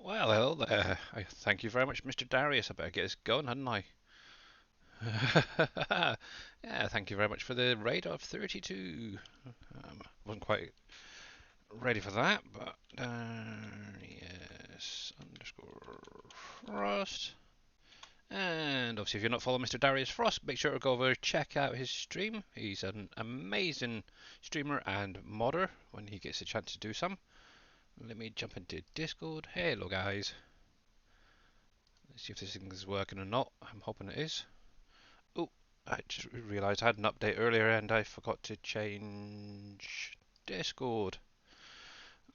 Well, hello there. I thank you very much, Mr. Darius. I better get this going, hadn't I? Yeah, thank you very much for the raid of 32. Wasn't quite ready for that, but yes, underscore Frost. And obviously, if you're not following Mr. Darius Frost, make sure to go over check out his stream. He's an amazing streamer and modder when he gets a chance to do some. Let me jump into Discord. Hello, guys. Let's see if this thing is working or not. I'm hoping it is. Oh, I just realised I had an update earlier and I forgot to change Discord.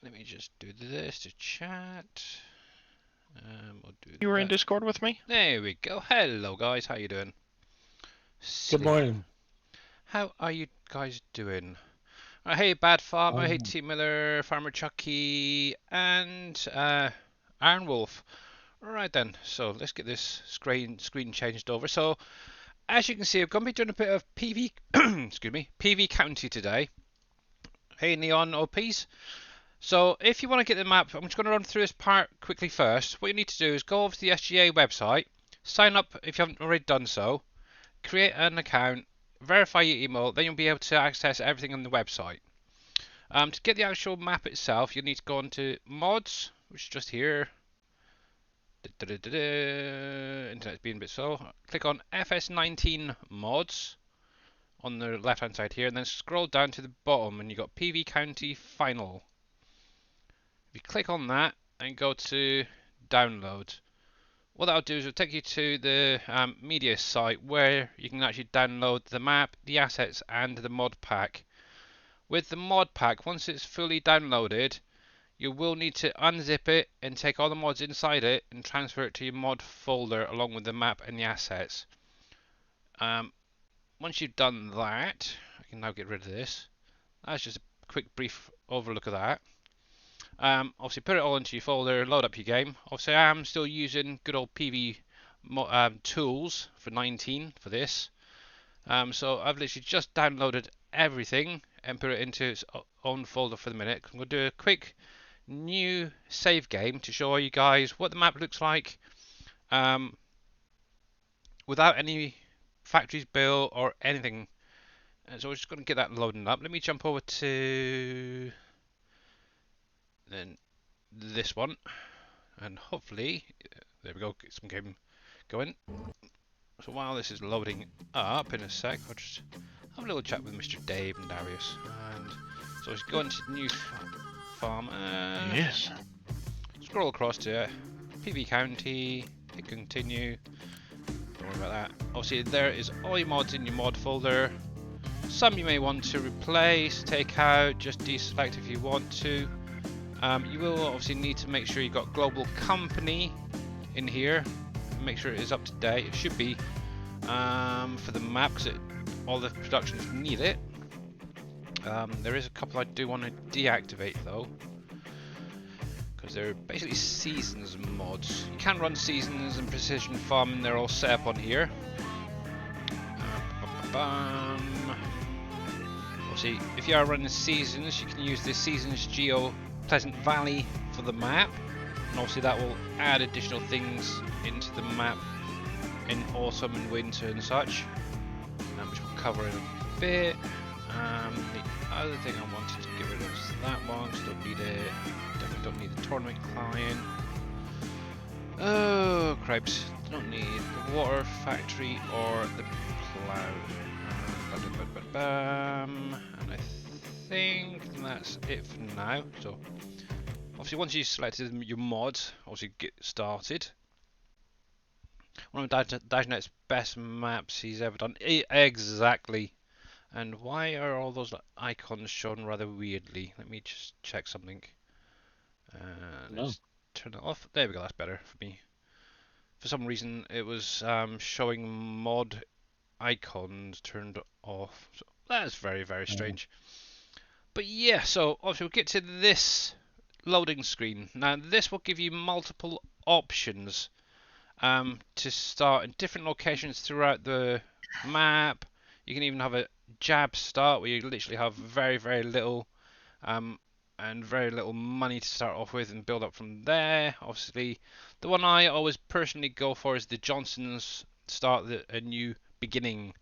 Let me just do this to chat. We'll do You were in that. Discord with me? There we go. Hello, guys. How you doing? Good Sleep. morning. How are you guys doing? Hey, Bad Farmer. Hey, Um, T Miller, Farmer Chucky, and Iron Wolf. Right then. So let's get this screen changed over. So as you can see, I'm going to be doing a bit of PV, excuse me, PV County today. Hey, Neon OPs. So if you want to get the map, I'm just going to run through this part quickly first. What you need to do is go over to the SGA website, sign up if you haven't already done so, create an account, verify your email, then you'll be able to access everything on the website. To get the actual map itself, you'll need to go onto mods, which is just here. Internet's being a bit slow. Click on FS19 mods on the left hand side here, and then scroll down to the bottom and you've got PV County Final. If you click on that and go to download, what that'll do is it'll take you to the media site where you can actually download the map, the assets, and the mod pack. With the mod pack, once it's fully downloaded, you will need to unzip it and take all the mods inside it and transfer it to your mod folder along with the map and the assets. Once you've done that, I can now get rid of this. That's just a quick brief overlook of that. Obviously put it all into your folder, load up your game. Obviously I am still using good old PV tools for 19 for this. So I've literally just downloaded everything and put it into its own folder for the minute. I'm going to do a quick new save game to show you guys what the map looks like without any factories built or anything. And so we're just going to get that loading up. Let me jump over to then this one, and hopefully, there we go, get some game going. So while this is loading up in a sec, I'll just have a little chat with Mr. Dave and Darius. And so let's go into the new farm. Yes. Scroll across to PV County, hit continue. Don't worry about that. Obviously, there is all your mods in your mod folder. Some you may want to replace, take out, just deselect if you want to. You will obviously need to make sure you've got global company in here. Make sure it is up to date. It should be for the map because all the productions need it. There is a couple I do want to deactivate though, because they're basically seasons mods. You can run seasons and precision farming, they're all set up on here. Obviously, if you are running seasons, you can use the Seasons Geo Pleasant Valley for the map, and obviously that will add additional things into the map in autumn and winter and such, which we'll cover in a bit. The other thing I wanted to get rid of is that one, so don't need it. Definitely don't need the tournament client. Oh cripes, don't need the water factory or the plough. And I think that's it for now. So obviously once you've selected your mods, obviously get started. One of DAJNET's best maps he's ever done. Exactly. And why are all those icons shown rather weirdly? Let me just check something. Let's turn it off. There we go, that's better for me. For some reason it was showing mod icons turned off. So that's very, very strange. But yeah, so obviously we'll get to this loading screen. Now this will give you multiple options to start in different locations throughout the map. You can even have a jab start where you literally have very, very little and very little money to start off with and build up from there. Obviously, the one I always personally go for is the Johnson's Start a New Beginning.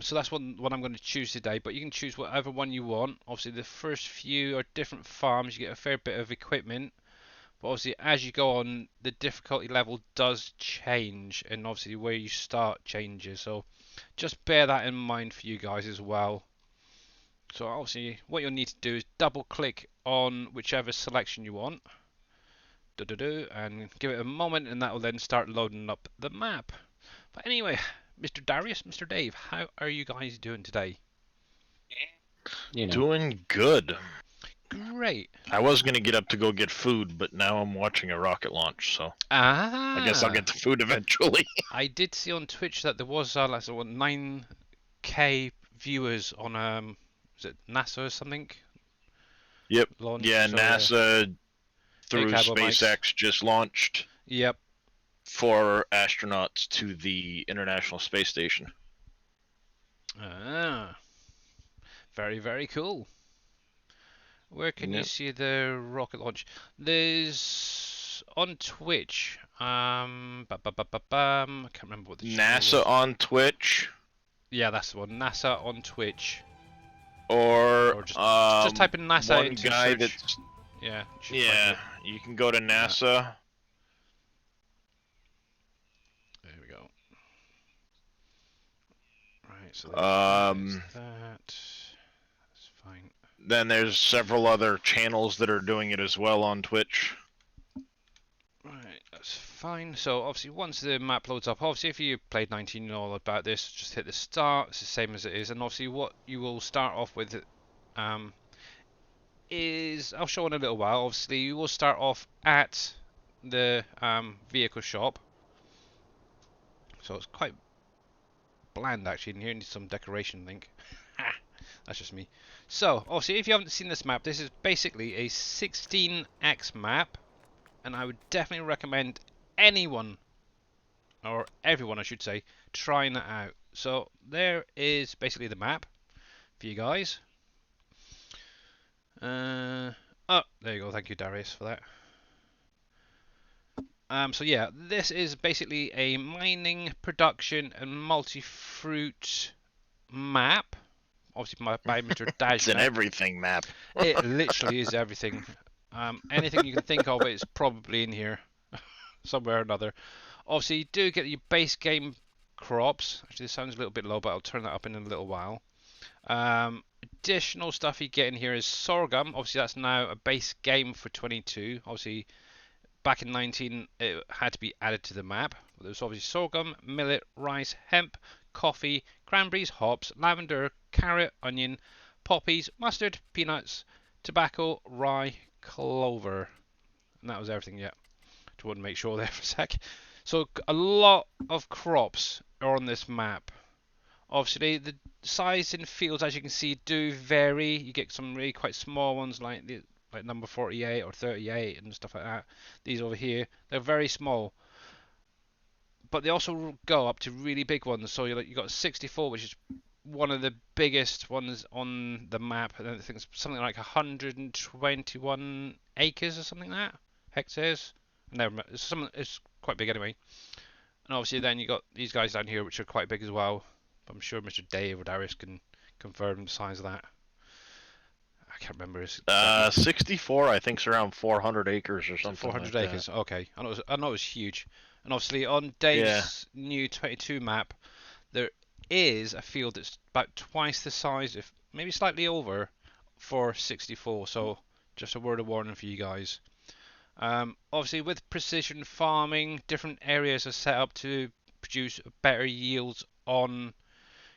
So that's what I'm going to choose today, but you can choose whatever one you want. Obviously, the first few are different farms, you get a fair bit of equipment, but obviously, as you go on, the difficulty level does change, and obviously, where you start changes. So just bear that in mind for you guys as well. So obviously, what you'll need to do is double click on whichever selection you want, and give it a moment, and that will then start loading up the map. But anyway, Mr. Darius, Mr. Dave, how are you guys doing today? You know. Doing good. Great. I was gonna get up to go get food, but now I'm watching a rocket launch, so I guess I'll get the food eventually. I did see on Twitch that there was like 9K viewers on is it NASA or something? Yep. Launch, Yeah, so, NASA through cowboy mics. SpaceX just launched Yep. 4 astronauts to the International Space Station. Ah. Very, very cool. Where can you Yep. see the rocket launch? There's on Twitch. I can't remember what the channel NASA was. on Twitch, Yeah, that's the one. NASA on Twitch. or Just type in NASA one into guy search. that's Yeah. You should find yeah. it. You can go to NASA. There we go. Right. So Um, there's that. That's fine. Then there's several other channels that are doing it as well on Twitch. Right, that's fine. So obviously once the map loads up, obviously if you played 19 and all about this, just hit the start. It's the same as it is. And obviously what you will start off with is, I'll show in a little while, obviously you will start off at the vehicle shop. So it's quite bland actually in here, needs some decoration I think. That's just me. So obviously if you haven't seen this map, this is basically a 16x map. And I would definitely recommend anyone, or everyone I should say, trying that out. So there is basically the map for you guys. Oh, there you go. Thank you, Darius, for that. So yeah, this is basically a mining, production, and multi-fruit map. Obviously by Mr. It's an DAJNET. everything map. It literally is everything. Anything you can think of, it's probably in here somewhere or another. Obviously, you do get your base game crops. Actually, this sounds a little bit low, but I'll turn that up in a little while. Additional stuff you get in here is sorghum. Obviously, that's now a base game for 22. Obviously, back in 19, it had to be added to the map. There's obviously sorghum, millet, rice, hemp, coffee, cranberries, hops, lavender, carrot, onion, poppies, mustard, peanuts, tobacco, rye, clover. And that was everything yet. Just want to make sure there for a sec. So a lot of crops are on this map. Obviously, the size in fields, as you can see, do vary. You get some really quite small ones like number 48 or 38 and stuff like that. These over here, they're very small. But they also go up to really big ones. So you got 64, which is one of the biggest ones on the map. And I think it's something like 121 acres or something like that. Hectares. Never mind. It's quite big anyway. And obviously then you got these guys down here which are quite big as well. I'm sure Mr. Dave or Darius can confirm the size of that. I can't remember his exactly. 64, I think, is around 400 acres or something. 400 like acres. That. Okay, I know it was huge. And obviously on Dave's new 22 map, there is a field that's about twice the size, if maybe slightly over, for 64. So just a word of warning for you guys. Obviously, with precision farming, different areas are set up to produce better yields on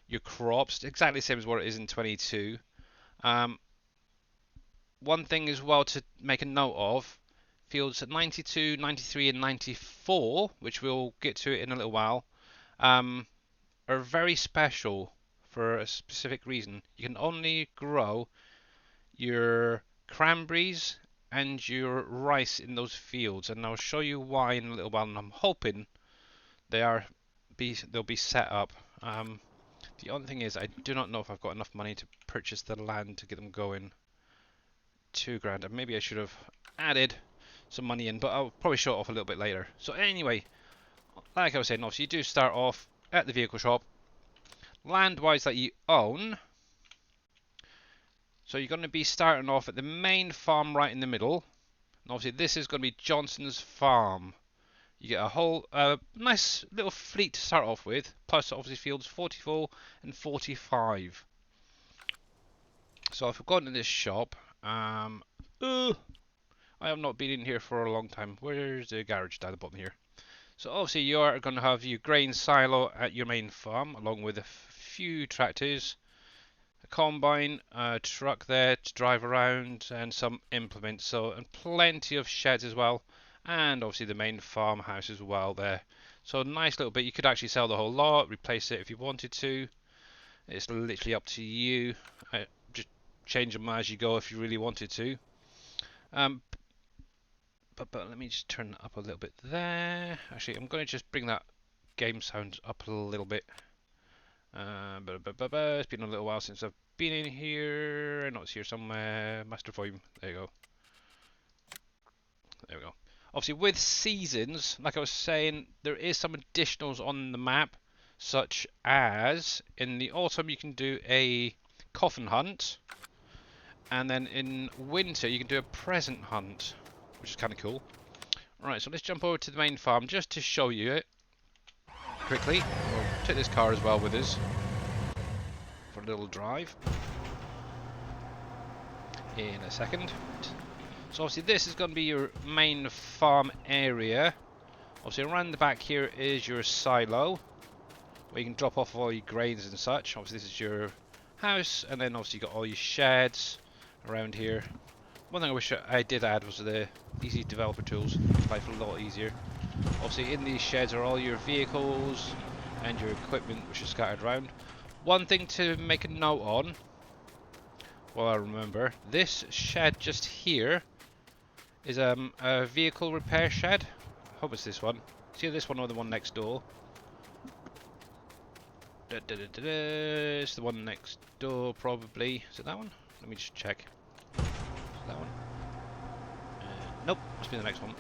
your crops. Exactly the same as what it is in 22. One thing as well to make a note of, fields 92, 93 and 94, which we'll get to in a little while, are very special for a specific reason. You can only grow your cranberries and your rice in those fields, and I'll show you why in a little while. And I'm hoping they'll be set up. The only thing is, I do not know if I've got enough money to purchase the land to get them going. 2 grand, and maybe I should have added some money in, but I'll probably show it off a little bit later. So anyway, like I was saying, obviously you do start off at the vehicle shop. Land-wise that you own, so you're going to be starting off at the main farm right in the middle. And obviously this is going to be Johnson's farm. You get a whole nice little fleet to start off with, plus obviously fields 44 and 45. So if we go into this shop, I have not been in here for a long time. Where's the garage? Down the bottom here. So obviously you are going to have your grain silo at your main farm, along with a few tractors, a combine, a truck there to drive around, and some implements. So, and plenty of sheds as well, and obviously the main farmhouse as well there. So nice little bit. You could actually sell the whole lot, replace it if you wanted to. It's literally up to you. Just change them as you go if you really wanted to. But let me just turn it up a little bit there. Actually, I'm going to just bring that game sound up a little bit. It's been a little while since I've been in here. I know it's here somewhere. Master volume. There you go. There we go. Obviously, with seasons, like I was saying, there is some additionals on the map, such as in the autumn you can do a coffin hunt, and then in winter you can do a present hunt, which is kind of cool. Right, so let's jump over to the main farm just to show you it quickly. We'll take this car as well with us for a little drive in a second. So obviously this is going to be your main farm area. Obviously around the back here is your silo, where you can drop off all your grains and such. Obviously this is your house, and then obviously you got all your sheds around here. One thing I wish I did add was the easy developer tools. Make life a lot easier. Obviously in these sheds are all your vehicles and your equipment, which is scattered around. One thing to make a note on, well I remember, this shed just here is a vehicle repair shed. I hope it's this one. See this one or the one next door? It's the one next door probably. Is it that one? Let me just check. Is it that one? Nope, must be the next one.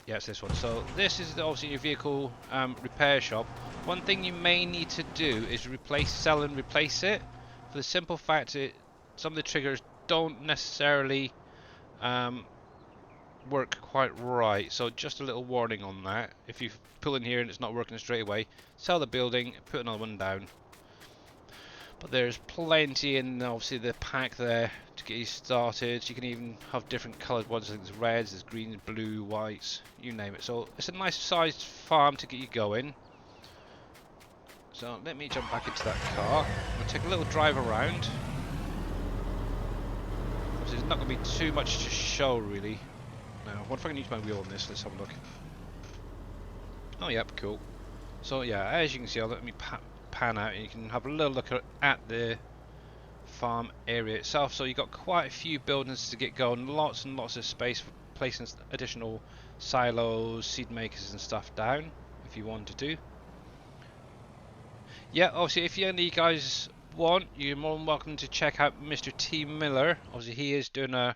Yeah, it's this one. So this is obviously your vehicle repair shop. One thing you may need to do is sell and replace it. For the simple fact that some of the triggers don't necessarily work quite right. So just a little warning on that. If you pull in here and it's not working straight away, sell the building, put another one down. But there's plenty in obviously the pack there to get you started. You can even have different coloured ones. I think there's reds, there's greens, blue, whites, you name it. So it's a nice sized farm to get you going. So let me jump back into that car. I'm going to take a little drive around. Obviously there's not going to be too much to show really. Now, what if I can use my wheel on this? Let's have a look. Oh yep, cool. So yeah, as you can see, I'll let me pan out and you can have a little look at the farm area itself. So you've got quite a few buildings to get going, lots and lots of space for placing additional silos, seed makers and stuff down if you wanted to. Yeah, obviously if any of you guys want, you're more than welcome to check out Mr. T Miller. Obviously he is doing a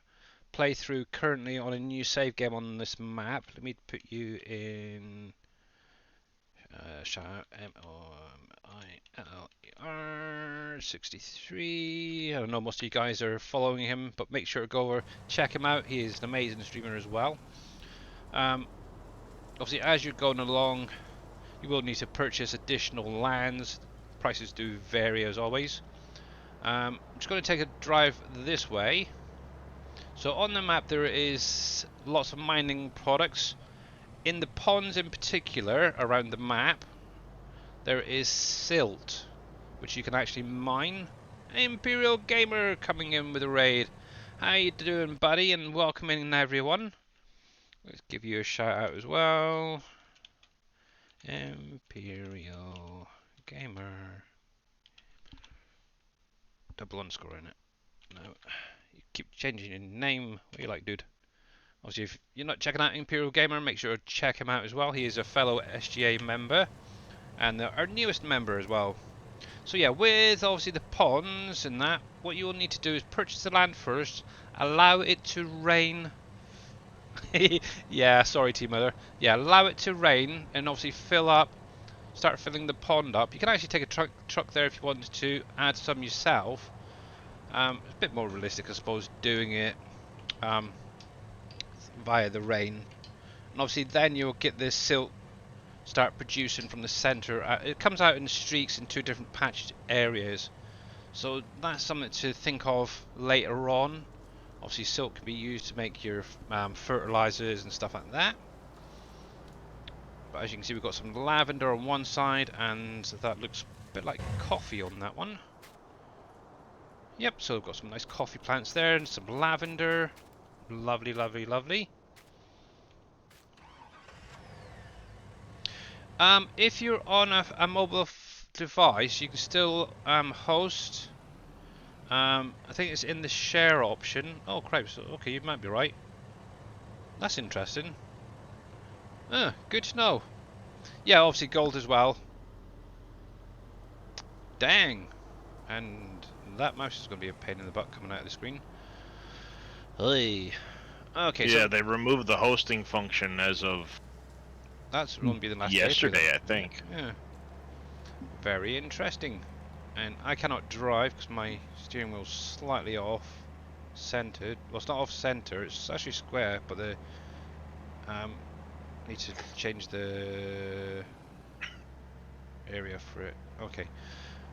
playthrough currently on a new save game on this map. Let me put you in shout out MOMILER 63. I don't know, most of you guys are following him, but make sure to go over, check him out. He is an amazing streamer as well. Obviously as you're going along, you will need to purchase additional lands. Prices do vary as always. I'm just going to take a drive this way. So on the map there is lots of mining products. In the ponds in particular around the map there is silt, which you can actually mine. Imperial Gamer coming in with a raid. How you doing, buddy? And welcome in everyone. Let's give you a shout out as well. Imperial Gamer. Double underscore in it. No. You keep changing your name. What do you like, dude? Obviously, if you're not checking out Imperial Gamer, make sure to check him out as well. He is a fellow SGA member and our newest member as well. So yeah, with obviously the ponds and that, what you'll need to do is purchase the land first, allow it to rain. Yeah, sorry T-Mother. Yeah, allow it to rain and obviously start filling the pond up. You can actually take a truck there if you wanted to, add some yourself. It's a bit more realistic, I suppose, doing it via the rain. And obviously then you'll get this silt start producing from the center. It comes out in streaks in 2 different patched areas. So that's something to think of later on. Obviously silt can be used to make your fertilizers and stuff like that. But as you can see, we've got some lavender on one side, and that looks a bit like coffee on that one. Yep, so we've got some nice coffee plants there and some lavender. Lovely, lovely, lovely. If you're on a mobile device, you can still host. I think it's in the share option. Oh, crap. So, okay, you might be right. That's interesting. Good to know. Yeah, obviously gold as well. Dang. And that mouse is going to be a pain in the butt coming out of the screen. Hey. Okay, yeah, so they removed the hosting function as of that's going to be the last yesterday, I think. Yeah. Very interesting. And I cannot drive because my steering wheel's slightly off centered. Well, it's not off center, it's actually square, but the need to change the area for it. Okay.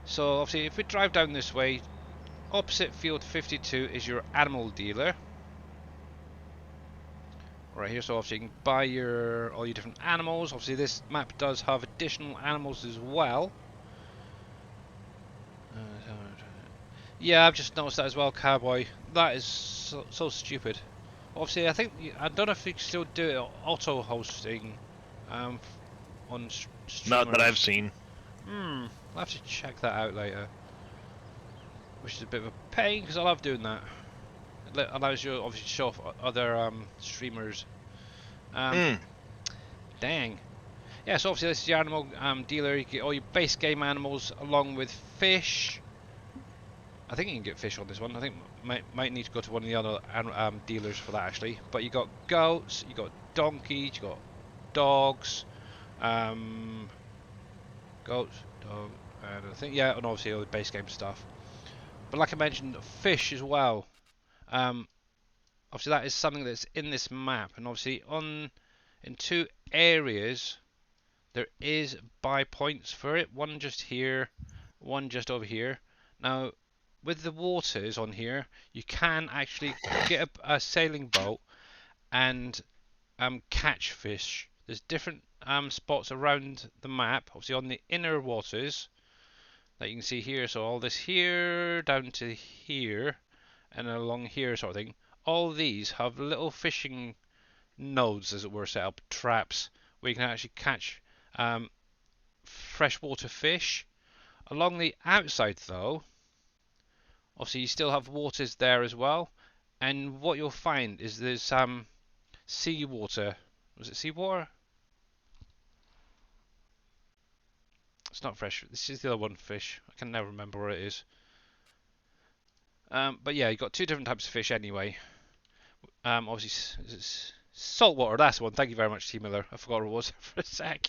So obviously if we drive down this way, opposite field 52 is your animal dealer. Right here, so obviously you can buy all your different animals. Obviously this map does have additional animals as well. Yeah, I've just noticed that as well, Cowboy. That is so stupid. Obviously, I don't know if you can still do it auto hosting on streamers. Not that I've seen. I'll have to check that out later. Which is a bit of a pain because I love doing that. It allows you obviously to show off other streamers. Dang. Yeah, so obviously this is your animal dealer. You get all your base game animals along with fish. I think you can get fish on this one. I think might need to go to one of the other dealers for that actually. But you got goats, you got donkeys, you got dogs, goats, dog, and I think and obviously all the base game stuff. But like I mentioned, fish as well. Obviously that is something that's in this map, and obviously in 2 areas there is buy points for it. One just here, one just over here. Now with the waters on here, you can actually get a sailing boat and catch fish. There's different spots around the map, obviously on the inner waters that you can see here. So all this here down to here and along here sort of thing. All these have little fishing nodes, as it were, set up, traps where you can actually catch freshwater fish. Along the outside though, obviously you still have waters there as well, and what you'll find is there's seawater. Was it seawater? It's not fresh. This is the other one, fish. I can never remember what it is. But yeah, you've got 2 different types of fish anyway. Obviously it's saltwater, that's the one. Thank you very much, T Miller. I forgot what it was for a sec.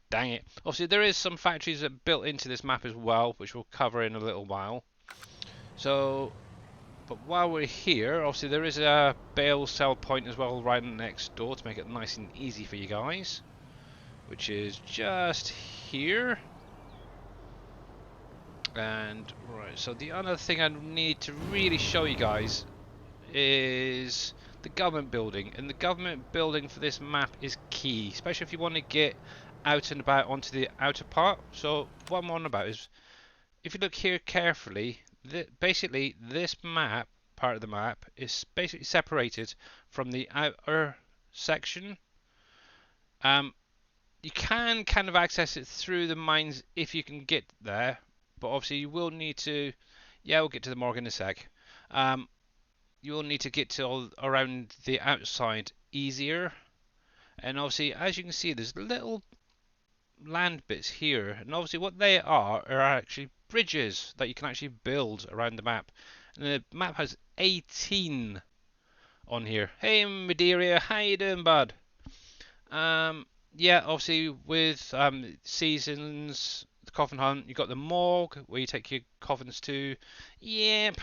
Dang it. Obviously there is some factories that built into this map as well, which we'll cover in a little while. So, but while we're here, obviously there is a bale sell point as well right next door to make it nice and easy for you guys, which is just here. And right, so the other thing I need to really show you guys is the government building, and the government building for this map is key, especially if you want to get out and about onto the outer part. So what I'm on about is, if you look here carefully, basically this part of the map is basically separated from the outer section. You can kind of access it through the mines if you can get there, but obviously you will need to, we'll get to the morgue in a sec. You will need to get to all around the outside easier, and obviously as you can see there's little land bits here, and obviously what they are actually bridges that you can actually build around the map. And the map has 18 on here. Hey Madeira, how you doing, bud? Yeah, obviously with seasons, the coffin hunt, you got the morgue where you take your coffins to. Yep.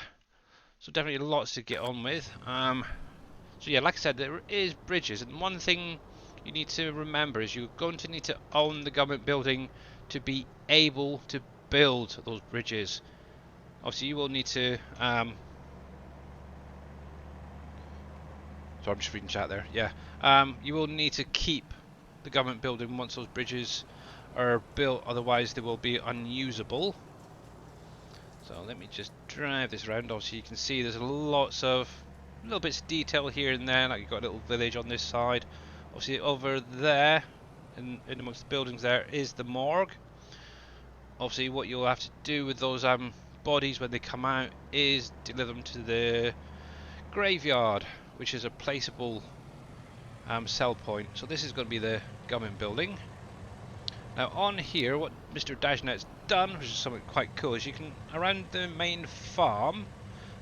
So definitely lots to get on with. So yeah, like I said, there is bridges, and one thing you need to remember is you're going to need to own the government building to be able to build those bridges. Obviously, you will need to. So I'm just reading chat there. Yeah, you will need to keep the government building once those bridges are built, otherwise they will be unusable. So let me just drive this around. Obviously, you can see there's lots of little bits of detail here and there. Like you've got a little village on this side. Obviously, over there, in amongst the buildings, there is the morgue. Obviously, what you'll have to do with those bodies when they come out is deliver them to the graveyard, which is a placeable sell point. So this is going to be the government building. Now on here, what Mr. DAJNET's done, which is something quite cool, is you can, around the main farm,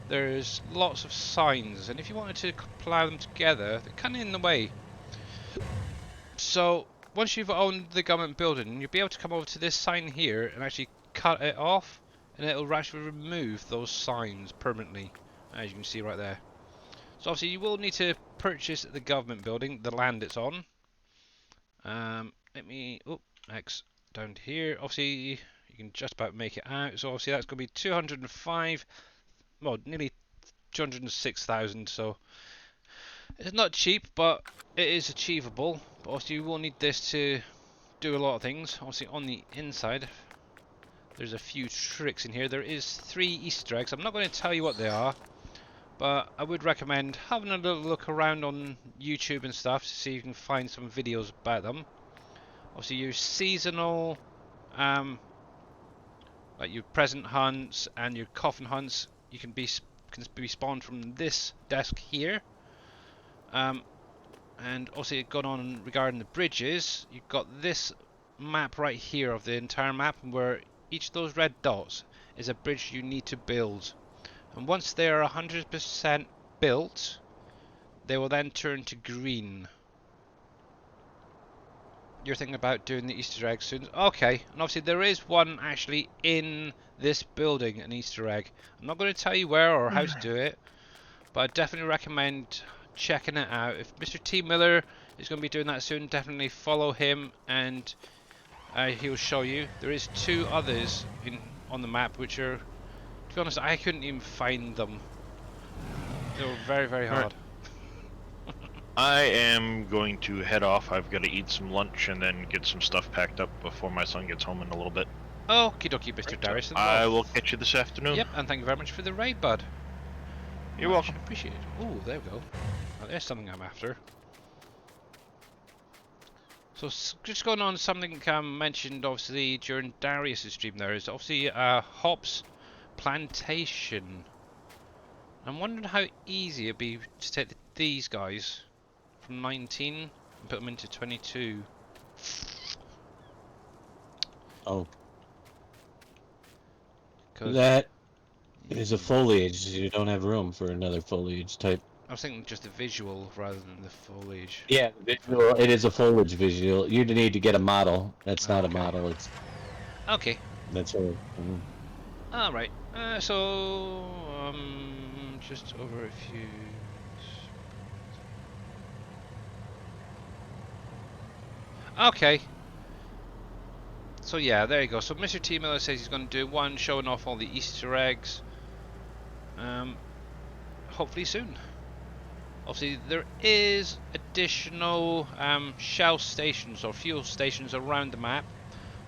there's lots of signs, and if you wanted to plough them together, they're kind of in the way. So once you've owned the government building, you'll be able to come over to this sign here and actually cut it off, and it'll actually remove those signs permanently, as you can see right there. So obviously you will need to purchase the government building, the land it's on. Let me, X down here. Obviously you can just about make it out. So obviously that's going to be 205, well, nearly 206,000. So it's not cheap, but it is achievable. But obviously you will need this to do a lot of things. Obviously on the inside, there's a few tricks in here. There is 3 Easter eggs. I'm not going to tell you what they are, but I would recommend having a little look around on YouTube and stuff to see if you can find some videos about them. Obviously your seasonal, like your present hunts and your coffin hunts, you can be spawned from this desk here. And also going on regarding the bridges, you've got this map right here of the entire map, where each of those red dots is a bridge you need to build. And once they are 100% built, they will then turn to green. You're thinking about doing the Easter egg soon? Okay, and obviously there is one actually in this building, an Easter egg. I'm not going to tell you where or how to do it, but I definitely recommend checking it out. If Mr. T. Miller is going to be doing that soon, definitely follow him and he'll show you. There is 2 others on the map, which are, to be honest, I couldn't even find them. They were very, very hard. I am going to head off. I've got to eat some lunch and then get some stuff packed up before my son gets home in a little bit. Okie dokie, Mr. Darius. I will catch you this afternoon. Yep, and thank you very much for the raid, bud. You're welcome. Appreciate it. Oh, there we go. Oh, there's something I'm after. So just going on something mentioned obviously during Darius' stream there is obviously hops plantation. I'm wondering how easy it'd be to take these guys from 19 and put them into 22. Oh. That is a foliage. You don't have room for another foliage type. I was thinking just the visual rather than the foliage. Yeah, visual. It is a foliage visual. You need to get a model. That's not a model. It's okay. That's all. All right. So just over a few. Okay. So yeah, there you go. So Mr. T. Miller says he's going to do one showing off all the Easter eggs. Hopefully soon. Obviously, there is additional shell stations or fuel stations around the map.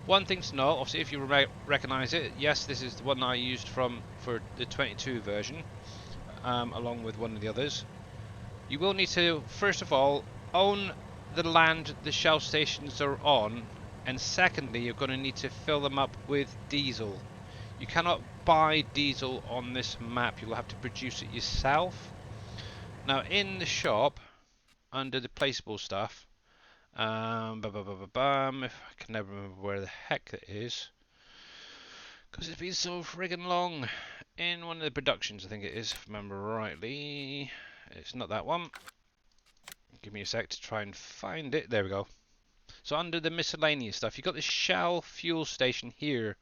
One thing to know, obviously, if you recognise it, yes, this is the one I used for the 22 version, along with one of the others. You will need to, first of all, own the land the shell stations are on, and secondly, you're going to need to fill them up with diesel. You cannot buy diesel on this map, you'll have to produce it yourself. Now in the shop, under the placeable stuff, If I can never remember where the heck it is, because it's been so friggin' long. In one of the productions, I think it is, if I remember rightly. It's not that one. Give me a sec to try and find it. There we go. So under the miscellaneous stuff, you've got the Shell fuel station here.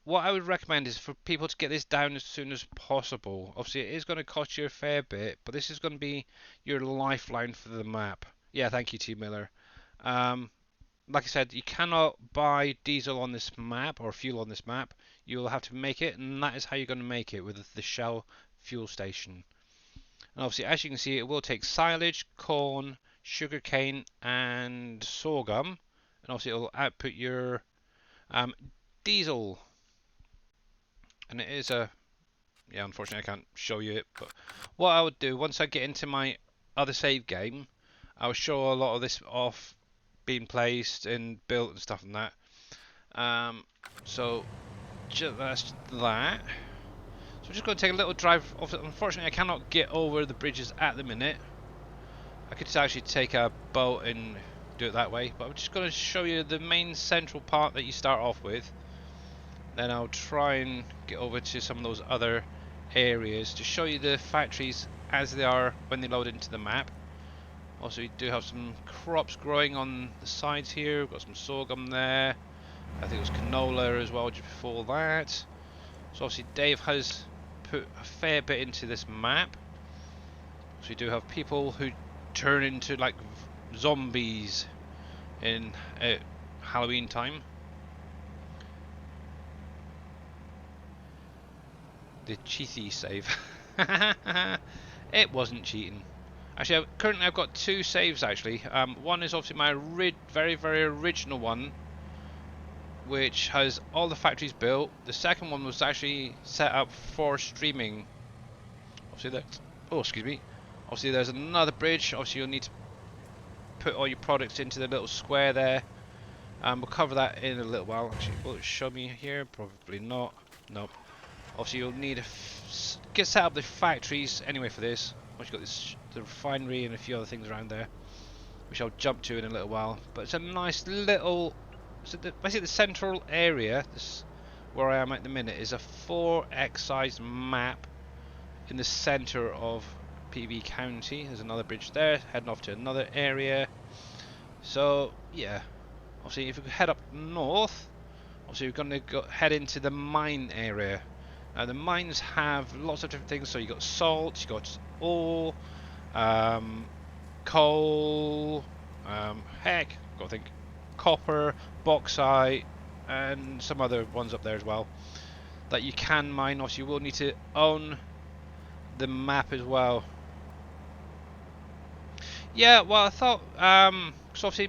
What I would recommend is for people to get this down as soon as possible. Obviously, it is going to cost you a fair bit, but this is going to be your lifeline for the map. Yeah, thank you, T. Miller. Like I said, you cannot buy diesel on this map or fuel on this map. You'll have to make it, and that is how you're going to make it with the Shell fuel station. And obviously, as you can see, it will take silage, corn, sugarcane, and sorghum. And obviously, it will output your diesel. And it is a... Yeah, unfortunately, I can't show you it. But what I would do, once I get into my other save game, I'll show a lot of this off being placed and built and stuff like that. So that's that. So I'm just going to take a little drive. Unfortunately, I cannot get over the bridges at the minute. I could actually take a boat and do it that way, but I'm just going to show you the main central part that you start off with. Then I'll try and get over to some of those other areas to show you the factories as they are when they load into the map. Also, we do have some crops growing on the sides here. We've got some sorghum there. I think it was canola as well just before that. So obviously Dave has put a fair bit into this map. So we do have people who turn into like zombies in Halloween time. The cheaty save. It wasn't cheating. Actually, currently I've got two saves actually. One is obviously my very original one, which has all the factories built. The second one was actually set up for streaming. Obviously, excuse me. Obviously, there's another bridge. Obviously, you'll need to put all your products into the little square there. We'll cover that in a little while. Actually, will it show me here? Probably not. Nope. Obviously, you'll need to get set up the factories anyway for this. Once you've got the refinery and a few other things around there, which I'll jump to in a little while. But it's a nice little... So basically, the central area, this where I am at the minute, is a 4x size map in the centre of PB County. There's another bridge there, heading off to another area. So yeah, obviously, if we head up north, obviously we're going to head into the mine area. The mines have lots of different things. So you got salt, you got ore, coal, heck, got to think, copper, bauxite, and some other ones up there as well that you can mine. Obviously, you will need to own the map as well. Yeah, well, I thought, so obviously,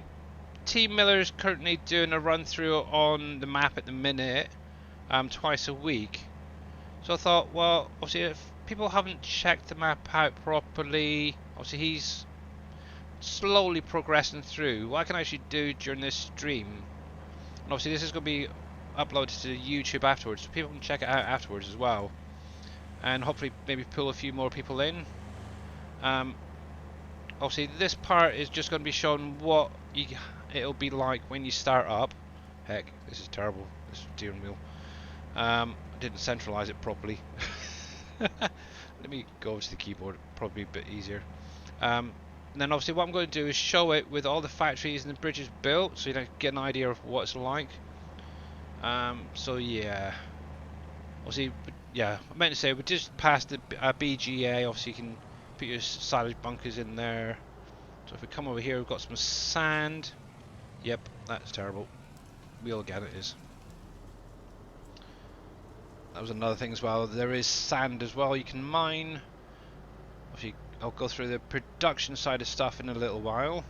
T Miller is currently doing a run through on the map at the minute, twice a week. So I thought, well, obviously, if people haven't checked the map out properly, obviously he's slowly progressing through. What I can actually do during this stream, and obviously this is going to be uploaded to YouTube afterwards, so people can check it out afterwards as well, and hopefully maybe pull a few more people in. Obviously this part is just going to be showing what it'll be like when you start up. Heck, this is terrible, this steering wheel. I didn't centralize it properly. Let me go over to the keyboard, probably a bit easier. Then obviously what I'm going to do is show it with all the factories and the bridges built, so you can get an idea of what it's like. So yeah, obviously, yeah, I meant to say we just passed the BGA. Obviously you can put your silage bunkers in there. So if we come over here, we've got some sand. Yep, that's terrible. We all get it is. That was another thing as well. There is sand as well you can mine. Obviously, I'll go through the production side of stuff in a little while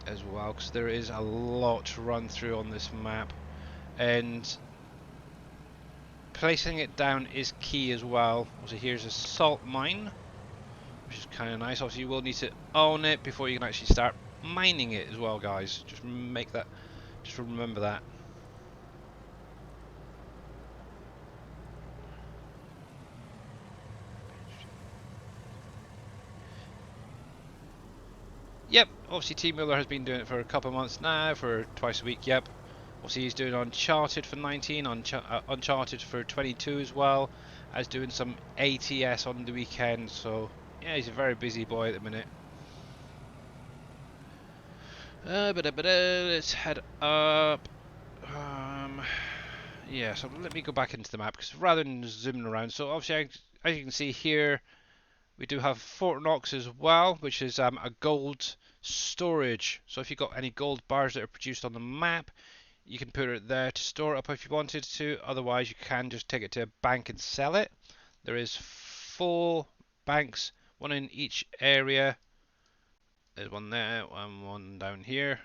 as well, because there is a lot to run through on this map, and placing it down is key as well. Obviously, here's a salt mine, which is kind of nice. Obviously, you will need to own it before you can actually start mining it as well, guys. Just remember that. Yep, obviously T Miller has been doing it for a couple of months now, for twice a week. Yep. Obviously he's doing Uncharted for 19, Uncharted for 22 as well, as doing some ATS on the weekend. So yeah, he's a very busy boy at the minute. Let's head up. Yeah, so let me go back into the map, because rather than zooming around, so obviously as you can see here, we do have Fort Knox as well, which is a gold storage. So if you've got any gold bars that are produced on the map, you can put it there to store it up if you wanted to. Otherwise, you can just take it to a bank and sell it. There is 4 banks, one in each area. There's one there and one down here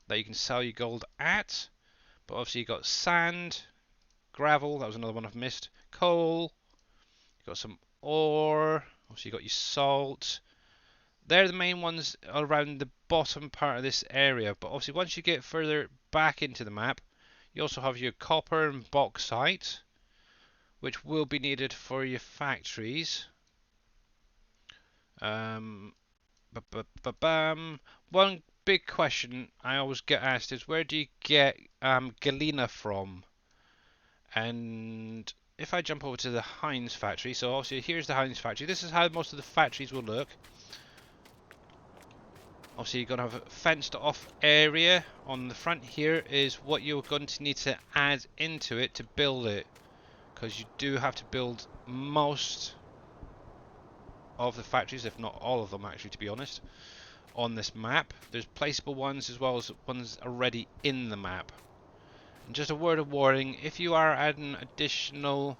that you can sell your gold at. But obviously you've got sand, gravel, that was another one I've missed, coal, you've got some ore, obviously you've got your salt. They're the main ones around the bottom part of this area. But obviously once you get further back into the map, you also have your copper and bauxite, which will be needed for your factories. One big question I always get asked is, where do you get galena from? And if I jump over to the Heinz factory, so obviously here's the Heinz factory. This is how most of the factories will look. Obviously you're going to have a fenced off area. On the front here is what you're going to need to add into it to build it, because you do have to build most of the factories, if not all of them actually, to be honest, on this map. There's placeable ones as well as ones already in the map. And just a word of warning, if you are adding additional...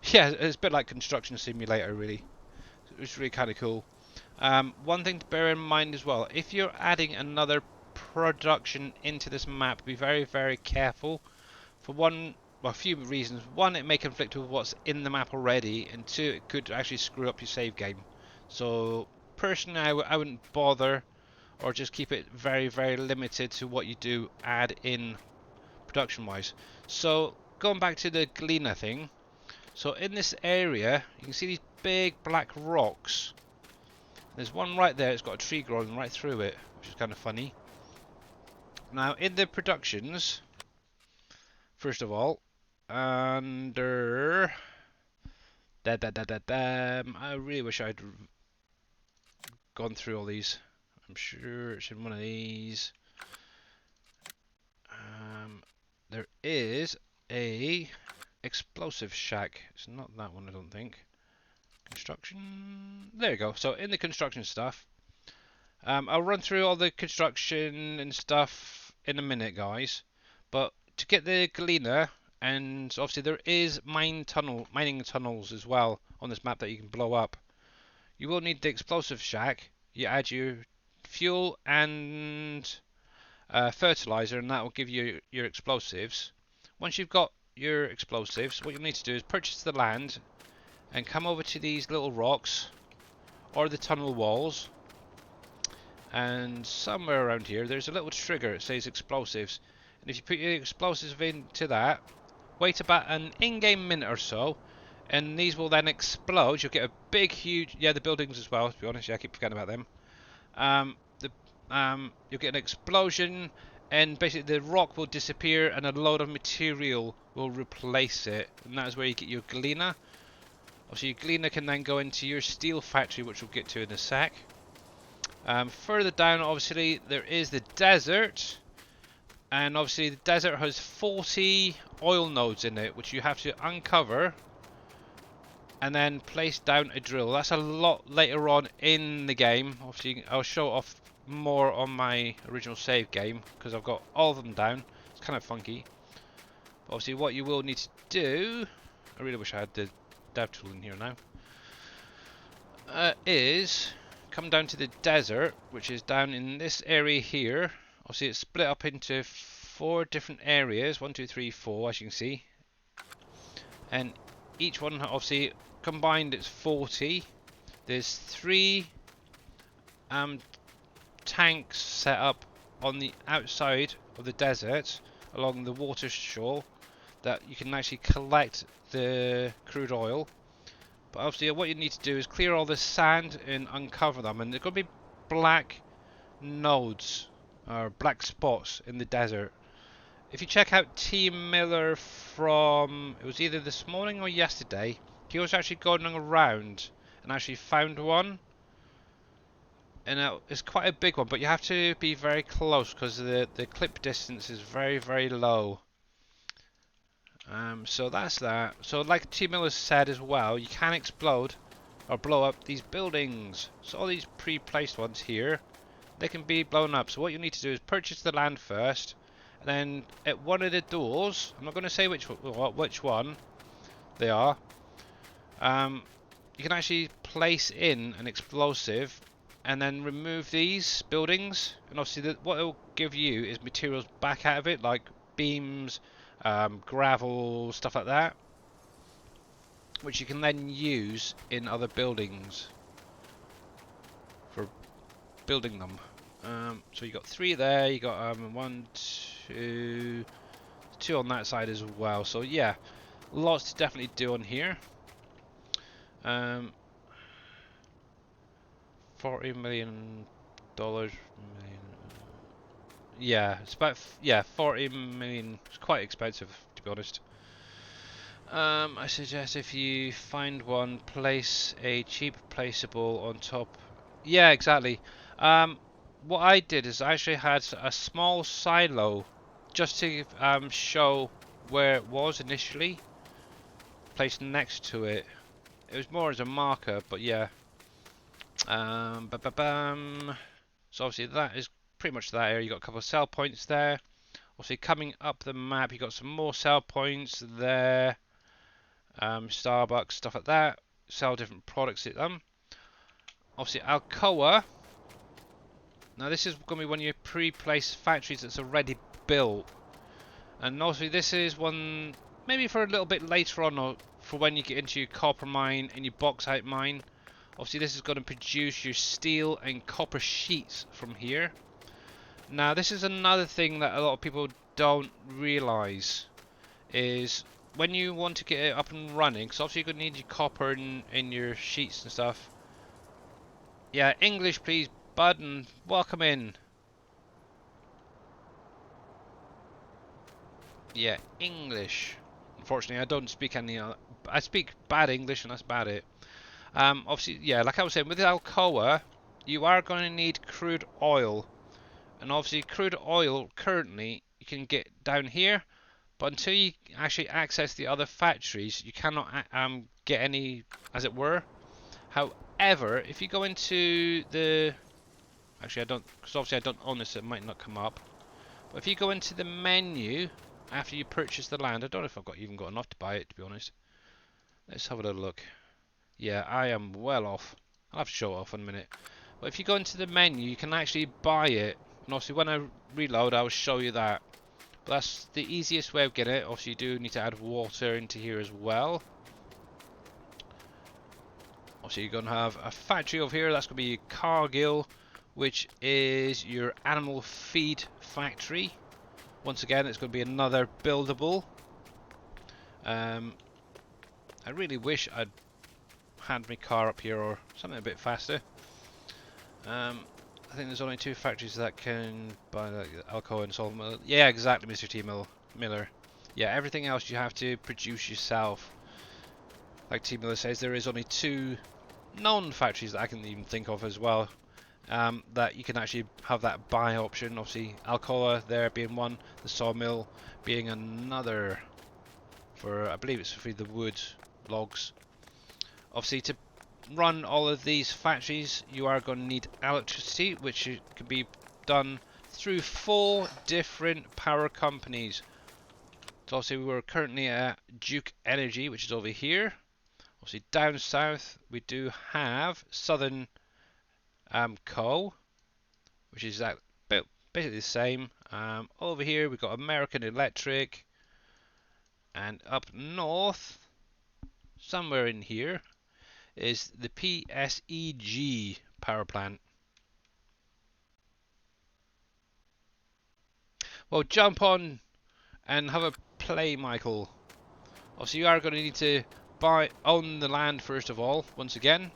Yeah, it's a bit like Construction Simulator really. It's really kind of cool. One thing to bear in mind as well, if you're adding another production into this map, be very, very careful. For one, well, a few reasons. One, it may conflict with what's in the map already, and two, it could actually screw up your save game. So personally, I wouldn't bother, or just keep it very, very limited to what you do add in production wise. So going back to the galena thing, so in this area you can see these big black rocks. There's one right there, it's got a tree growing right through it, which is kind of funny. Now in the productions, first of all, under I really wish I'd gone through all these. I'm sure it's in one of these. There is a explosive shack. It's not that one, I don't think. Construction. There you go. So in the construction stuff, I'll run through all the construction and stuff in a minute, guys. But to get the galena, and obviously there is mining tunnels as well on this map that you can blow up. You will need the explosive shack. You add your fuel and fertilizer, and that will give you your explosives. Once you've got your explosives, what you'll need to do is purchase the land and come over to these little rocks or the tunnel walls, and somewhere around here there's a little trigger. It says explosives, and if you put your explosives into that, wait about an in-game minute or so, and these will then explode. You'll get a big, huge, yeah, the buildings as well, to be honest. Yeah, I keep forgetting about them. You'll get an explosion, and basically the rock will disappear and a load of material will replace it, and that is where you get your galena. Obviously your galena can then go into your steel factory, which we'll get to in a sec. Further down, obviously there is the desert, and obviously the desert has 40 oil nodes in it, which you have to uncover and then place down a drill. That's a lot later on in the game. Obviously I'll show it off more on my original save game, because I've got all of them down. It's kind of funky. But obviously what you will need to do, I really wish I had the dev tool in here now, is come down to the desert, which is down in this area here. Obviously it's split up into 4 different areas, 1, 2, 3, 4, as you can see, and each one obviously combined it's 40. There's 3 tanks set up on the outside of the desert along the water shore that you can actually collect the crude oil. But obviously what you need to do is clear all the sand and uncover them, and they're going to be black nodes or black spots in the desert. If you check out T Miller from, it was either this morning or yesterday, he was actually going around and actually found one. And it's quite a big one, but you have to be very close because the clip distance is very, very low. So that's that. So like T Miller said as well, you can explode or blow up these buildings. So all these pre-placed ones here, they can be blown up. So what you need to do is purchase the land first, and then at one of the doors, I'm not going to say which one they are, you can actually place in an explosive and then remove these buildings, and obviously what it will give you is materials back out of it, like beams, gravel, stuff like that, which you can then use in other buildings for building them. So you got 3 there, you got 1, 2 on that side as well. So yeah, lots to definitely do on here. $40 million. Yeah, it's about 40 million. It's quite expensive, to be honest. I suggest if you find one, place a cheap placeable on top. Yeah, exactly. What I did is I actually had a small silo just to show where it was initially, placed next to it. It was more as a marker, but yeah. So obviously that is pretty much that area. You got a couple of sell points there. Obviously coming up the map, you got some more sell points there. Starbucks, stuff like that. Sell different products at them. Obviously Alcoa. Now this is going to be one of your pre-placed factories that's already built. And obviously this is one maybe for a little bit later on, or for when you get into your copper mine and your bauxite mine. Obviously this is going to produce your steel and copper sheets from here. Now this is another thing that a lot of people don't realise, is when you want to get it up and running, because obviously you're going to need your copper in your sheets and stuff. Yeah, English please, bud, and welcome in. Yeah, English. Unfortunately I don't speak any other. I speak bad English and that's about it. Obviously, yeah, like I was saying, with Alcoa, you are going to need crude oil. And obviously, crude oil, currently, you can get down here. But until you actually access the other factories, you cannot get any, as it were. However, if you go into the... Actually, I don't, because obviously I don't own this, so it might not come up. But if you go into the menu, after you purchase the land, I don't know if I've even got enough to buy it, to be honest. Let's have a little look. Yeah, I am well off. I'll have to show it off in a minute. But if you go into the menu, you can actually buy it. And obviously when I reload, I'll show you that. But that's the easiest way of getting it. Obviously you do need to add water into here as well. Obviously you're going to have a factory over here. That's going to be Cargill, which is your animal feed factory. Once again, it's going to be another buildable. I really wish I'd had my car up here or something a bit faster. I think there's only 2 factories that can buy Alcoa and Salt Mill. Yeah, exactly, Mr. T Miller. Yeah, everything else you have to produce yourself. Like T Miller says, there is only 2 known factories that I can even think of as well, that you can actually have that buy option. Obviously, Alcoa there being one, the sawmill being another. For I believe it's for the wood logs. Obviously, to run all of these factories, you are going to need electricity, which can be done through 4 different power companies. So obviously, we're currently at Duke Energy, which is over here. Obviously, down south, we do have Southern Co, which is that basically the same. Over here, we've got American Electric, and up north, somewhere in here, is the PSEG power plant. Well, jump on and have a play, Michael. Obviously, you are going to need to own the land first of all, once again.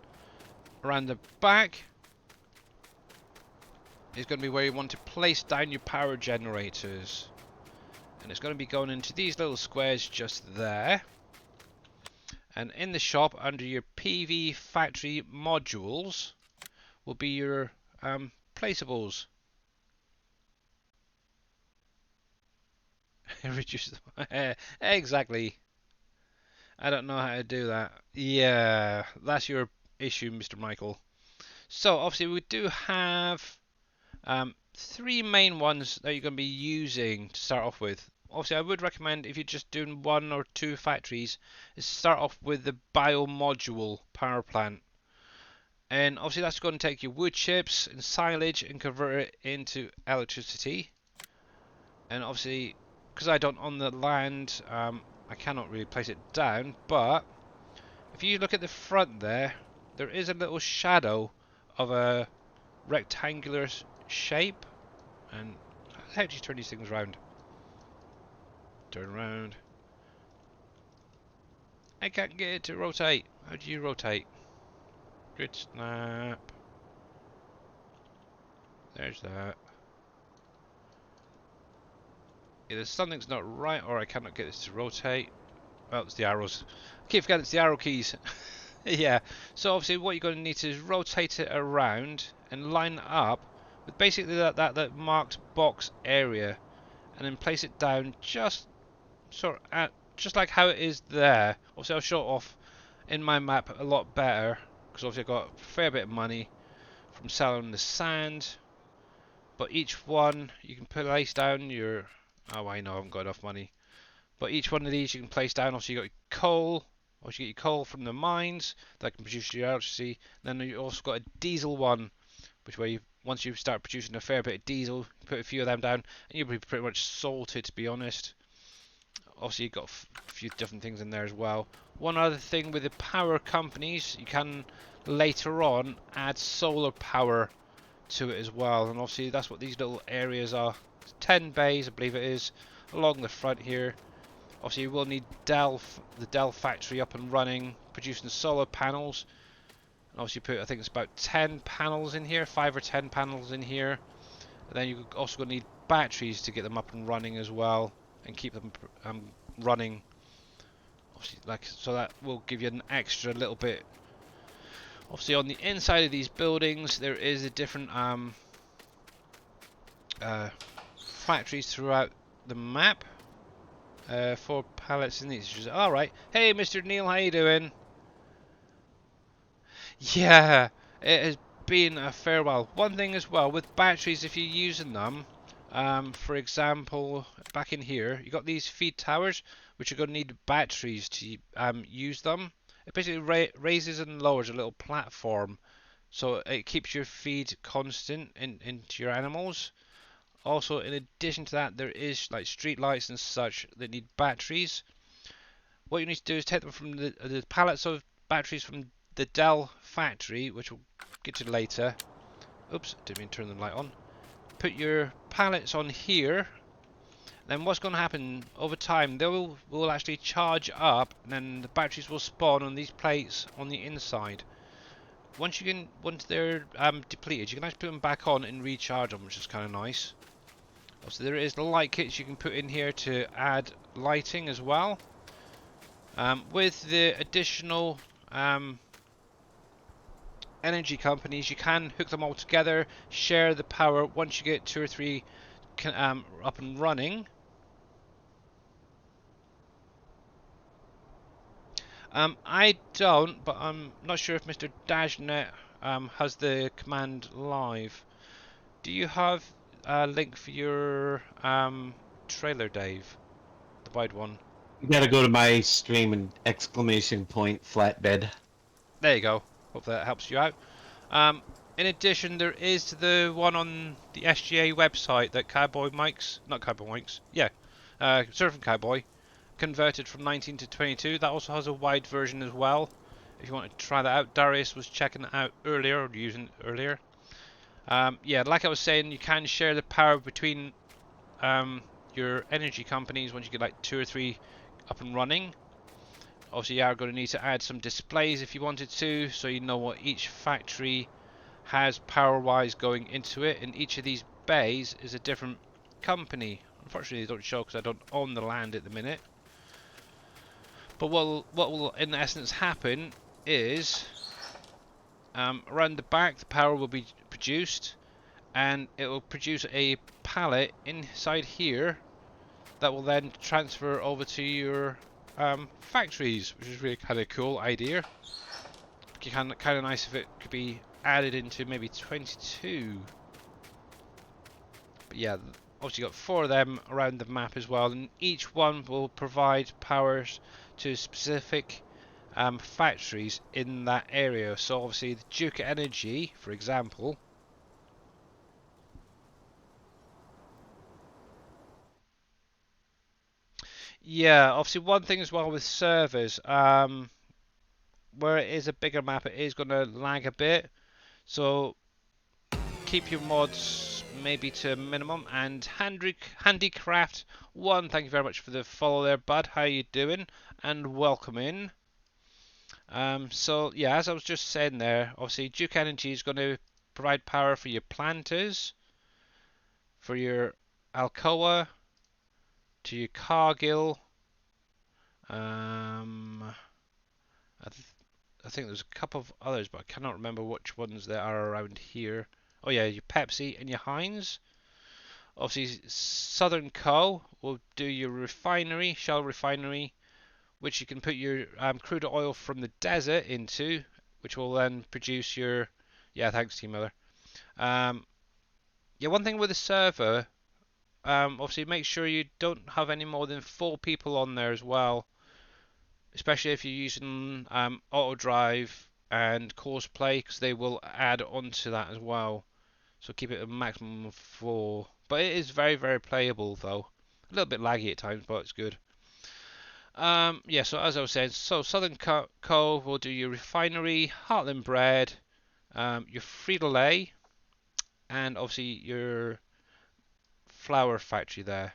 Around the back, is going to be where you want to place down your power generators. And it's going to be going into these little squares just there. And in the shop, under your PV factory modules, will be your placeables. Reduce exactly. I don't know how to do that. Yeah, that's your issue, Mr. Michael. So obviously we do have 3 main ones that you're going to be using to start off with. Obviously I would recommend, if you're just doing 1 or 2 factories, is start off with the biomodule power plant. And obviously that's going to take your wood chips and silage and convert it into electricity. And obviously, because I don't own the land, I cannot really place it down, but if you look at the front there, there is a little shadow of a rectangular shape. And how do you turn these things around? Turn around. I can't get it to rotate. How do you rotate? Grid snap. There's that. Either something's not right or I cannot get this to rotate. Oh, it's the arrows. I keep forgetting it's the arrow keys. Yeah, so obviously what you're going to need to is rotate it around and line up with basically that marked box area, and then place it down just sort of just like how it is there. Obviously I'll show it off in my map a lot better, because obviously I've got a fair bit of money from selling the sand. But each one you can place down your... Oh, I know I haven't got enough money. But each one of these you can place down. Obviously you got your coal. Obviously you get your coal from the mines that can produce your electricity. Then you also got a diesel one, which where you, once you start producing a fair bit of diesel, you put a few of them down, and you'll be pretty much sorted, to be honest. Obviously you've got a few different things in there as well. One other thing with the power companies, you can later on add solar power to it as well, and obviously that's what these little areas are. 10 bays I believe it is along the front here. Obviously you will need the Dell factory up and running, producing solar panels. And obviously put, I think it's about 10 panels in here, 5 or 10 panels in here. And then you're also going to need batteries to get them up and running as well, and keep them running. Obviously, so that will give you an extra little bit. Obviously on the inside of these buildings there is a different factories throughout the map. 4 pallets in these. Alright. Hey Mr. Neil, how you doing? Yeah, it has been a fair while. One thing as well, with batteries, if you're using them, for example, back in here, you got these feed towers, which are going to need batteries to use them. It basically raises and lowers a little platform, so it keeps your feed constant into your animals. Also, in addition to that, there is like street lights and such that need batteries. What you need to do is take them from the pallets of batteries from the Dell factory, which we'll get to later. Oops, didn't mean to turn the light on. Put your pallets on here. Then what's going to happen over time, they will actually charge up, and then the batteries will spawn on these plates on the inside. Once they're depleted, you can actually put them back on and recharge them, which is kind of nice. So there is the light kits you can put in here to add lighting as well. With the additional energy companies, you can hook them all together, share the power once you get 2 or 3 up and running. I don't, but I'm not sure if Mr. DAJNET has the command live. Do you have a link for your trailer, Dave? The wide one. You gotta go to my stream and !flatbed. There you go. Hope that helps you out. In addition, there is the one on the SGA website that Surfing Cowboy converted from 19 to 22. That also has a wide version as well, if you want to try that out. Darius was checking it out earlier, or using it earlier. Yeah, like I was saying, you can share the power between your energy companies once you get like 2 or 3 up and running. Obviously you are going to need to add some displays if you wanted to, so you know what each factory has power wires going into it, and each of these bays is a different company. Unfortunately, they don't show because I don't own the land at the minute. But what will in essence happen is around the back the power will be produced, and it will produce a pallet inside here that will then transfer over to your factories, which is really kind of cool idea. Kind of nice if it could be added into maybe 22. But yeah, obviously you've got 4 of them around the map as well, and each one will provide powers to specific factories in that area. So obviously the Duke Energy, for example, yeah, obviously one thing as well with servers, where it is a bigger map, it is going to lag a bit. So keep your mods maybe to a minimum. And Handicraft 1, thank you very much for the follow there, bud. How you doing? And welcome in. So yeah, as I was just saying there, obviously Duke Energy is going to provide power for your planters, for your Alcoa, to your Cargill. I, th I think there's a couple of others, but I cannot remember which ones there are around here. Oh yeah, your Pepsi and your Heinz. Obviously, Southern Co will do your refinery, Shell refinery, which you can put your crude oil from the desert into, which will then produce your. Yeah, thanks, Team Miller. Yeah, one thing with the server, obviously make sure you don't have any more than 4 people on there as well, especially if you're using auto drive and course play, because they will add onto that as well. So keep it a maximum of 4. But it is very, very playable though. A little bit laggy at times, but it's good. Yeah, so as I was saying, so Southern Co will do your refinery, Heartland Bread, your Frito-Lay, and obviously your flour factory there.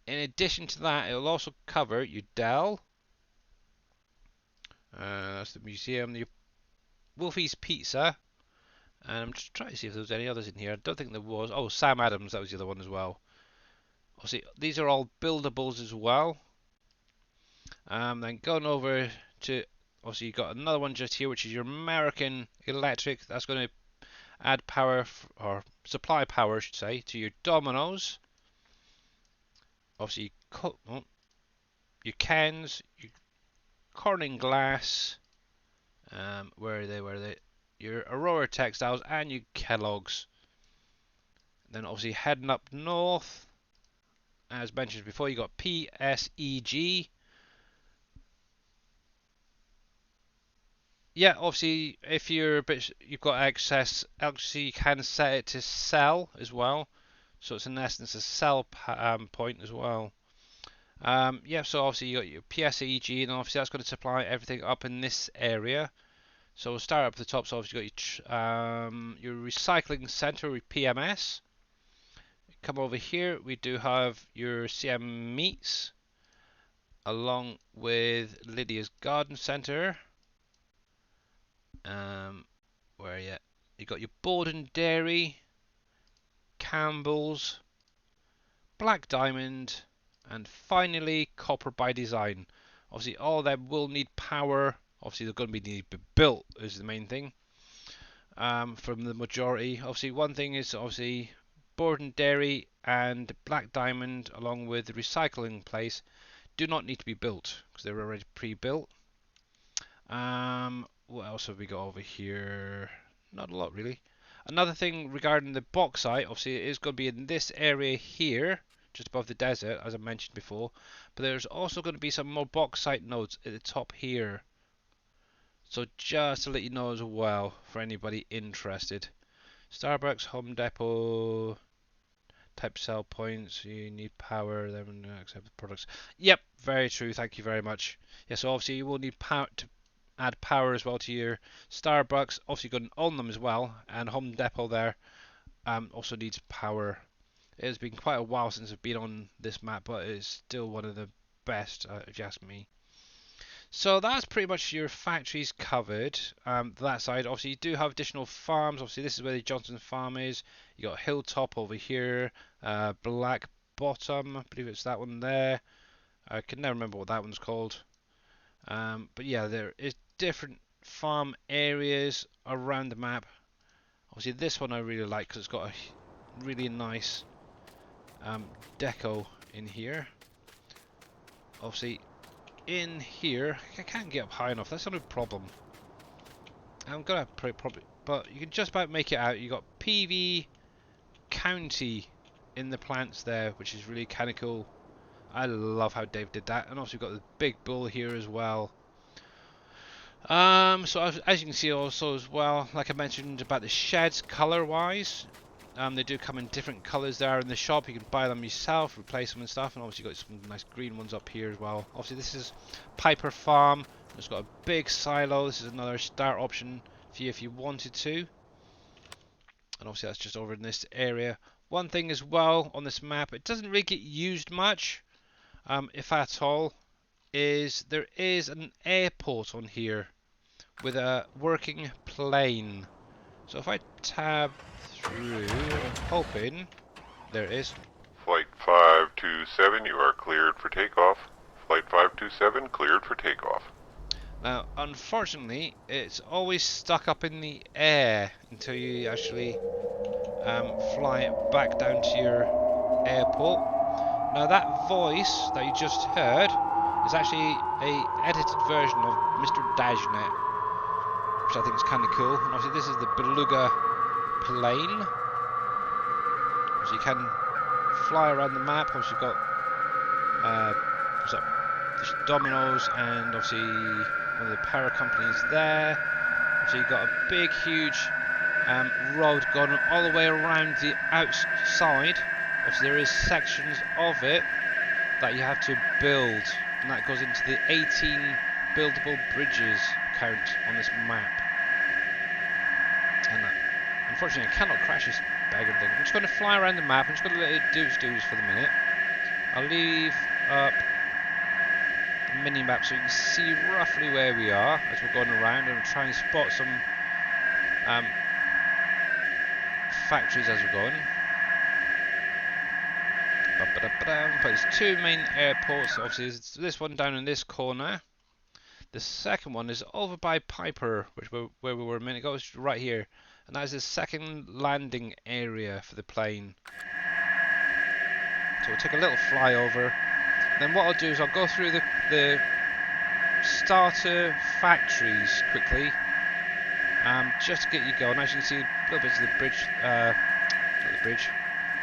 In addition to that, it will also cover your Dell, that's the museum, your Wolfie's Pizza, and I'm just trying to see if there was any others in here. I don't think there was. Oh, Sam Adams, that was the other one as well. Obviously, these are all buildables as well. Then going over to, obviously you've got another one just here, which is your American Electric. That's going to add power, or supply power, I should say, to your Dominoes. Obviously, your Kens, your Corning Glass. Where are they? Where are they? Your Aurora Textiles and your Kellogg's. Then obviously heading up north, as mentioned before, you got PSEG. Yeah, obviously, if you've got excess electricity, you can set it to sell as well. So it's in essence a sell point as well. Yeah, so obviously you got your PSEG, and obviously that's going to supply everything up in this area. So we'll start up at the top. So obviously you got your recycling center with PMS. Come over here, we do have your CM Meats, along with Lydia's Garden Center. Where are you? You got your Borden Dairy, Campbell's, Black Diamond, and finally Copper by Design. Obviously, all of them will need power. Obviously, they're going to need to be built, is the main thing. From the majority, obviously, one thing is obviously Borden Dairy and Black Diamond, along with the recycling place, do not need to be built because they're already pre-built. What else have we got over here? Not a lot really. Another thing regarding the bauxite, obviously it is going to be in this area here, just above the desert, as I mentioned before. But there's also going to be some more bauxite nodes at the top here. So just to let you know as well, for anybody interested. Starbucks, Home Depot, type sell points, you need power, then accept the products. Yep, very true, thank you very much. Yeah, so obviously you will need power to add power as well to your Starbucks. Obviously you're going to own them as well, and Home Depot there also needs power. It has been quite a while since I've been on this map, but it's still one of the best, if you ask me. So that's pretty much your factories covered. That side, obviously, you do have additional farms. Obviously, this is where the Johnson farm is. You got Hilltop over here, Black Bottom, I believe it's that one there. I can never remember what that one's called. But yeah, there is different farm areas around the map. Obviously, this one I really like because it's got a really nice deco in here. Obviously, in here, I can't get up high enough. That's not a problem. I'm gonna probably, but you can just about make it out. You got PV County in the plants there, which is really kind of cool. I love how Dave did that, and also you've got the big bull here as well. So as you can see also as well, like I mentioned about the sheds color-wise, they do come in different colors there in the shop. You can buy them yourself, replace them and stuff, and obviously you've got some nice green ones up here as well. Obviously this is Piper Farm. It's got a big silo. This is another start option for you if you wanted to. And obviously that's just over in this area. One thing as well on this map, it doesn't really get used much, if at all, is there is an airport on here with a working plane. So if I tab through, I'm hoping there it is. Flight 527, you are cleared for takeoff. Flight 527, cleared for takeoff. Now, unfortunately, it's always stuck up in the air until you actually fly it back down to your airport. Now, that voice that you just heard is actually a edited version of Mr. DAJNET, which I think is kind of cool. And obviously, this is the Beluga plane, so you can fly around the map. Obviously, you've got what's up? There's Domino's and obviously one of the power companies there. So you've got a big, huge road going all the way around the outside. Obviously, there is sections of it that you have to build, and that goes into the 18 buildable bridges count on this map. And unfortunately, I cannot crash this bag of thing. I'm just going to fly around the map. I'm just going to let it do its dues for the minute. I'll leave up the mini map so you can see roughly where we are as we're going around, and try and spot some factories as we're going. But there's two main airports. Obviously, there's this one down in this corner. The second one is over by Piper, where we were a minute ago. It's right here, and that is the second landing area for the plane. So we'll take a little flyover. Then what I'll do is I'll go through the starter factories quickly, just to get you going. As you can see, a little bit of the bridge, not the bridge.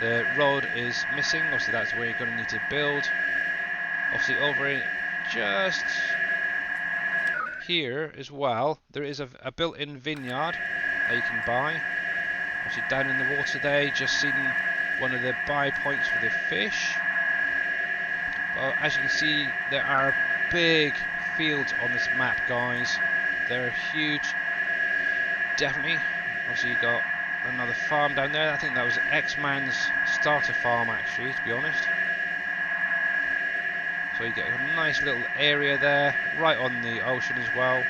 The road is missing. Obviously, that's where you're going to need to build. Obviously, over in just here as well, there is a built-in vineyard that you can buy. Obviously, down in the water there, just seen one of the buy points for the fish. Well, as you can see, there are big fields on this map, guys. They're huge. Definitely. Obviously, you got another farm down there. I think that was X-Man's starter farm, actually, to be honest. So you get a nice little area there, right on the ocean as well.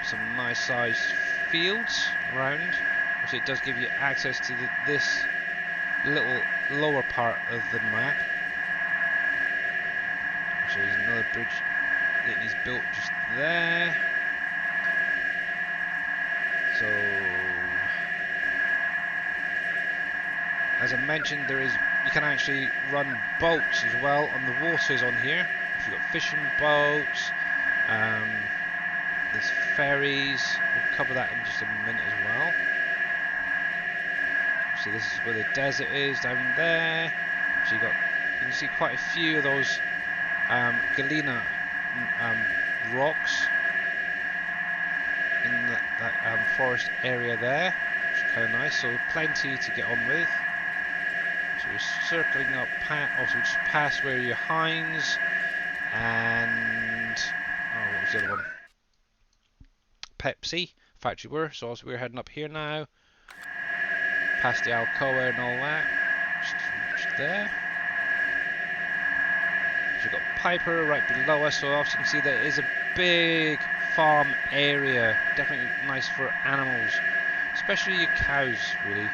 Some nice sized fields around. Obviously, it does give you access to this little lower part of the map. So there's another bridge that is built just there. So, as I mentioned, you can actually run boats as well on the waters on here. So you've got fishing boats, there's ferries. We'll cover that in just a minute as well. So this is where the desert is down there. So you can see quite a few of those galena rocks in that forest area there, which is kind of nice. So plenty to get on with. So we're circling up, also we just passed where your Heinz and what was the other one? Pepsi factory were. So we're heading up here now, past the Alcoa and all that, just there. So we've got Piper right below us, so obviously you can see there is a big farm area. Definitely nice for animals, especially your cows, really.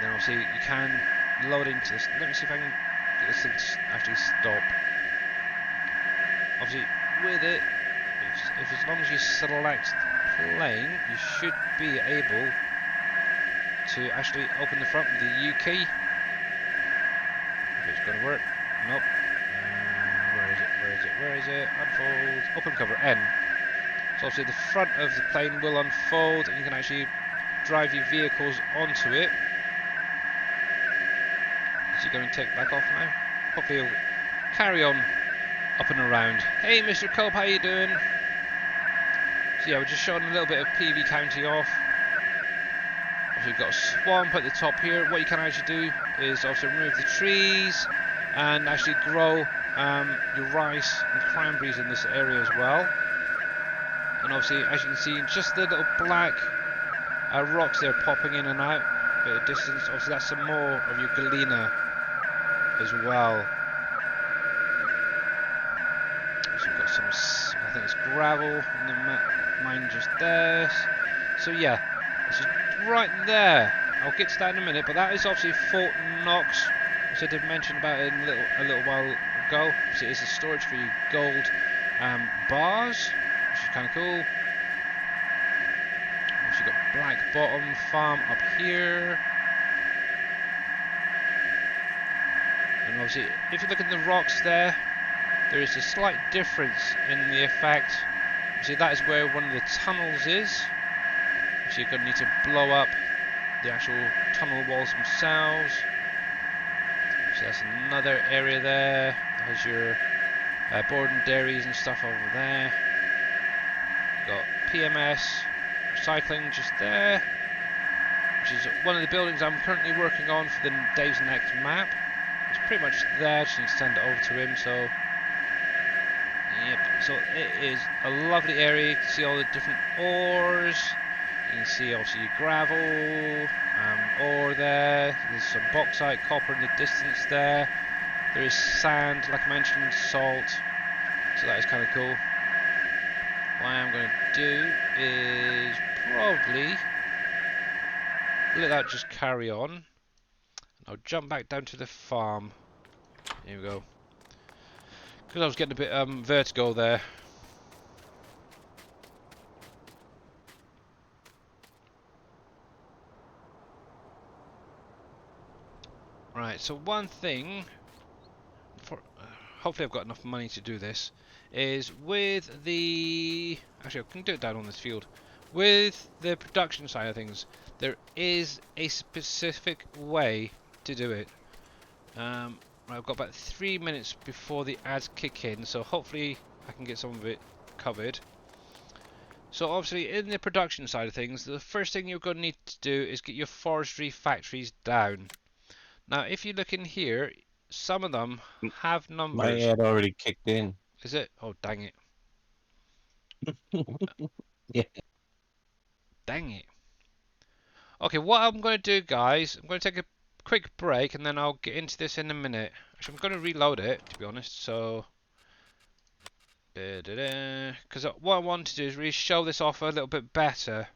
Then obviously you can load into this. Let me see if I can get this thing to actually stop. Obviously, with it, if as long as you select plane, you should be able to actually open the front with the U key. If it's going to work. Nope. Where is it? Where is it? Where is it? Unfold. Open cover N. So obviously the front of the plane will unfold and you can actually drive your vehicles onto it. Is he going to take back off now? Hopefully he'll carry on up and around. Hey Mr. Cope, how you doing? So yeah, we're just showing a little bit of PV County off. Obviously we've got a swamp at the top here. What you can actually do is also remove the trees and actually grow your rice and cranberries in this area as well. And obviously, as you can see, just the little black rocks there popping in and out, a bit of distance. Obviously, that's some more of your galena as well. So we've got some, I think it's gravel in the mine just there. So yeah, this is right there. I'll get to that in a minute, but that is obviously Fort Knox, which I did mention about it a little while ago. So it is a storage for your gold bars, which is kind of cool. So you've got Black Bottom Farm up here. And obviously, if you look at the rocks there is a slight difference in the effect. See, that is where one of the tunnels is. So you're going to need to blow up the actual tunnel walls themselves. So that's another area there. Has your Borden dairies and stuff over there. Got PMS recycling just there, which is one of the buildings I'm currently working on for the DAJNET map. It's pretty much there. Just need to send it over to him. So yep. So it is a lovely area. You can see all the different ores. You can see obviously your gravel, ore there. There's some bauxite, copper in the distance there. There is sand, like I mentioned, salt. So that is kind of cool. What I'm going to do is probably let that just carry on. I'll jump back down to the farm. Here we go. Because I was getting a bit vertigo there. Right, so one thing, hopefully I've got enough money to do this, is with the... Actually, I can do it down on this field. With the production side of things, there is a specific way to do it. I've got about 3 minutes before the ads kick in, so hopefully I can get some of it covered. So obviously in the production side of things, the first thing you're going to need to do is get your forestry factories down. Now if you look in here, some of them have numbers. My ad already kicked in. Is it? Oh dang it. Yeah. Dang it. Okay, what I'm going to do, guys, I'm going to take a quick break and then I'll get into this in a minute. Actually, I'm going to reload it, to be honest, so... Because what I want to do is really show this off a little bit better.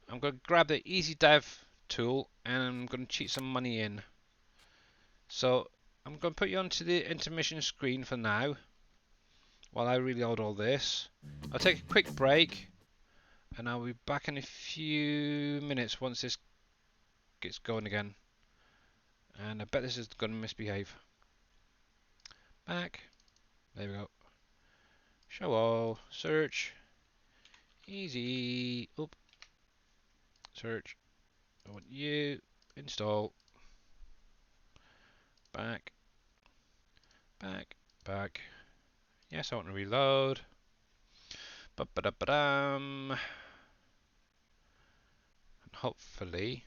I'm going to grab the Easy Dev tool and I'm going to cheat some money in. So, I'm going to put you onto the intermission screen for now, while I reload all this. I'll take a quick break, and I'll be back in a few minutes once this gets going again. And I bet this is going to misbehave. Back. There we go. Show all. Search. Easy. Oop. Search. I want you. Install. Back. Back. Back. Yes, I want to reload. Ba-ba-da-ba-dum. And hopefully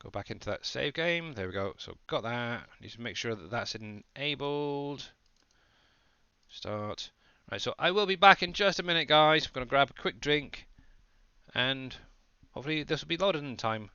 go back into that save game. There we go. So got that. Need to make sure that that's enabled. Start. Right, so I will be back in just a minute, guys. I'm going to grab a quick drink and hopefully this will be loaded in time.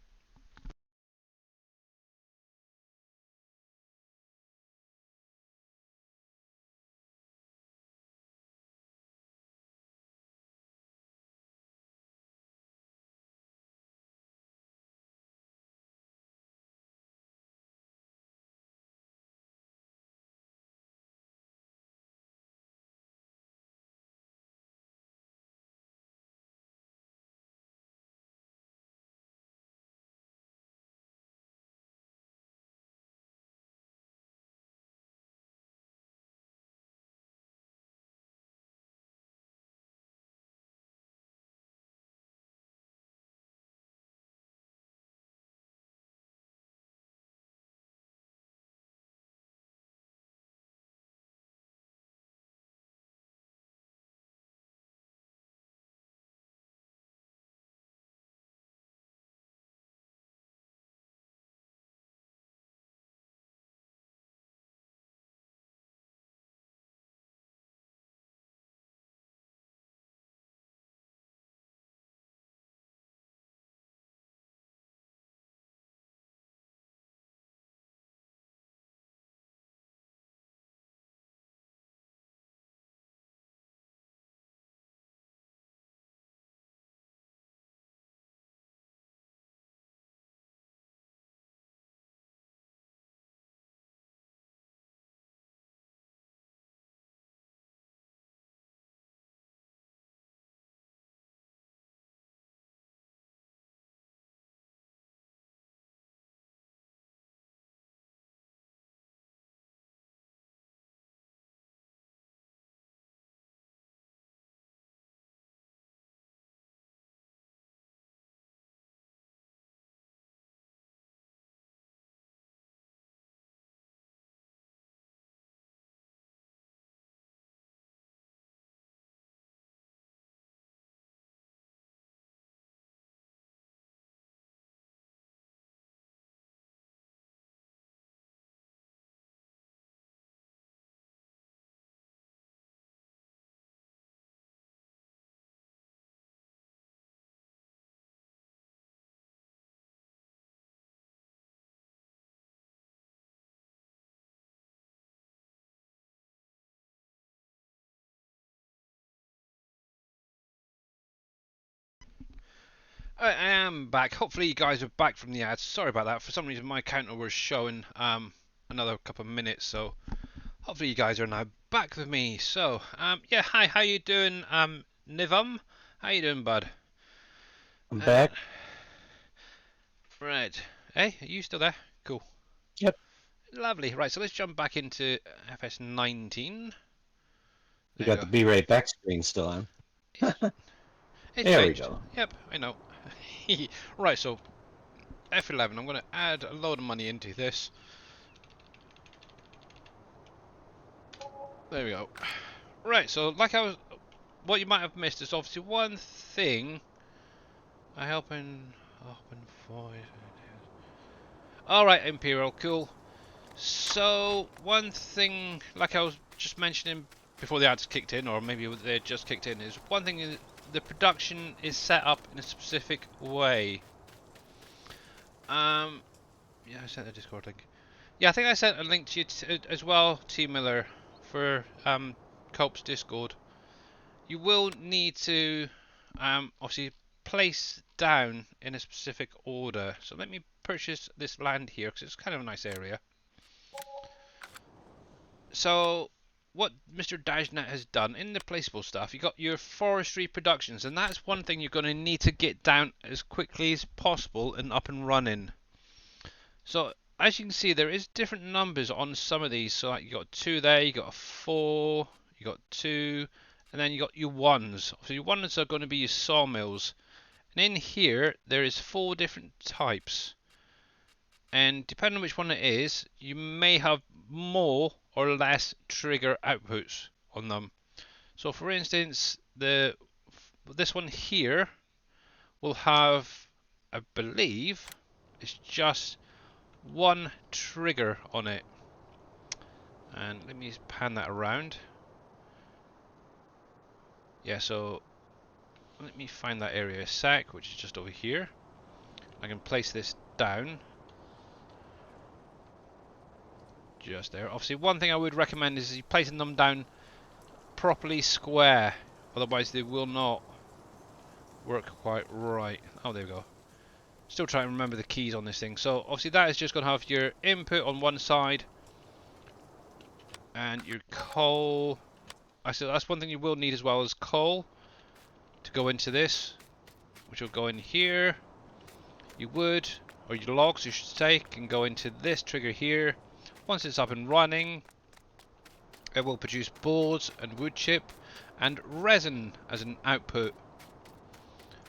I am back. Hopefully you guys are back from the ads. Sorry about that. For some reason my counter was showing another couple of minutes, so hopefully you guys are now back with me. So yeah, hi, how you doing, Nivam? How you doing, bud? I'm back. Right. Hey, are you still there? Cool. Yep. Lovely. Right, so let's jump back into FS19. You There got you the go. B rate back screen still on. It's There we changed. go. Yep, I know. Right, so F11, I'm going to add a load of money into this. There we go. Right, so like what you might have missed is obviously one thing. I open voice. Alright, Imperial, cool. So one thing, like I was just mentioning before the ads kicked in, or maybe they just kicked in, is one thing is the production is set up in a specific way. Yeah, I sent a Discord link. Yeah, I think I sent a link to you as well, T Miller, for Cope's Discord. You will need to obviously place down in a specific order. So let me purchase this land here because it's kind of a nice area. So what Mr. DAJNET has done in the placeable stuff, you got your forestry productions, and that's one thing you're going to need to get down as quickly as possible and up and running. So as you can see, there is different numbers on some of these. So like you got 2 there, you got a 4, you got 2, and then you got your 1s. So your 1s are going to be your sawmills. And in here, there is 4 different types. And depending on which one it is, you may have more or less trigger outputs on them. So for instance, this one here will have, I believe, it's just 1 trigger on it. And let me pan that around. Yeah, so let me find that area a sec, which is just over here. I can place this down. Just there. Obviously, one thing I would recommend is placing them down properly square. Otherwise, they will not work quite right. Oh, there we go. Still trying to remember the keys on this thing. So, obviously, that is just going to have your input on one side. And your coal. I said that's one thing you will need as well as coal to go into this, which will go in here. Your wood, or your logs, you should say, can go into this trigger here. Once it's up and running, it will produce boards and wood chip and resin as an output.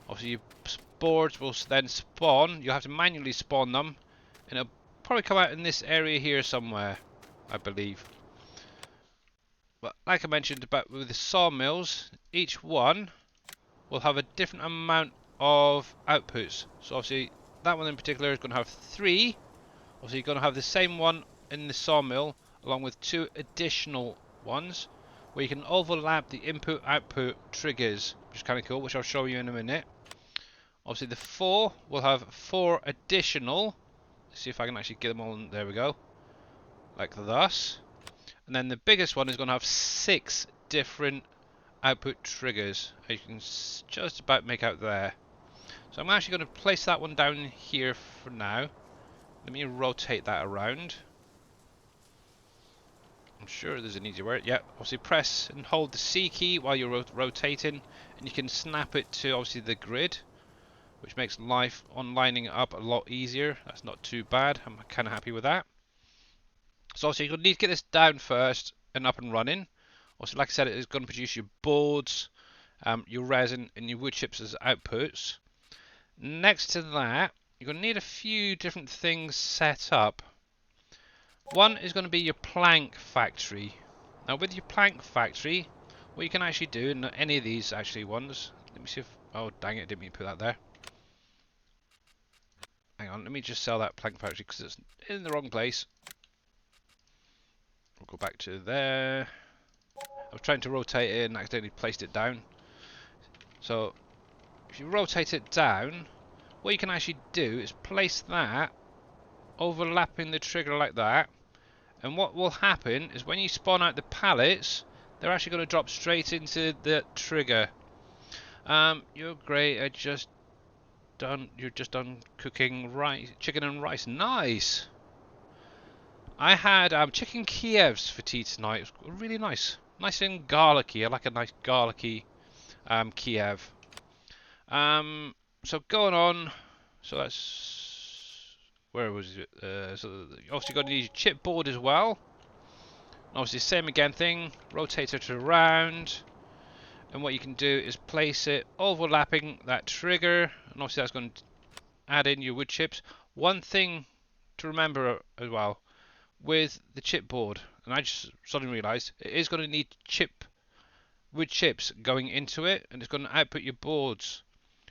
Obviously, your boards will then spawn. You'll have to manually spawn them, and it'll probably come out in this area here somewhere, I believe. But like I mentioned about with the sawmills, each one will have a different amount of outputs. So obviously that one in particular is going to have 3. Obviously you're going to have the same one in the sawmill along with 2 additional ones where you can overlap the input output triggers, which is kind of cool, which I'll show you in a minute. Obviously the 4 will have 4 additional. Let's see if I can actually get them all in. There we go, like thus. And then the biggest one is going to have 6 different output triggers, as you can just about make out there. So I'm actually going to place that one down here for now. Let me rotate that around. I'm sure there's an easier way. Yeah, obviously press and hold the C key while you're rotating, and you can snap it to obviously the grid, which makes life on lining it up a lot easier. That's not too bad. I'm kind of happy with that. So obviously you're going to need to get this down first and up and running. Also, like I said, it is going to produce your boards, your resin, and your wood chips as outputs. Next to that, you're going to need a few different things set up. One is going to be your plank factory. Now, with your plank factory, what you can actually do, and any of these actually ones, let me see if, oh dang it, I didn't mean to put that there. Hang on, let me just sell that plank factory because it's in the wrong place. We'll go back to there. I was trying to rotate it and accidentally placed it down. So if you rotate it down, what you can actually do is place that overlapping the trigger like that, and what will happen is when you spawn out the pallets, they're actually going to drop straight into the trigger. You're great at just done. You're just done cooking rice, chicken and rice. Nice. I had chicken Kievs for tea tonight. It was really nice, nice and garlicky. I like a nice garlicky Kiev. So going on. So that's where was it? So obviously got to need your chipboard as well. Obviously same again thing. Rotate it around. And what you can do is place it overlapping that trigger, and obviously that's going to add in your wood chips. One thing to remember as well with the chipboard, and I just suddenly realised it is going to need wood chips going into it, and it's going to output your boards.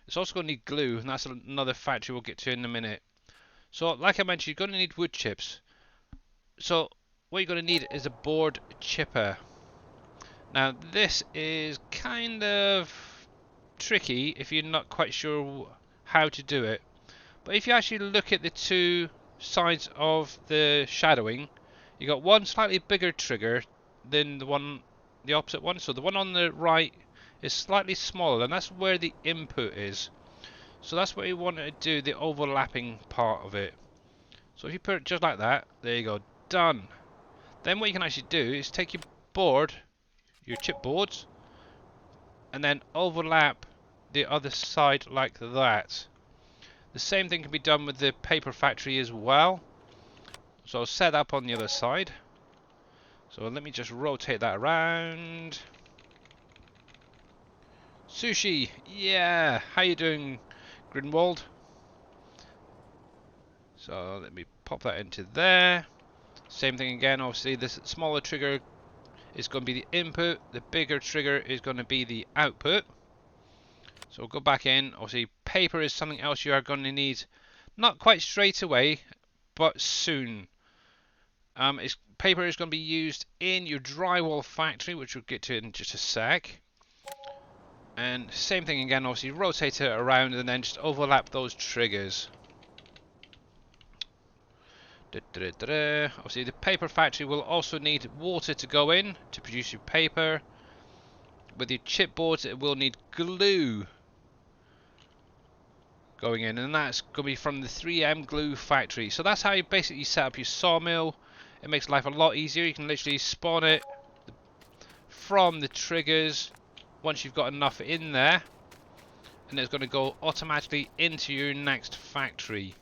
It's also going to need glue, and that's another factor we'll get to in a minute. So, like I mentioned, you're going to need wood chips. So, what you're going to need is a board chipper. Now this is kind of tricky if you're not quite sure how to do it, but if you actually look at the two sides of the shadowing, you got one slightly bigger trigger than the opposite one. So the one on the right is slightly smaller, and that's where the input is. So that's what you want to do, the overlapping part of it. So if you put it just like that, there you go, done. Then what you can actually do is take your board, your chipboards, and then overlap the other side like that. The same thing can be done with the paper factory as well. So I'll set up on the other side. So let me just rotate that around. Sushi, yeah, how you doing, Grinwald? So let me pop that into there. Same thing again, obviously this smaller trigger is going to be the input, the bigger trigger is going to be the output. So we'll go back in. Obviously paper is something else you are going to need, not quite straight away, but soon. Paper is going to be used in your drywall factory, which we'll get to in just a sec. And same thing again, obviously rotate it around and then just overlap those triggers. Obviously the paper factory will also need water to go in to produce your paper. With your chipboards it will need glue going in, and that's going to be from the 3M glue factory. So that's how you basically set up your sawmill. It makes life a lot easier. You can literally spawn it from the triggers once you've got enough in there, and it's going to go automatically into your next factory.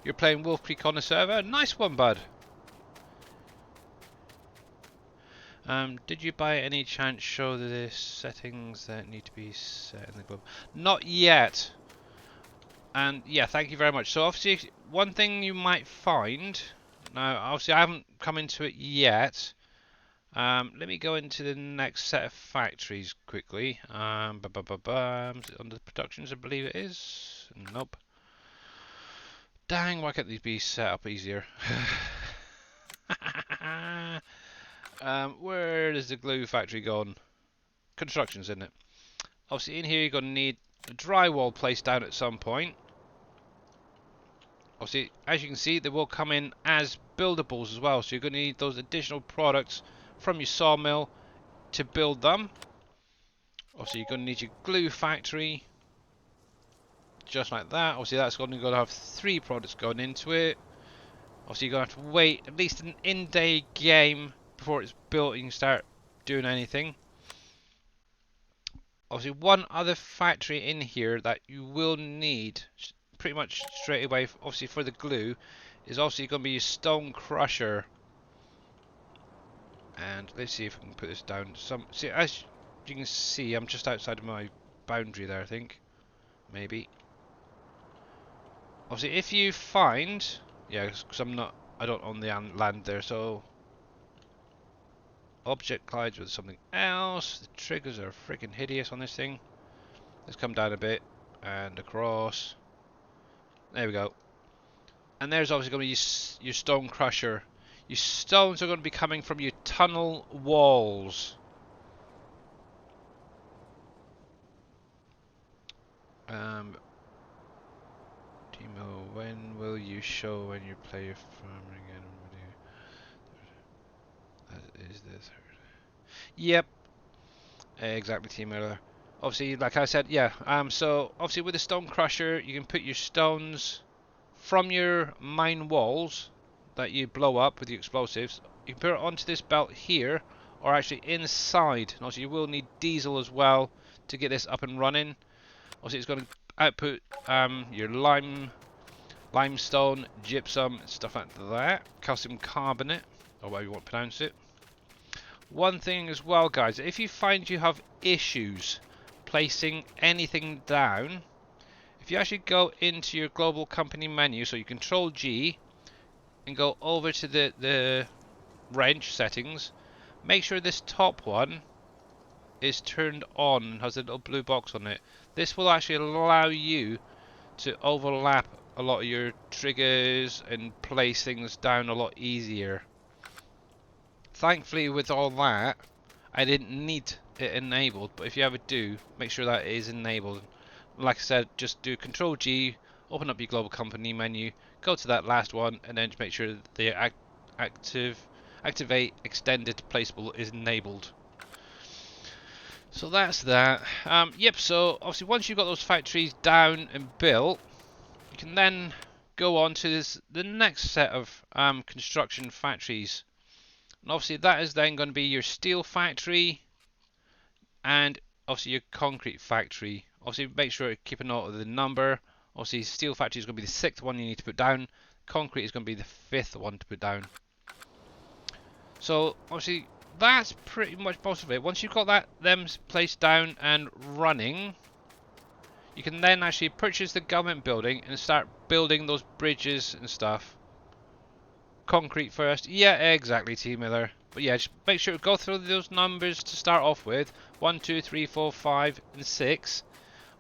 You're playing Wolf Creek on the server? Nice one, bud. Did you by any chance show the settings that need to be set in the glove? Not yet. And yeah, thank you very much. So obviously, one thing you might find, now obviously I haven't come into it yet. Let me go into the next set of factories quickly. Is it under productions, I believe it is? Nope. Dang, why can't these be set up easier? Where is the glue factory gone? Construction's in it. Obviously in here you're going to need a drywall placed down at some point. Obviously, as you can see, they will come in as buildables as well. So you're going to need those additional products from your sawmill to build them. Obviously you're going to need your glue factory. Just like that. Obviously that's going to have 3 products going into it. Obviously you're going to have to wait at least an in-day game before it's built and you can start doing anything. Obviously one other factory in here that you will need pretty much straight away, obviously for the glue, is obviously going to be your stone crusher. And let's see if we can put this down. See, as you can see, I'm just outside of my boundary there, I think. Maybe. Obviously if you find, yeah, because I don't own the land there, so object collides with something else. The triggers are freaking hideous on this thing. Let's come down a bit and across. There we go. And there's obviously going to be your stone crusher. Your stones are going to be coming from your tunnel walls. Timo, when will you show when you play your farming again? That is the third. Yep. Exactly, Timo. obviously, like I said, yeah. So obviously with the stone crusher, you can put your stones from your mine walls that you blow up with the explosives. You can put it onto this belt here, or actually inside. And also, you will need diesel as well to get this up and running. Obviously, it's going to output your limestone, gypsum, stuff like that. Calcium carbonate, or whatever you want to pronounce it. One thing as well, guys, if you find you have issues placing anything down, if you actually go into your global company menu, so you control G and go over to the wrench settings, make sure this top one is turned on and has a little blue box on it. This will actually allow you to overlap a lot of your triggers and place things down a lot easier. Thankfully with all that, I didn't need it enabled, but if you ever do, make sure that it is enabled. Like I said, just do Control G, open up your global company menu, go to that last one, and then make sure the activate extended placeable is enabled. So that's that. Yep, so obviously once you've got those factories down and built, you can then go on to the next set of construction factories. And obviously that is then going to be your steel factory and obviously your concrete factory. Obviously make sure to keep a note of the number. Obviously steel factory is going to be the 6th one you need to put down. Concrete is going to be the 5th one to put down. So obviously that's pretty much most of it. Once you've got them placed down and running, you can then actually purchase the government building and start building those bridges and stuff. Concrete first. Yeah, exactly, T Miller. But yeah, just make sure to go through those numbers to start off with. 1, 2, 3, 4, 5, and 6.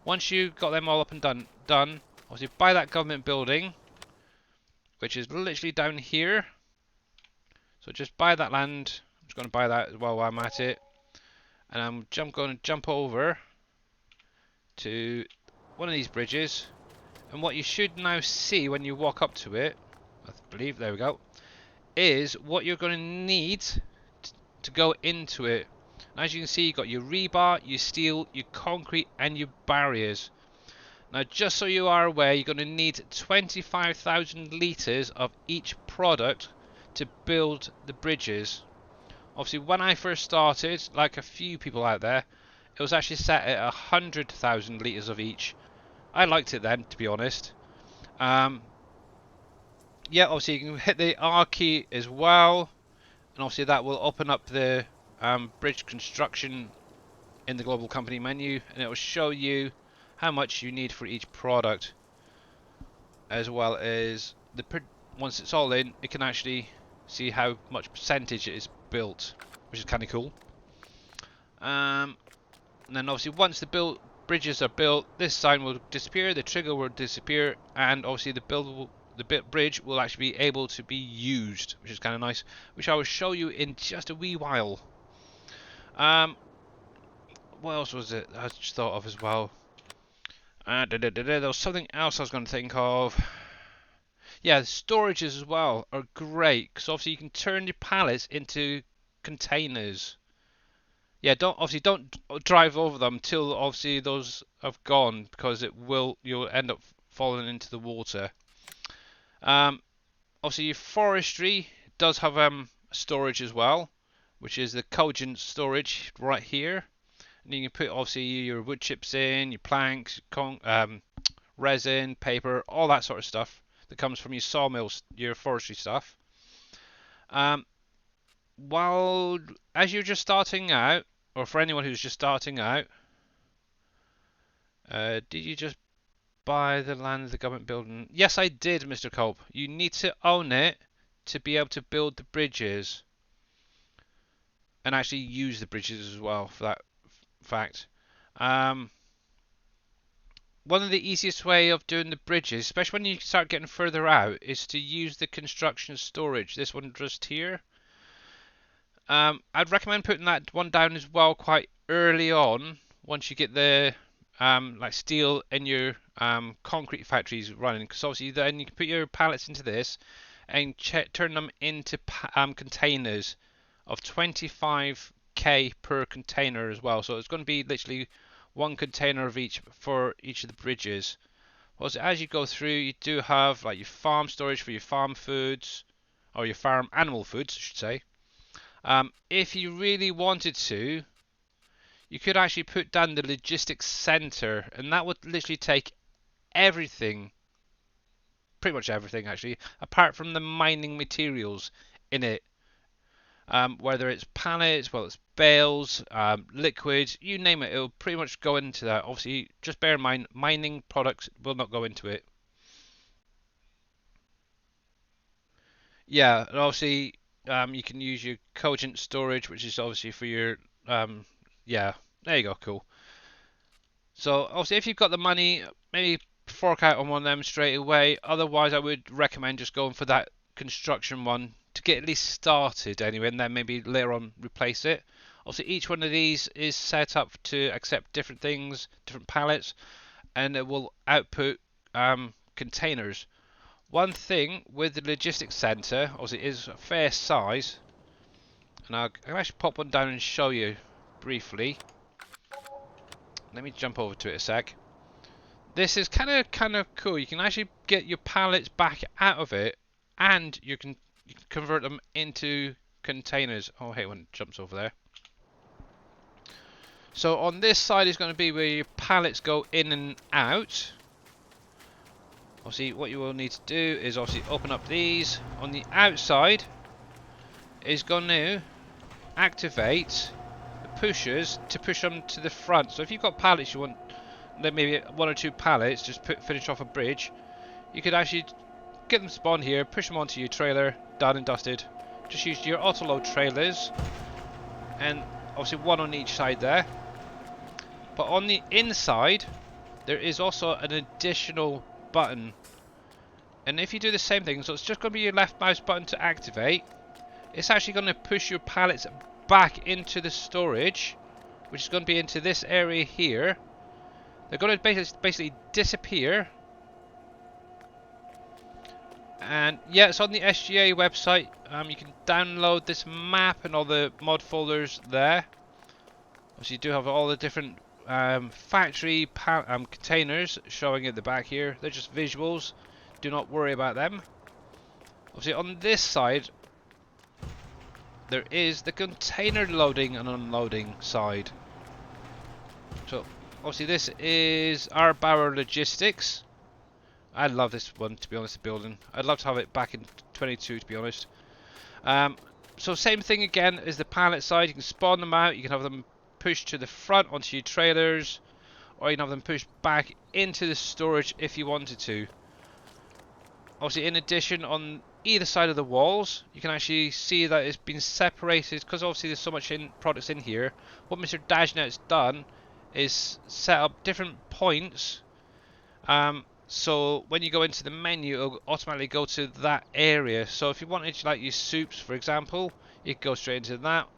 Once you've got them all up and done, obviously buy that government building, which is literally down here. So just buy that land. I'm just going to buy that as well while I'm at it. And I'm going to jump over to one of these bridges. And what you should now see when you walk up to it, I believe, there we go, is what you're going to need to go into it. And as you can see, you've got your rebar, your steel, your concrete, and your barriers. Now, just so you are aware, you're going to need 25,000 litres of each product to build the bridges. Obviously, when I first started, like a few people out there, it was actually set at 100,000 litres of each. I liked it then, to be honest. Yeah, obviously you can hit the R key as well, and obviously that will open up the bridge construction in the global company menu, and it will show you how much you need for each product, as well as once it's all in, it can actually see how much percentage it is built, which is kind of cool. And then obviously once the bridges are built, this sign will disappear, the trigger will disappear, and obviously the bridge will actually be able to be used, which is kind of nice, which I will show you in just a wee while. What else was it I just thought of as well? There was something else I was going to think of. Yeah, the storages as well are great, because obviously you can turn your pallets into containers. Yeah, don't drive over them till obviously those have gone, because you'll end up falling into the water. Obviously your forestry does have storage as well, which is the cogent storage right here. And you can put obviously your wood chips in, your planks, resin, paper, all that sort of stuff that comes from your sawmills, your forestry stuff. While as you're just starting out, or for anyone who's just starting out, did you just buy the land of the government building? Yes, I did, Mr. Culp. You need to own it to be able to build the bridges and actually use the bridges as well, for that fact. One of the easiest way of doing the bridges, especially when you start getting further out, is to use the construction storage. This one just here. I'd recommend putting that one down as well quite early on, once you get the like steel and your concrete factories running, because obviously then you can put your pallets into this and turn them into containers of 25k per container as well. So it's going to be literally one container of each for each of the bridges. Also, as you go through, you do have like your farm storage for your farm foods, or your farm animal foods, I should say. If you really wanted to, you could actually put down the logistics center, and that would literally take everything, pretty much everything actually, apart from the mining materials in it. Whether it's pallets, well, it's bales, liquids, you name it, it'll pretty much go into that. Obviously, just bear in mind, mining products will not go into it. Yeah, and obviously, you can use your cogent storage, which is obviously for your, yeah, there you go, cool. So, obviously, if you've got the money, maybe fork out on one of them straight away. Otherwise, I would recommend just going for that construction one to get at least started anyway, and then maybe later on replace it. Also, each one of these is set up to accept different things, different pallets, and it will output containers. One thing with the logistics center, obviously, it is a fair size, and I'll actually pop one down and show you briefly. Let me jump over to it a sec. This is kind of cool. You can actually get your pallets back out of it, and you can convert them into containers. Oh, hey, one jumps over there. So on this side is going to be where your pallets go in and out. Obviously, what you will need to do is obviously open up these. On the outside is going to activate the pushers to push them to the front. So if you've got pallets you want, then maybe one or two pallets, just finish off a bridge, you could actually get them spawned here, push them onto your trailer, done and dusted. Just use your auto load trailers, and obviously one on each side there. But on the inside there is also an additional button, and if you do the same thing, so it's just going to be your left mouse button to activate. It's actually going to push your pallets back into the storage, which is going to be into this area here. They're going to basically disappear. And yeah, it's on the SGA website. You can download this map and all the mod folders there. Obviously, you do have all the different factory containers showing at the back here. They're just visuals. Do not worry about them. Obviously, on this side, there is the container loading and unloading side. So obviously this is our Bauer Logistics. I love this one, to be honest, the building. I'd love to have it back in 22, to be honest. So same thing again as the pallet side. You can spawn them out, you can have them pushed to the front onto your trailers, or you can have them pushed back into the storage if you wanted to. Obviously, in addition, on either side of the walls, you can actually see that it's been separated, because obviously there's so much products in here. What Mr. DAJNET's done is set up different points, so when you go into the menu, it'll automatically go to that area. So if you wanted to, like, your soups, for example, you could go straight into that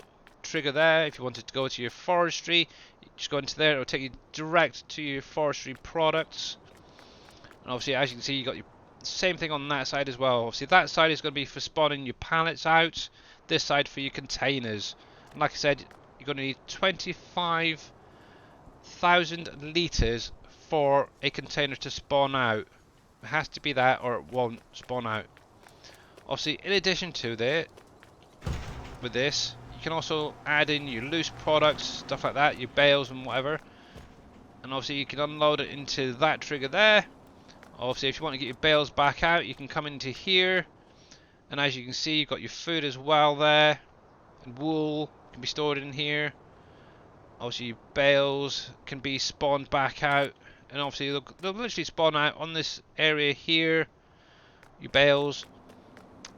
trigger there. If you wanted to go to your forestry, you just go into there, it'll take you direct to your forestry products. And obviously, as you can see, you got your same thing on that side as well. Obviously, that side is going to be for spawning your pallets out, this side for your containers. And like I said, you're going to need 25,000 litres for a container to spawn out. It has to be that, or it won't spawn out. Obviously, in addition to that, with this, you can also add in your loose products, stuff like that, your bales and whatever. And obviously, you can unload it into that trigger there. Obviously, if you want to get your bales back out, you can come into here, and as you can see, you've got your food as well there, and wool can be stored in here. Obviously, your bales can be spawned back out, and obviously they'll literally spawn out on this area here, your bales.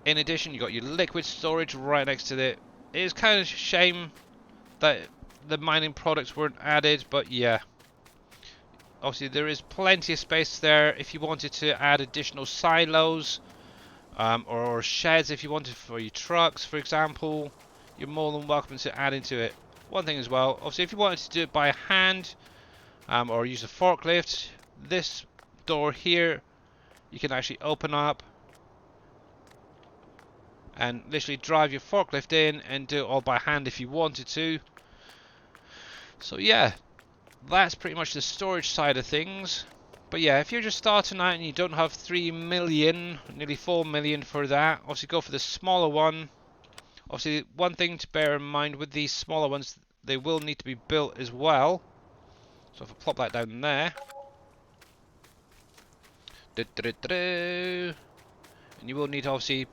In addition, you've got your liquid storage right next to it. It is kind of a shame that the mining products weren't added, but yeah. Obviously, there is plenty of space there if you wanted to add additional silos, or sheds if you wanted for your trucks, for example. You're more than welcome to add into it. One thing as well, obviously, if you wanted to do it by hand, or use a forklift, this door here you can actually open up and literally drive your forklift in and do it all by hand if you wanted to. So yeah, that's pretty much the storage side of things. But yeah, if you're just starting out and you don't have 3 million, nearly 4 million for that, obviously go for the smaller one. Obviously, one thing to bear in mind with these smaller ones, they will need to be built as well. So if I plop that down there. And you will need obviously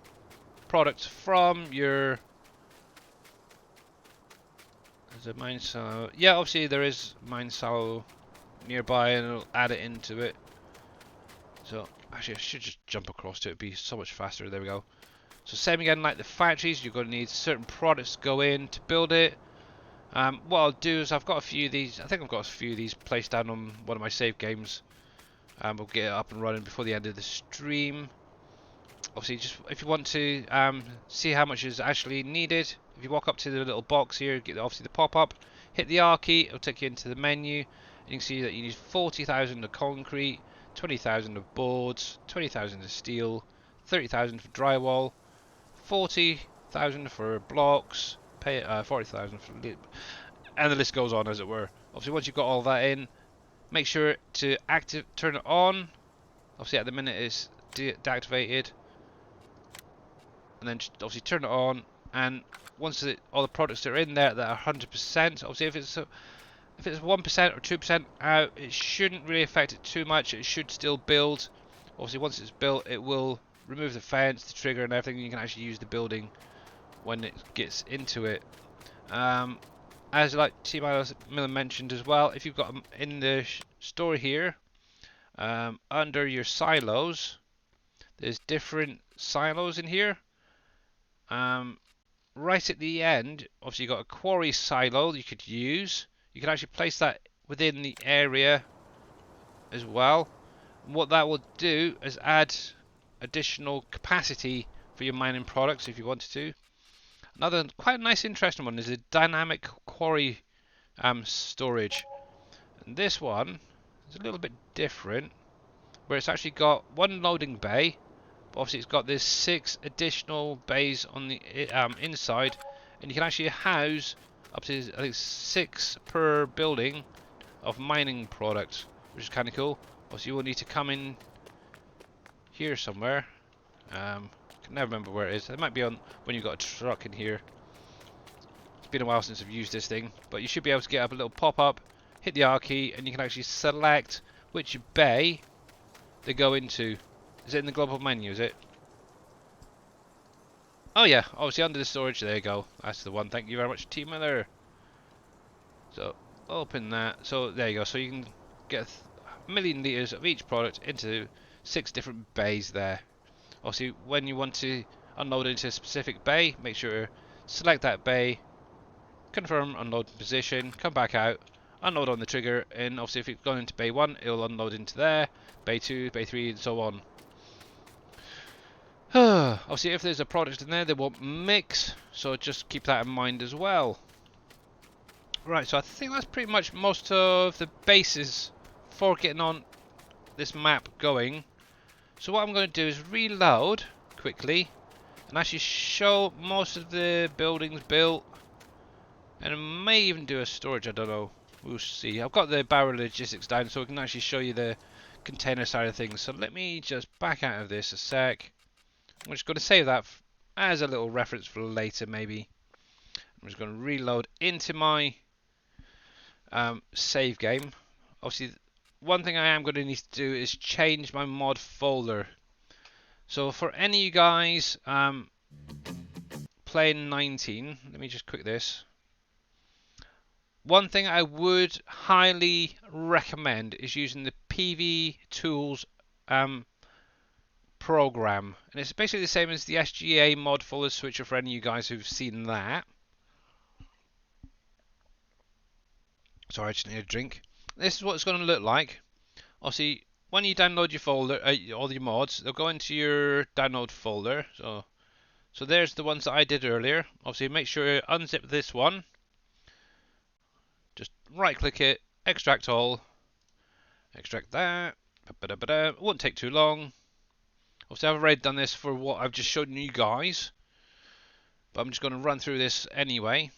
products from your... Is it mine silo? Yeah, obviously there is mine silo nearby and it'll add it into it. So actually I should just jump across to it, it'd be so much faster. There we go. So same again like the factories, you're going to need certain products to go in to build it. What I'll do is I've got a few of these, I think I've got a few of these placed down on one of my save games. We'll get it up and running before the end of the stream. Obviously, just if you want to see how much is actually needed, if you walk up to the little box here, get obviously the pop-up, hit the R key, it'll take you into the menu. And you can see that you need 40,000 of concrete, 20,000 of boards, 20,000 of steel, 30,000 for drywall, 40,000 for blocks, 40,000 for... And the list goes on, as it were. Obviously, once you've got all that in, make sure to turn it on. Obviously, at the minute it's deactivated. And then obviously turn it on, and once all the products are in there that are 100%, obviously if it's 1% or 2% out, it shouldn't really affect it too much. It should still build. Obviously once it's built, it will remove the fence, the trigger and everything. You can actually use the building when it gets into it. As like T. Miller mentioned as well, if you've got them in the store here, under your silos, there's different silos in here. Right at the end, obviously you've got a quarry silo you could use. You can actually place that within the area as well. And what that will do is add additional capacity for your mining products if you wanted to. Another quite nice interesting one is a dynamic quarry storage. And this one is a little bit different, where it's actually got one loading bay. Obviously it's got this 6 additional bays on the inside, and you can actually house up to I think 6 per building of mining products, which is kind of cool. Obviously you will need to come in here somewhere. I can never remember where it is. It might be on when you've got a truck in here. It's been a while since I've used this thing, but you should be able to get up a little pop-up, hit the R key, and you can actually select which bay they go into. Is it in the global menu, is it? Oh yeah, obviously under the storage, there you go. That's the one. Thank you very much, T. Miller. So, open that. So, there you go. So you can get a million litres of each product into 6 different bays there. Obviously, when you want to unload into a specific bay, make sure to select that bay, confirm unload position, come back out, unload on the trigger, and obviously if it's gone into bay 1, it'll unload into there, bay 2, bay 3, and so on. Obviously if there's a product in there, they won't mix, so just keep that in mind as well. Right, so I think that's pretty much most of the bases for getting on this map going. So what I'm going to do is reload quickly and actually show most of the buildings built, and I may even do a storage, I don't know, we'll see. I've got the barrel logistics down so I can actually show you the container side of things. So let me just back out of this a sec. I'm just going to save that as a little reference for later maybe. I'm just going to reload into my save game. Obviously one thing I am going to need to do is change my mod folder. So for any of you guys playing 19, let me just click this. One thing I would highly recommend is using the PV Tools program, and it's basically the same as the SGA mod folder switcher for any of you guys who've seen that. Sorry, I just need a drink. This is what it's going to look like. Obviously, when you download your folder, all your mods, they'll go into your download folder. So there's the ones that I did earlier. Obviously, make sure you unzip this one. Just right click it, extract all, extract that. It won't take too long. Obviously I've already done this for what I've just shown you guys, but I'm just going to run through this anyway.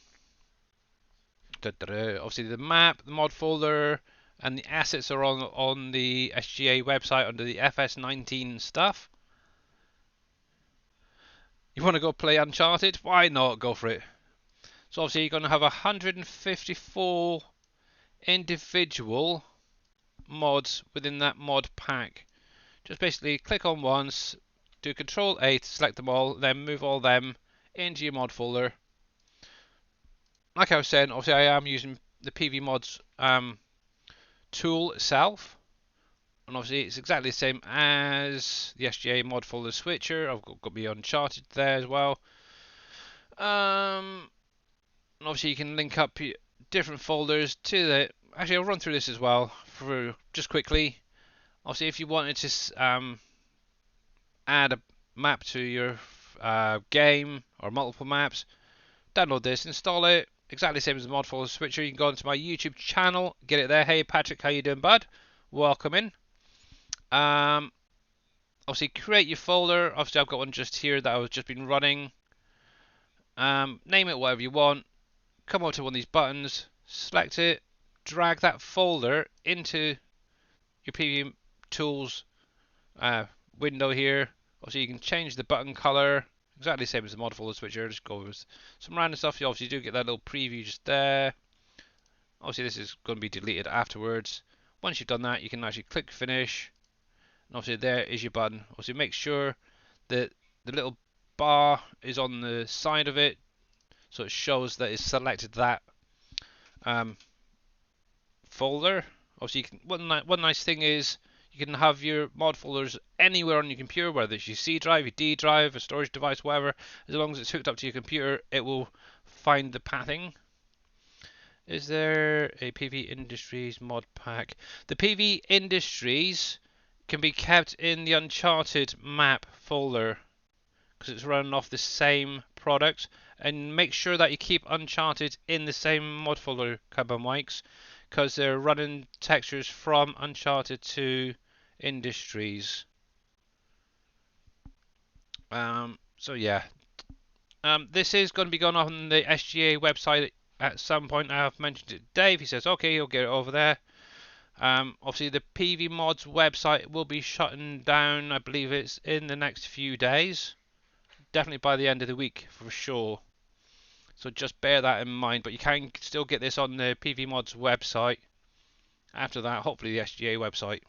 Obviously the map, the mod folder, and the assets are on the SGA website under the FS19 stuff. You want to go play Uncharted? Why not? Go for it. So obviously you're going to have 154 individual mods within that mod pack. Just basically click on once, do Control A to select them all, then move all them into your mod folder. Like I was saying, obviously I am using the PV mods tool itself, and obviously it's exactly the same as the SGA mod folder switcher. I've got me Uncharted there as well. And obviously you can link up different folders to the. Actually, I'll run through this as well for just quickly. Obviously, if you wanted to add a map to your game or multiple maps, download this, install it. Exactly the same as the mod folder switcher. You can go onto my YouTube channel, get it there. Hey Patrick, how you doing, bud? Welcome in. Obviously create your folder. Obviously I've got one just here that I've just been running. Name it whatever you want. Come over to one of these buttons, select it, drag that folder into your PV tools window here. Obviously you can change the button color. Exactly the same as the mod folder switcher, just go with some random stuff. You obviously do get that little preview just there. Obviously this is going to be deleted afterwards. Once you've done that, you can actually click finish. And obviously there is your button. Obviously make sure that the little bar is on the side of it, so it shows that it's selected that folder. Obviously you can, one nice thing is you can have your mod folders anywhere on your computer, whether it's your C drive, your D drive, a storage device, whatever. As long as it's hooked up to your computer, it will find the pathing. Is there a PV Industries mod pack? The PV Industries can be kept in the Uncharted map folder because it's running off the same product. And make sure that you keep Uncharted in the same mod folder, Carbon Mikes, because they're running textures from Uncharted to Industries. So yeah, this is going to be going on the SGA website at some point. I've mentioned it to Dave. He says okay, he'll get it over there. Obviously the PV Mods website will be shutting down. I believe it's in the next few days. Definitely by the end of the week for sure. So just bear that in mind. But you can still get this on the PV Mods website. After that, hopefully the SGA website.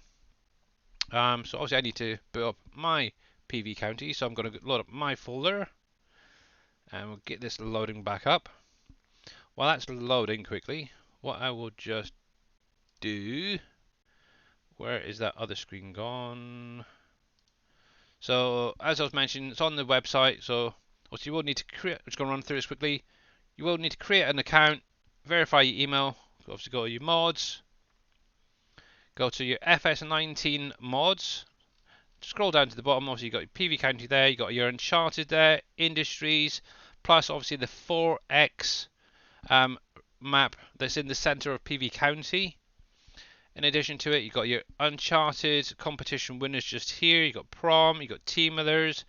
So obviously I need to put up my PV county, so I'm going to load up my folder and we'll get this loading back up. While that's loading quickly, what I will just do, where is that other screen gone? So as I was mentioning, it's on the website, so obviously you will need to create, I'm just going to run through this quickly. You will need to create an account, verify your email, obviously go to your mods, go to your FS19 mods, scroll down to the bottom. Obviously you got your PV county there, you got your Uncharted there, Industries, plus obviously the 4X map that's in the center of PV county. In addition to it, you got your Uncharted competition winners just here. You got Prom, you got Teamers,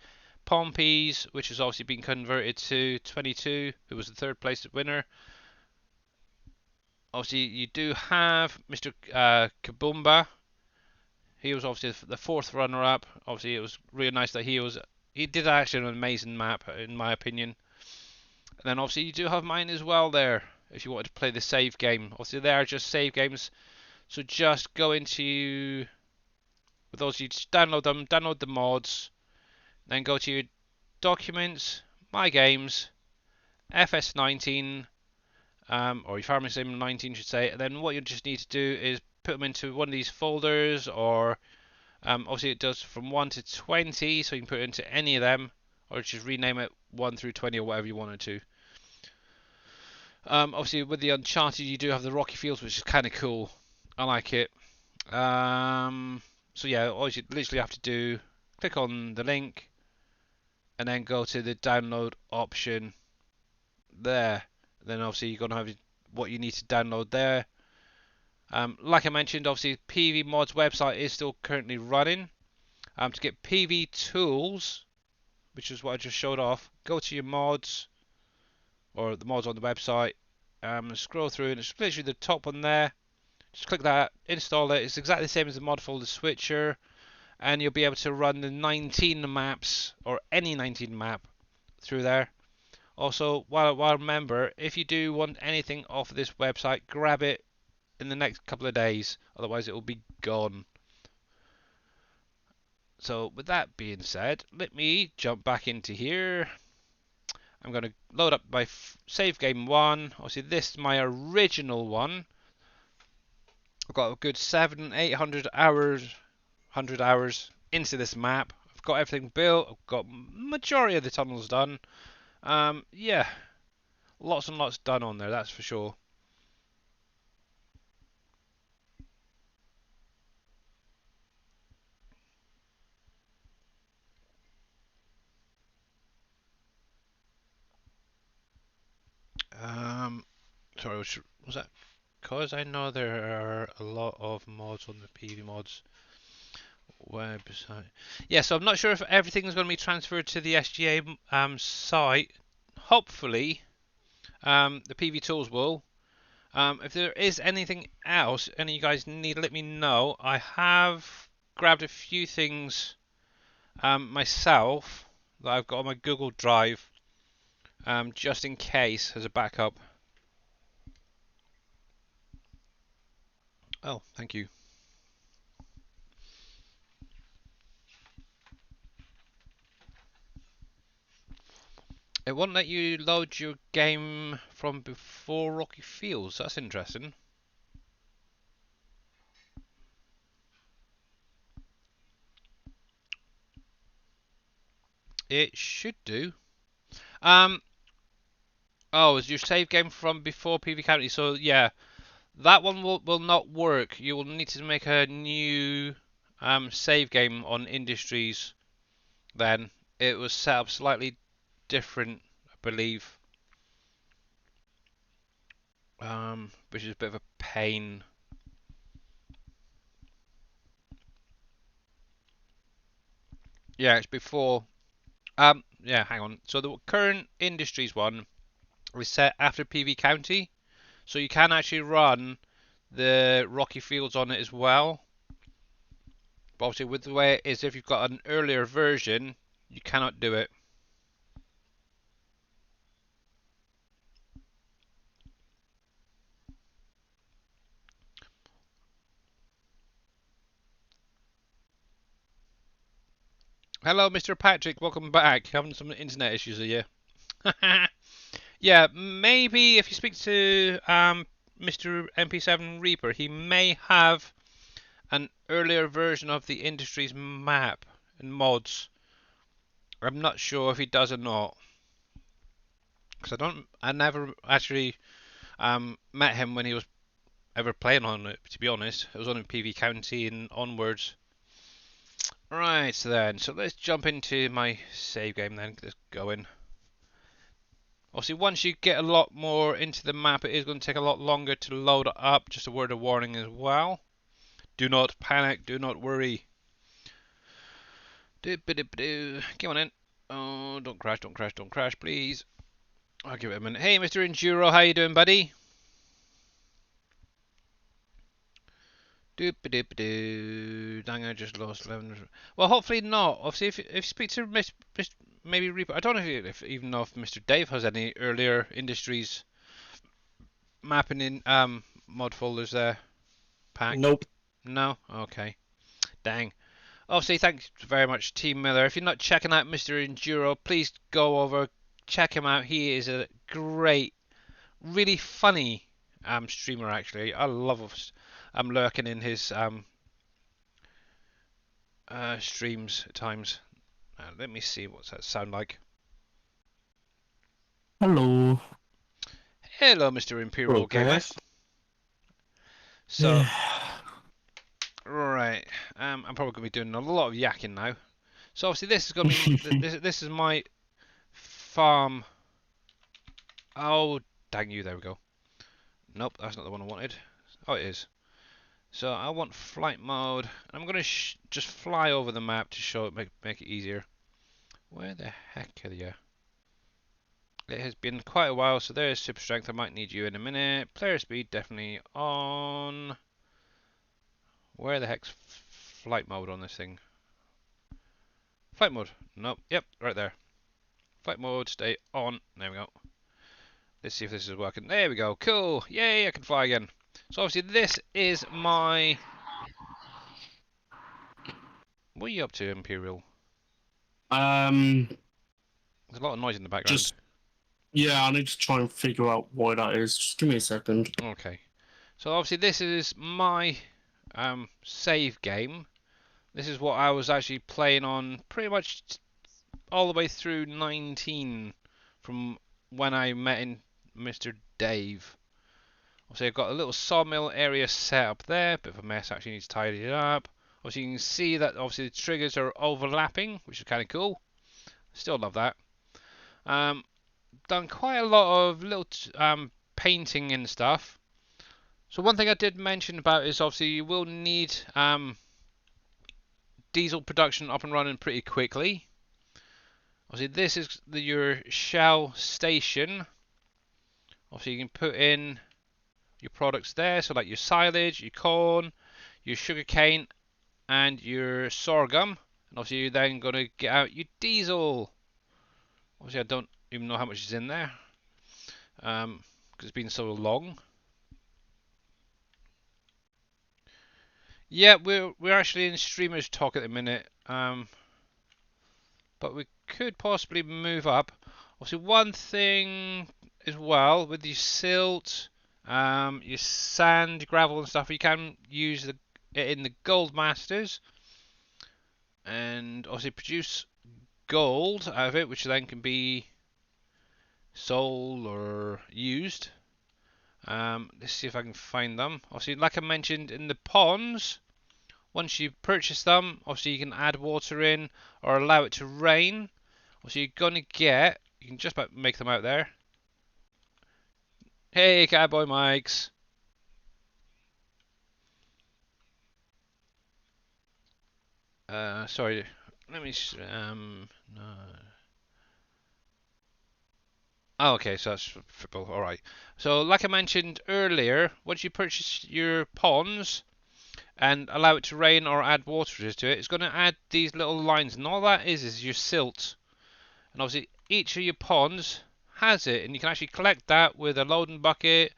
Pompeys, which has obviously been converted to 22, who was the third place winner. Obviously you do have Mr. Kabumba. He was obviously the fourth runner-up. Obviously, it was really nice that he did actually an amazing map, in my opinion. And then obviously you do have mine as well there, if you wanted to play the save game. Obviously, they are just save games, so just go into, with those, you just download them, download the mods, then go to your documents, my games, FS19, or your Farming Sim 19, should say. And then what you just need to do is put them into one of these folders, or obviously it does from 1 to 20, so you can put it into any of them, or just rename it 1 through 20 or whatever you wanted to. Obviously with the Uncharted you do have the rocky fields, which is kind of cool. I like it. So yeah, all you literally have to do, click on the link and then go to the download option there. Then obviously you're going to have what you need to download there. Like I mentioned, obviously PV Mods website is still currently running. To get PV tools, which is what I just showed off, go to your mods, or the mods on the website, Scroll through, and it's literally the top one there. Just click that, install it. It's exactly the same as the mod folder switcher, and you'll be able to run the 19 maps or any 19 map through there. Also, while remember, if you do want anything off of this website, grab it in the next couple of days, otherwise it will be gone. So with that being said, let me jump back into here. I'm going to load up my save game 1. Obviously this is my original one. I've got a good 700-800 hours, 100 hours into this map. I've got everything built. I've got majority of the tunnels done. Yeah, lots and lots done on there, that's for sure. Sorry, was that because I know there are a lot of mods on the PV mods website? Yeah, so I'm not sure if everything is going to be transferred to the SGA site. Hopefully, the PV tools will. If there is anything else, any of you guys need to let me know. I have grabbed a few things myself that I've got on my Google Drive, just in case as a backup. Oh, thank you. It won't let you load your game from before Rocky Fields. That's interesting. It should do. Oh, is your save game from before PV County? So yeah, that one will not work. You will need to make a new save game on Industries. Then it was set up slightly different, I believe. Which is a bit of a pain. Yeah, it's before. Yeah, hang on. So the current Industries one was set after PV County, so you can actually run the Rocky Fields on it as well. But obviously, with the way it is, if you've got an earlier version, you cannot do it. Hello, Mr. Patrick. Welcome back. Having some internet issues, are you? Yeah, maybe if you speak to Mr. MP7 Reaper, he may have an earlier version of the Industries map and mods. I'm not sure if he does or not, because I never actually met him when he was ever playing on it. To be honest, it was on in PV County and onwards. Right then, so let's jump into my save game then. Get this going. Obviously, once you get a lot more into the map, it is going to take a lot longer to load it up. Just a word of warning as well. Do not panic. Do not worry. Come on in. Oh, don't crash, don't crash, don't crash, please. I'll give it a minute. Hey, Mr. Enduro, how you doing, buddy? Dang, I just lost 11. Well, hopefully not. Obviously, if you speak to maybe Reaper, I don't know if even know if Mr. Dave has any earlier Industries mapping in mod folders there. Pack. Nope. No. Okay. Dang. Obviously, thanks very much, Team Miller. If you're not checking out Mr. Enduro, please go over, check him out. He is a great, really funny streamer. Actually, I love lurking in his streams at times. Let me see what's that sound like. Hello. Hello, Mr. Imperial Okay. Gamer. So, right, I'm probably gonna be doing a lot of yakking now. So obviously this is gonna be this is my farm. Oh, dang you! There we go. Nope, that's not the one I wanted. Oh, it is. So I want flight mode. I'm gonna just fly over the map to show it, make it easier. Where the heck are you? It has been quite a while, so there's super strength. I might need you in a minute. Player speed definitely on. Where the heck's flight mode on this thing? Flight mode. Nope. Yep, right there. Flight mode, stay on. There we go. Let's see if this is working. There we go. Cool. Yay, I can fly again. So obviously this is my... What are you up to, Imperial? There's a lot of noise in the background. Just yeah, I need to try and figure out why that is. Just give me a second. Okay. So obviously this is my save game. This is what I was actually playing on pretty much all the way through 19 from when I met in Mr. Dave. Obviously I've got a little sawmill area set up there, bit of a mess, actually need to tidy it up. Obviously you can see that obviously the triggers are overlapping, which is kind of cool. Still love that. Done quite a lot of little painting and stuff. So one thing I did mention about is obviously you will need diesel production up and running pretty quickly. Obviously this is your Shell station. Obviously you can put in your products there, so like your silage, your corn, your sugarcane and your sorghum. And obviously you're then going to get out your diesel. Obviously I don't even know how much is in there because it's been so long. Yeah, we're actually in streamers talk at the minute, but we could possibly move up. Obviously, one thing as well with your silt, your sand, gravel, and stuff, you can use it in the gold masters, and obviously produce gold out of it, which then can be sold or used. Let's see if I can find them. Obviously, like I mentioned in the ponds, once you purchase them, obviously you can add water in or allow it to rain. Obviously you're gonna get, you can just about make them out there. Hey, Cowboy Mikes. Sorry, let me. No. Oh, okay, so that's football. All right. So, like I mentioned earlier, once you purchase your ponds and allow it to rain or add water to it, it's going to add these little lines, and all that is your silt. And obviously, each of your ponds has it, and you can actually collect that with a loading bucket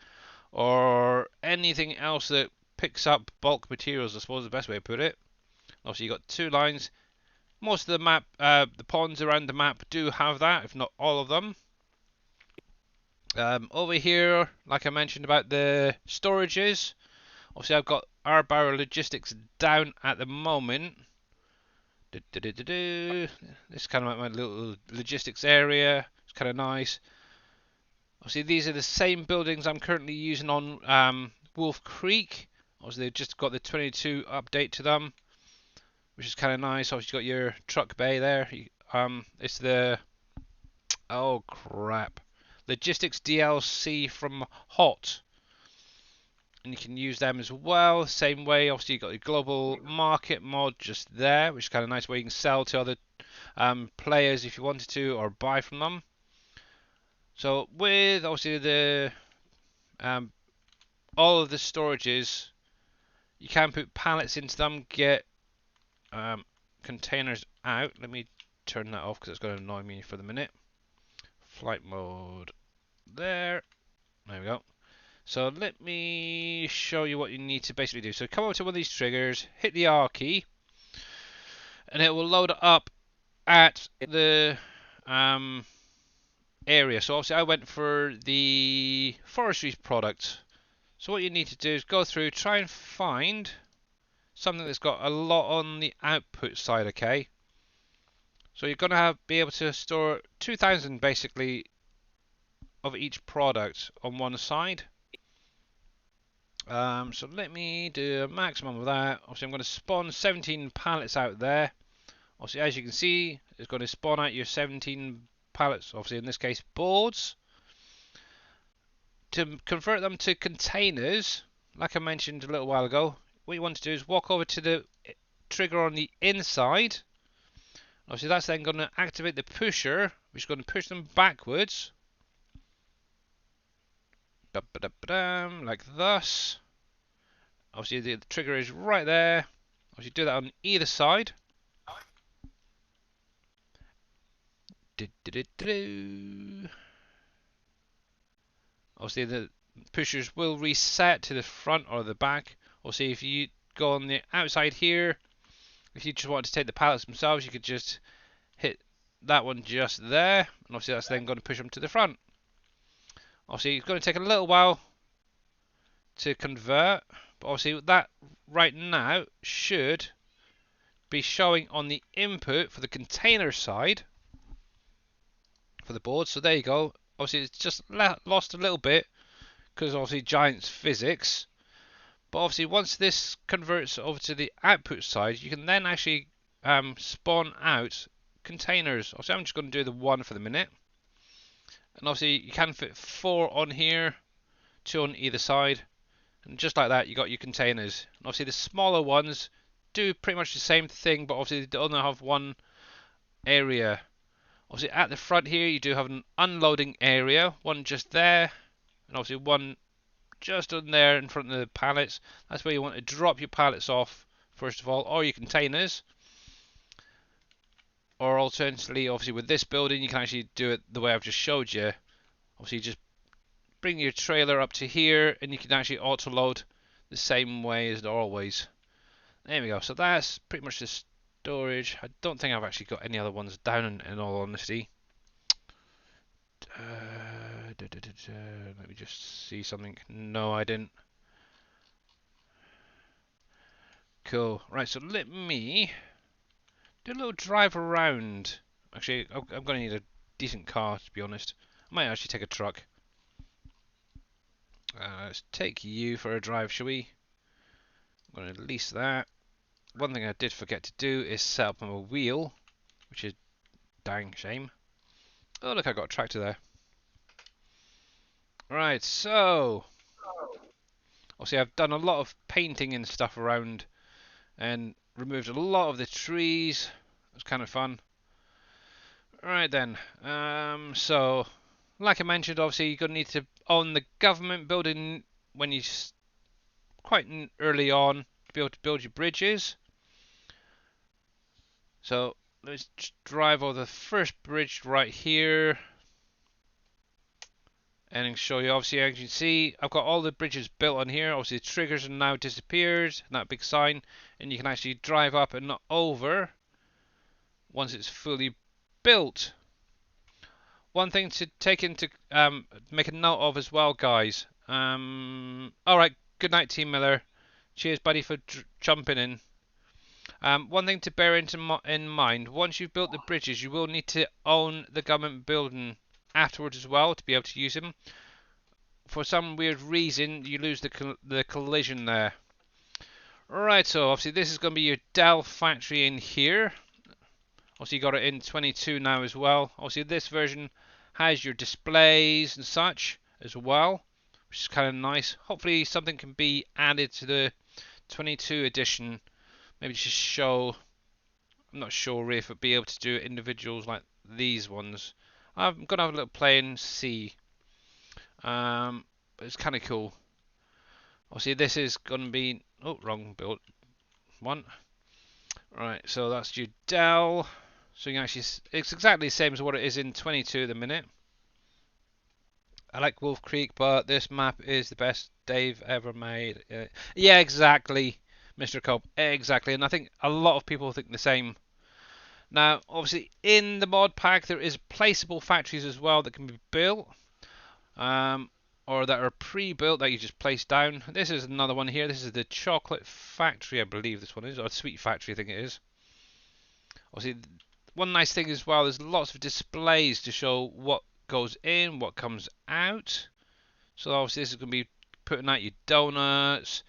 or anything else that picks up bulk materials. I suppose is the best way to put it. Obviously, you've got 2 lines. Most of the map, the ponds around the map do have that, if not all of them. Over here, like I mentioned about the storages, obviously I've got our barrel logistics down at the moment. This is kind of like my little logistics area. It's kind of nice. Obviously these are the same buildings I'm currently using on Wolf Creek. Obviously they've just got the 22 update to them, which is kind of nice. Obviously you've got your truck bay there. It's the... Oh crap. Logistics DLC from Hot, and you can use them as well. Same way, obviously you've got your global market mod just there, which is kind of nice, where you can sell to other players if you wanted to, or buy from them. So with obviously the all of the storages, you can put pallets into them, get containers out. Let me turn that off because it's going to annoy me for the minute. Flight mode there. There we go. So let me show you what you need to basically do. So come over to one of these triggers, hit the R key, and it will load up at the area. So obviously I went for the forestry product. So what you need to do is go through, try and find something that's got a lot on the output side, okay? So you're going to be able to store 2,000 basically of each product on one side. So let me do a maximum of that. Obviously I'm going to spawn 17 pallets out there. Obviously as you can see, it's going to spawn out your 17 pallets, obviously in this case boards. To convert them to containers, like I mentioned a little while ago, what you want to do is walk over to the trigger on the inside. Obviously that's then going to activate the pusher, which is going to push them backwards. like thus. Obviously the trigger is right there. Obviously do that on either side. Obviously the pushers will reset to the front or the back. Obviously if you go on the outside here, if you just wanted to take the pallets themselves, you could just hit that one just there, and obviously that's then going to push them to the front. Obviously it's going to take a little while to convert, but obviously that right now should be showing on the input for the container side for the board. So there you go. Obviously it's just lost a little bit because obviously Giant's physics, but obviously once this converts over to the output side, you can then actually spawn out containers. Obviously I'm just going to do the one for the minute, and obviously you can fit 4 on here, 2 on either side, and just like that you got your containers. And obviously the smaller ones do pretty much the same thing, but obviously they only have one area. Obviously at the front here you do have an unloading area, one just there, and obviously one just on there in front of the pallets. That's where you want to drop your pallets off first of all, or your containers. Or alternatively, obviously with this building you can actually do it the way I've just showed you. Obviously you just bring your trailer up to here and you can actually auto load the same way as always. There we go. So that's pretty much the storage. I don't think I've actually got any other ones down in all honesty. Let me just see something. No, I didn't. Cool. Right, so let me do a little drive around. Actually, I'm going to need a decent car to be honest. I might actually take a truck. Let's take you for a drive, shall we? I'm going to lease that. One thing I did forget to do is set up my wheel, which is dang shame. Oh look, I got a tractor there. Right, so obviously I've done a lot of painting and stuff around and removed a lot of the trees. It was kind of fun. Right then, so like I mentioned, obviously you're going to need to own the government building when you quite early on to be able to build your bridges. So let's just drive over the first bridge right here and show you. Obviously, as you can see, I've got all the bridges built on here. Obviously the triggers are now disappeared, and that big sign, and you can actually drive up and over once it's fully built. One thing to take into make a note of as well, guys. Alright, good night Team Miller. Cheers buddy for jumping in. One thing to bear in mind, once you've built the bridges, you will need to own the government building afterwards as well to be able to use them. For some weird reason, you lose the collision there. Right, so obviously this is going to be your Dell factory in here. Obviously you got it in 22 now as well. Obviously this version has your displays and such as well, which is kind of nice. Hopefully something can be added to the 22 edition. Maybe just show, I'm not sure if it'd be able to do individuals like these ones. I'm going to have a little play and see. But it's kind of cool. Obviously this is going to be, oh wrong build one. Right, so that's your Dell. So you can actually, it's exactly the same as what it is in 22 at the minute. I like Wolf Creek, but this map is the best Dave ever made. Yeah, exactly, Mr. Cope. Exactly, and I think a lot of people think the same. Now, obviously, in the mod pack, there is placeable factories as well that can be built, or that are pre-built that you just place down. This is another one here. This is the chocolate factory, I believe this one is, or sweet factory, I think it is. Obviously, one nice thing as well, there's lots of displays to show what goes in, what comes out. So obviously this is going to be putting out your donuts,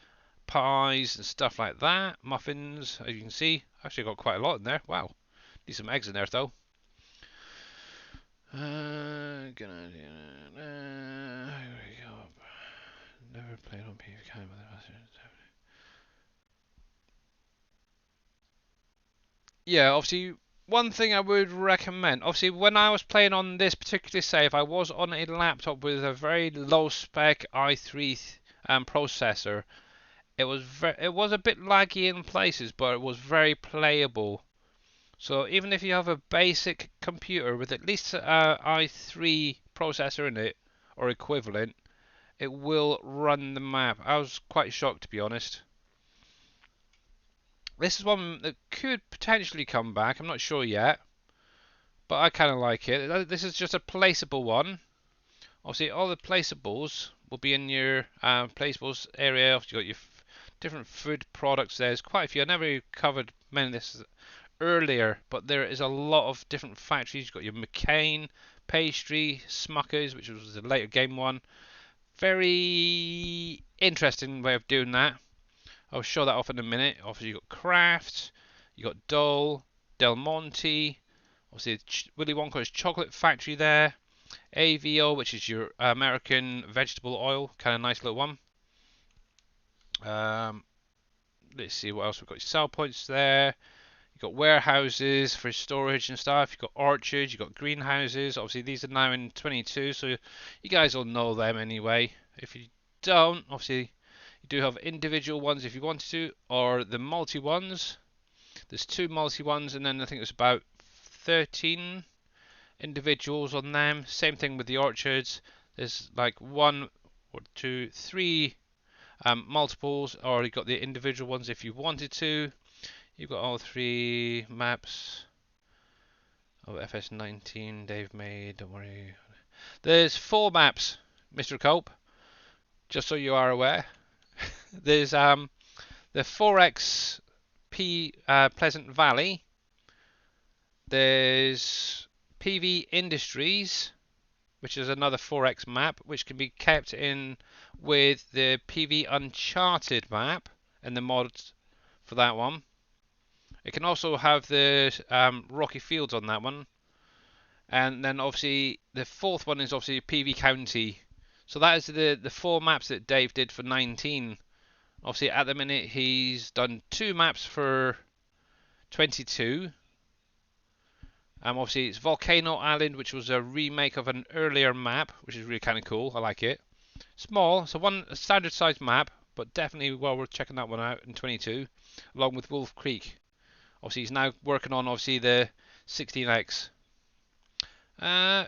pies and stuff like that, muffins, as you can see. Actually got quite a lot in there. Wow. Need some eggs in there though. Here we go. Never played on PvK. Yeah, obviously one thing I would recommend, obviously, when I was playing on this particular save, I was on a laptop with a very low spec i3 processor. It was a bit laggy in places, but it was very playable. So even if you have a basic computer with at least a i3 processor in it or equivalent, it will run the map. I was quite shocked, to be honest. This is one that could potentially come back. I'm not sure yet, but I kind of like it. This is just a placeable one. Obviously, all the placeables will be in your placeables area. You've got your different food products. There's quite a few. I never covered many of this earlier, but there is a lot of different factories. You've got your McCain, Pastry, Smuckers, which was the later game one. Very interesting way of doing that. I'll show that off in a minute. Obviously, you've got Kraft, you've got Dole, Del Monte, obviously Willy Wonka's chocolate factory there. AVO, which is your American vegetable oil, kind of nice little one. Let's see what else we've got. Sell points there. You've got warehouses for storage and stuff. You've got orchards. You've got greenhouses. Obviously, these are now in 22, so you guys all know them anyway. If you don't, obviously, you do have individual ones if you wanted to, or the multi ones. There's 2 multi ones, and then I think there's about 13 individuals on them. Same thing with the orchards. There's like 1 or 2, 3 multiples, or you've got the individual ones if you wanted to. You've got all 3 maps. Oh, FS19 they've made, don't worry. There's 4 maps, Mr. Cope, just so you are aware. There's the 4X Pleasant Valley. There's PV Industries, which is another 4X map, which can be kept in with the PV Uncharted map and the mods for that one. It can also have the Rocky Fields on that one. And then obviously the 4th one is obviously PV County. So that is the 4 maps that Dave did for 19. Obviously at the minute he's done 2 maps for 22. Obviously it's Volcano Island, which was a remake of an earlier map, which is really kind of cool. I like it. Small, so a standard sized map, but definitely well worth checking that one out in 22, along with Wolf Creek. Obviously he's now working on obviously the 16X. Yeah,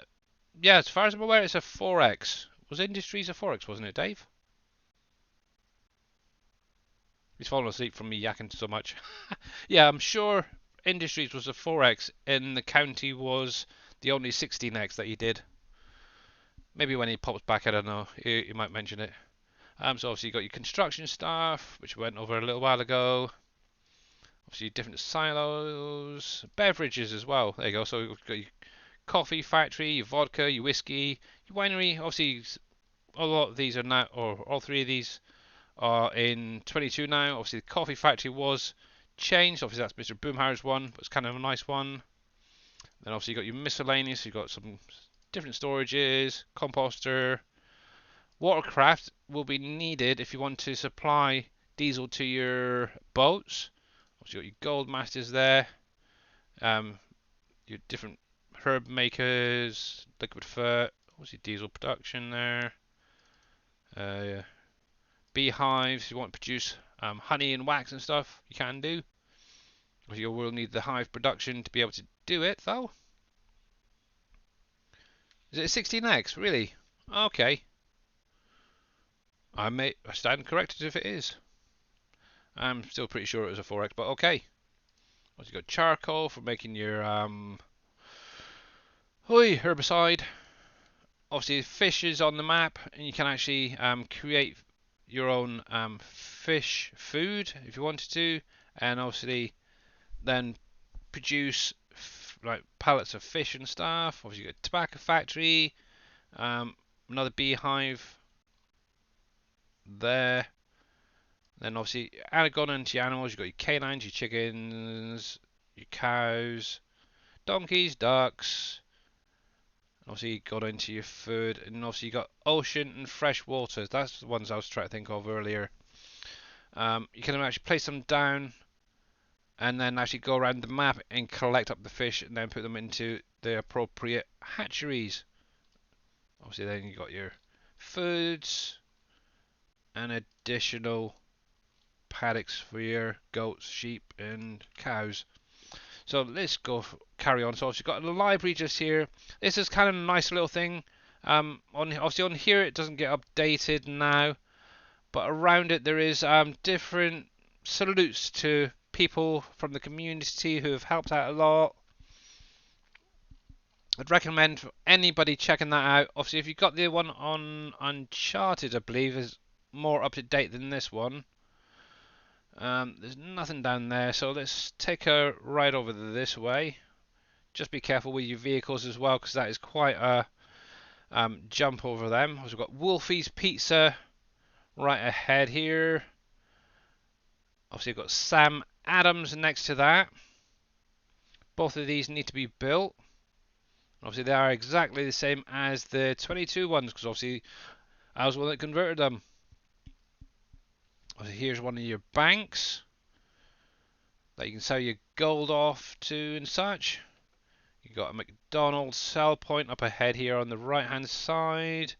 as far as I'm aware, it's a 4X. Was Industries a 4X, wasn't it, Dave? He's fallen asleep from me yakking so much. Yeah, I'm sure Industries was a 4X, and the county was the only 16X that he did. Maybe when he pops back, I don't know. He might mention it. So obviously you got your construction stuff, which we went over a little while ago. Obviously different silos, beverages as well. There you go. So you've got your coffee factory, your vodka, your whiskey, your winery. Obviously, a lot of these are now, or all 3 of these are in 22 now. Obviously, the coffee factory was changed. Obviously, that's Mr. Boomhauer's one, but it's kind of a nice one. Then obviously you got your miscellaneous. You've got some different storages, composter. Watercraft will be needed if you want to supply diesel to your boats. Obviously, you got your gold masters there. Your different herb makers, liquid fur, obviously diesel production there. Beehives, you want to produce honey and wax and stuff, you can do. You will need the hive production to be able to do it, though. Is it a 16X? Really? Okay. I stand corrected if it is. I'm still pretty sure it was a 4X, but okay. Also, you got charcoal for making your herbicide. Obviously, fish is on the map, and you can actually create your own fish food if you wanted to, and obviously then produce like pallets of fish and stuff. Obviously, you got a tobacco factory, another beehive there. Then obviously, gone into your animals, you've got your canines, your chickens, your cows, donkeys, ducks. Obviously, got into your food, and obviously you got ocean and fresh waters. That's the ones I was trying to think of earlier. You can actually place them down and then actually go around the map and collect up the fish and then put them into the appropriate hatcheries. Obviously then you got your foods and additional paddocks for your goats, sheep and cows. So let's go carry on. So obviously got a library just here. This is kind of a nice little thing. Obviously on here it doesn't get updated now, but around it there is different salutes to people from the community who have helped out a lot. I'd recommend for anybody checking that out. Obviously, if you've got the one on Uncharted, I believe is more up to date than this one. There's nothing down there, so let's take a ride over this way. Just be careful with your vehicles as well, because that is quite a jump over them. We've got Wolfie's Pizza right ahead here. Obviously, we've got Sam Adams next to that. Both of these need to be built. Obviously, they are exactly the same as the 22 ones, because obviously I was the one that converted them. Obviously, here's one of your banks that you can sell your gold off to and such. You've got a McDonald's sell point up ahead here on the right hand side.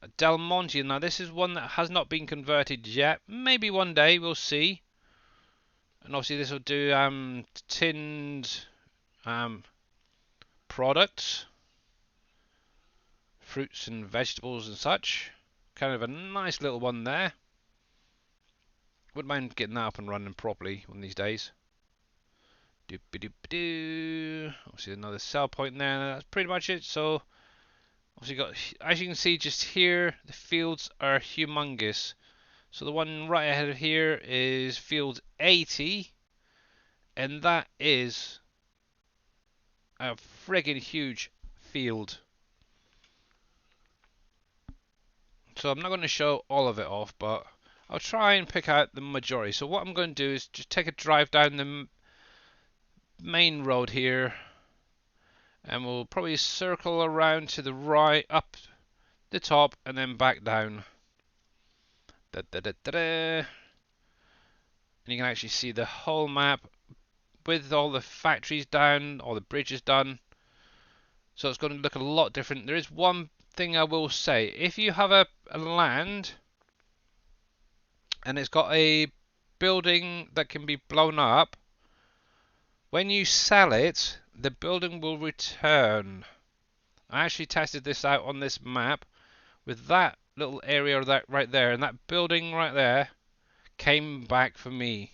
A Del Monte, now this is one that has not been converted yet. Maybe one day, we'll see. And obviously this will do tinned products, fruits and vegetables and such. Kind of a nice little one there. Wouldn't mind getting that up and running properly one of these days. Doop-a-doop-a-doo. Obviously another sell point there. That's pretty much it. So obviously got, as you can see just here, the fields are humongous. So the one right ahead of here is field 80, and that is a friggin' huge field. So I'm not going to show all of it off, but I'll try and pick out the majority. So what I'm going to do is just take a drive down the main road here, and we'll probably circle around to the right, up the top, and then back down. And you can actually see the whole map with all the factories down, all the bridges done. So it's going to look a lot different. There is one thing I will say. If you have a land and it's got a building that can be blown up, when you sell it, the building will return. I actually tested this out on this map with that little area that right there, and that building right there came back for me.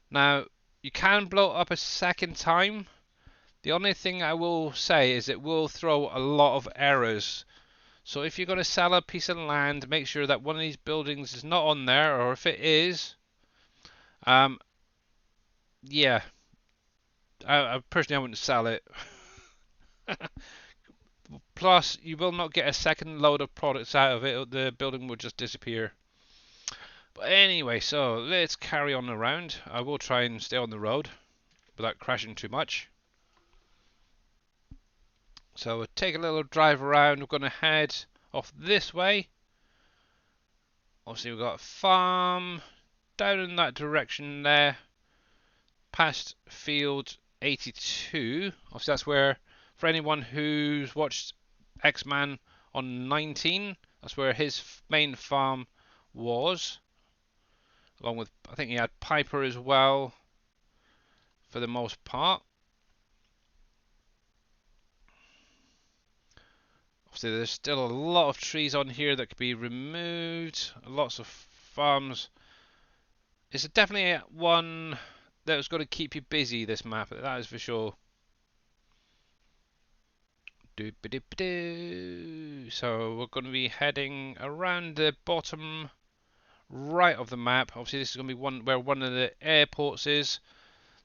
Now you can blow it up a second time. The only thing I will say is it will throw a lot of errors. So if you're going to sell a piece of land, make sure that one of these buildings is not on there, or if it is, yeah, I personally wouldn't sell it. Plus, you will not get a second load of products out of it. The building will just disappear. But anyway, so let's carry on around. I will try and stay on the road without crashing too much. So we'll take a little drive around. We're going to head off this way. Obviously we've got a farm down in that direction there, past field 82. Obviously that's where, for anyone who's watched X-Man on 19, that's where his main farm was. Along with, I think he had Piper as well, for the most part. Obviously there's still a lot of trees on here that could be removed. Lots of farms. It's definitely one that's going to keep you busy, this map, that is for sure. So we're going to be heading around the bottom right of the map. Obviously this is going to be one where one of the airports is.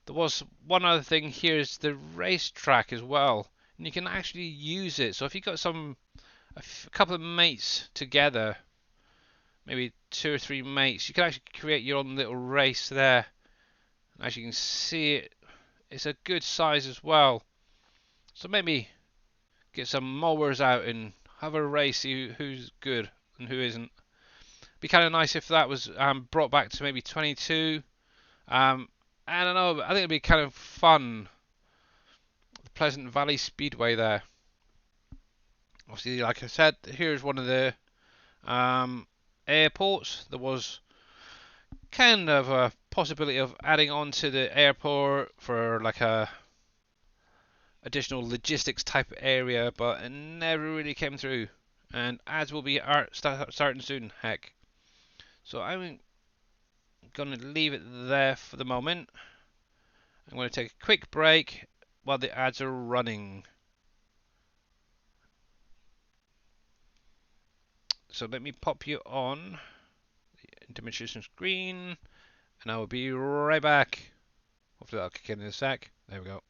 There was one other thing here, is the racetrack as well, and you can actually use it. So if you've got a couple of mates together, maybe 2 or 3 mates, you can actually create your own little race there. And as you can see, it's a good size as well. So maybe get some mowers out and have a race, see who's good and who isn't. Be kind of nice if that was brought back to maybe 22. I don't know, I think it'd be kind of fun. The Pleasant Valley Speedway there. Obviously, like I said, here's one of the airports. There was kind of a possibility of adding on to the airport for like a additional logistics type area, but it never really came through. And ads will be starting soon, heck. So I'm going to leave it there for the moment. I'm going to take a quick break while the ads are running. So let me pop you on the demonstration screen, and I will be right back. Hopefully that'll kick in a sec. There we go.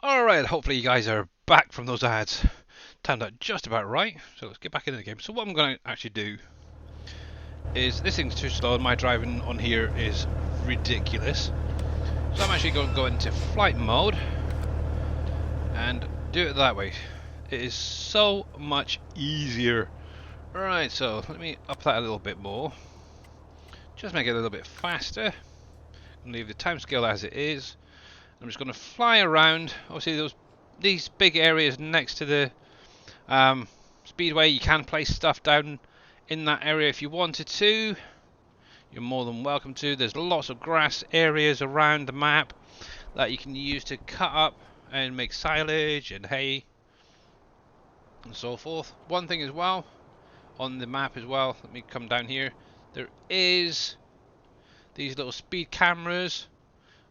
Alright, hopefully you guys are back from those ads. Timed out just about right, so let's get back into the game. So what I'm going to actually do is, this thing's too slow and my driving on here is ridiculous. So I'm actually going to go into flight mode and do it that way. It is so much easier. Alright, so let me up that a little bit more. Just make it a little bit faster. And leave the timescale as it is. I'm just going to fly around. Obviously, these big areas next to the speedway, you can place stuff down in that area if you wanted to. You're more than welcome to. There's lots of grass areas around the map that you can use to cut up and make silage and hay and so forth. One thing as well on the map as well, let me come down here, there is these little speed cameras.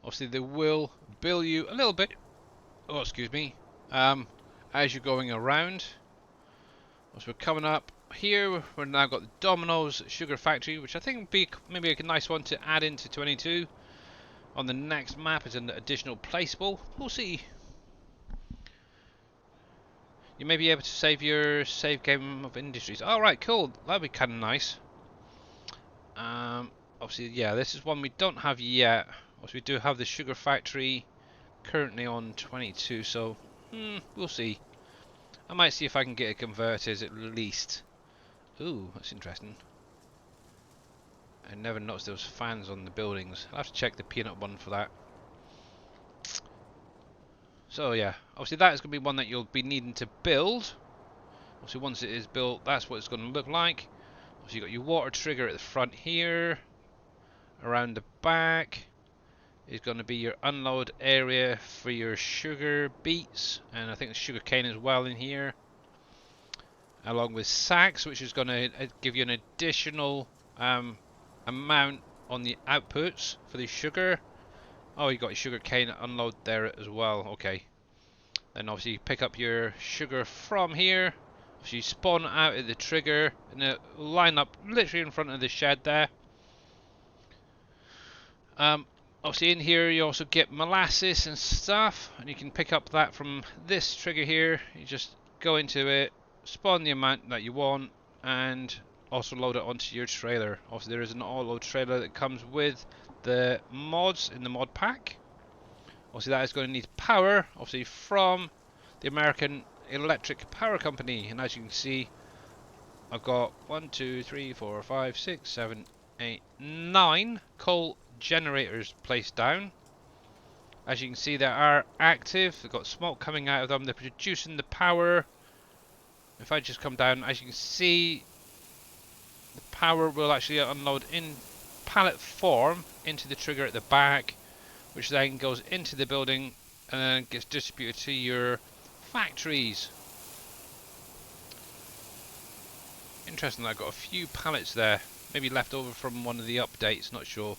Obviously they will bill you a little bit, oh excuse me, as you're going around. So we're coming up here, we've now got the Domino's Sugar Factory, which I think would be maybe a nice one to add into 22. on the next map as an additional placeable. We'll see. You may be able to save your save game of industries. Alright, cool. That'd be kind of nice. Obviously, yeah, this is one we don't have yet. Obviously, we do have the sugar factory currently on 22, so we'll see. I might see if I can get it converted at least. Ooh, that's interesting. I never noticed there was fans on the buildings. I'll have to check the peanut one for that. So yeah, obviously that is going to be one that you'll be needing to build. Obviously once it is built, that's what it's going to look like. Obviously you've got your water trigger at the front here. Around the back is going to be your unload area for your sugar beets, and I think the sugar cane as well in here. Along with sacks, which is going to give you an additional amount on the outputs for the sugar. Oh, you got your sugar cane unload there as well. Okay. Then obviously you pick up your sugar from here. So you spawn out at the trigger and it will line up literally in front of the shed there. Obviously in here you also get molasses and stuff, and you can pick up that from this trigger here. You just go into it, spawn the amount that you want, and also load it onto your trailer. Also there is an all-load trailer that comes with the mods in the mod pack. Obviously that is going to need power, obviously from the American Electric Power Company, and as you can see I've got 1, 2, 3, 4, 5, 6, 7, 8, 9 coal generators placed down. As you can see they are active, they've got smoke coming out of them, they're producing the power. If I just come down, as you can see the power will actually unload in pallet form into the trigger at the back, which then goes into the building and then gets distributed to your factories. Interesting, I've got a few pallets there, maybe left over from one of the updates, not sure.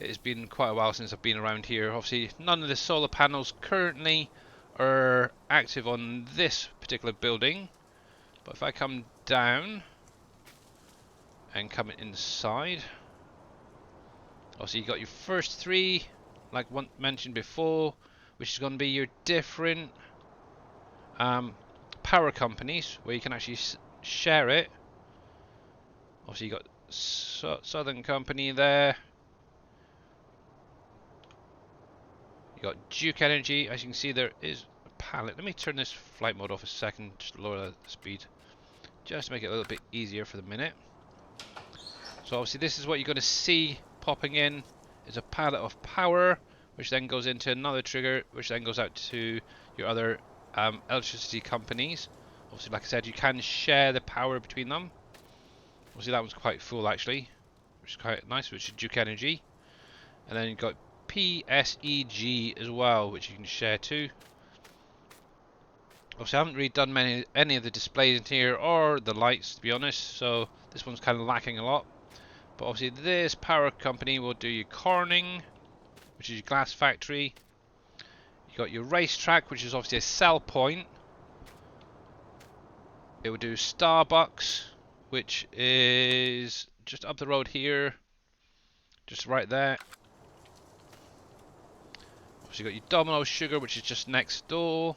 It has been quite a while since I've been around here. Obviously none of the solar panels currently are active on this particular building, but if I come down and come inside, obviously you got your first three, like one mentioned before, which is going to be your different power companies where you can actually share it. Obviously you got Southern Company there, you got Duke Energy. As you can see there is a pallet. Let me turn this flight mode off a second, just to lower the speed, just to make it a little bit easier for the minute. So obviously this is what you're going to see popping in, is a pallet of power, which then goes into another trigger, which then goes out to your other electricity companies. Obviously, like I said, you can share the power between them. Obviously that one's quite full actually, which is quite nice, which is Duke Energy. And then you've got PSEG as well, which you can share too. Obviously I haven't really done any of the displays in here or the lights, to be honest, so this one's kind of lacking a lot. But obviously this power company will do your Corning, which is your glass factory. You got your racetrack, which is obviously a sell point. It will do Starbucks, which is just up the road here, just right there. Obviously you got your Domino's Sugar, which is just next door.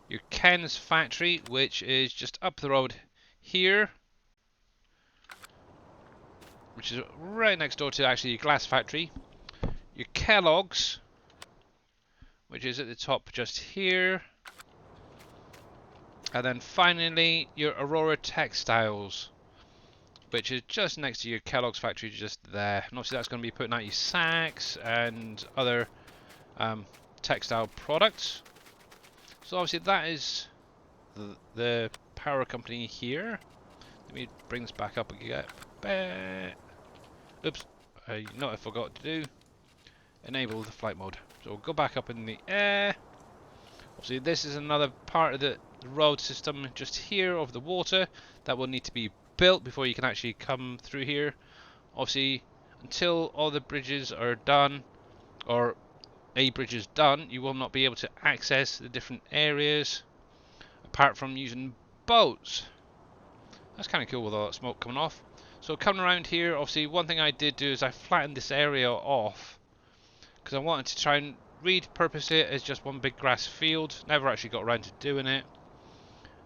Your Ken's factory, which is just up the road here, which is right next door to actually your glass factory. Your Kellogg's, which is at the top just here. And then finally your Aurora Textiles, which is just next to your Kellogg's factory, just there. And obviously that's going to be putting out your sacks and other textile products. So obviously that is the power company here. Let me bring this back up again. Oops, you know what I forgot to do? Enable the flight mode. So we'll go back up in the air. Obviously this is another part of the road system just here of the water that will need to be built before you can actually come through here. Obviously until all the bridges are done, or a bridge is done, you will not be able to access the different areas apart from using boats. That's kind of cool with all that smoke coming off. So coming around here, obviously one thing I did do is I flattened this area off because I wanted to try and repurpose it as just one big grass field. Never actually got around to doing it,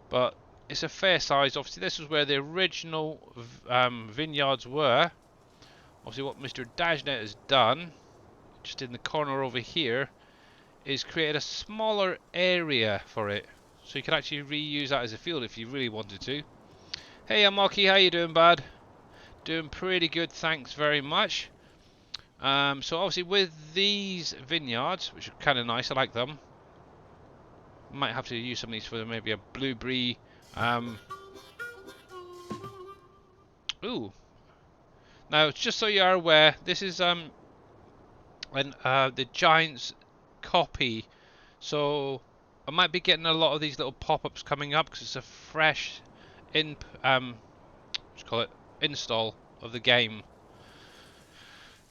but it's a fair size. Obviously this was where the original vineyards were. Obviously what Mr. DAJNET has done, just in the corner over here, is create a smaller area for it, so you can actually reuse that as a field if you really wanted to. Hey Amaki, how you doing, bud? Doing pretty good, thanks very much. So obviously with these vineyards, which are kind of nice, I like them. Might have to use some of these for maybe a blueberry. Ooh. Now, just so you are aware, this is the Giants copy. So I might be getting a lot of these little pop-ups coming up because it's a fresh install of the game.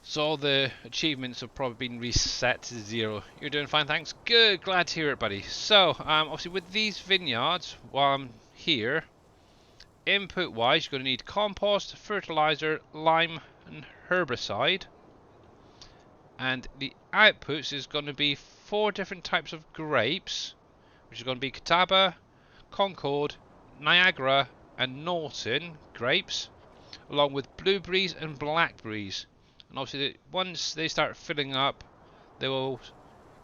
So all the achievements have probably been reset to 0. You're doing fine, thanks. Good, glad to hear it, buddy. So obviously with these vineyards, while I'm here, input wise you're going to need compost, fertilizer, lime and herbicide. And the outputs is going to be 4 different types of grapes, which is going to be Catawba, Concord, Niagara and Norton grapes, along with blueberries and blackberries. And obviously once they start filling up, they will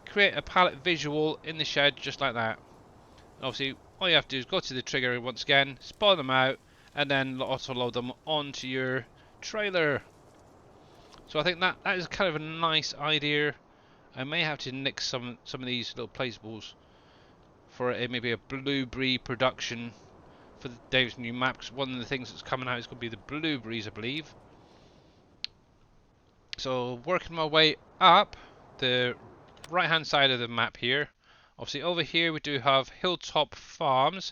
create a palette visual in the shed just like that. And obviously all you have to do is go to the trigger once again, spawn them out, and then auto load them onto your trailer. So I think that is kind of a nice idea. I may have to nick some of these little placeables for maybe a blueberry production for Dave's new map, because one of the things that's coming out is going to be the blueberries, I believe. So working my way up the right hand side of the map here, obviously over here we do have Hilltop Farms.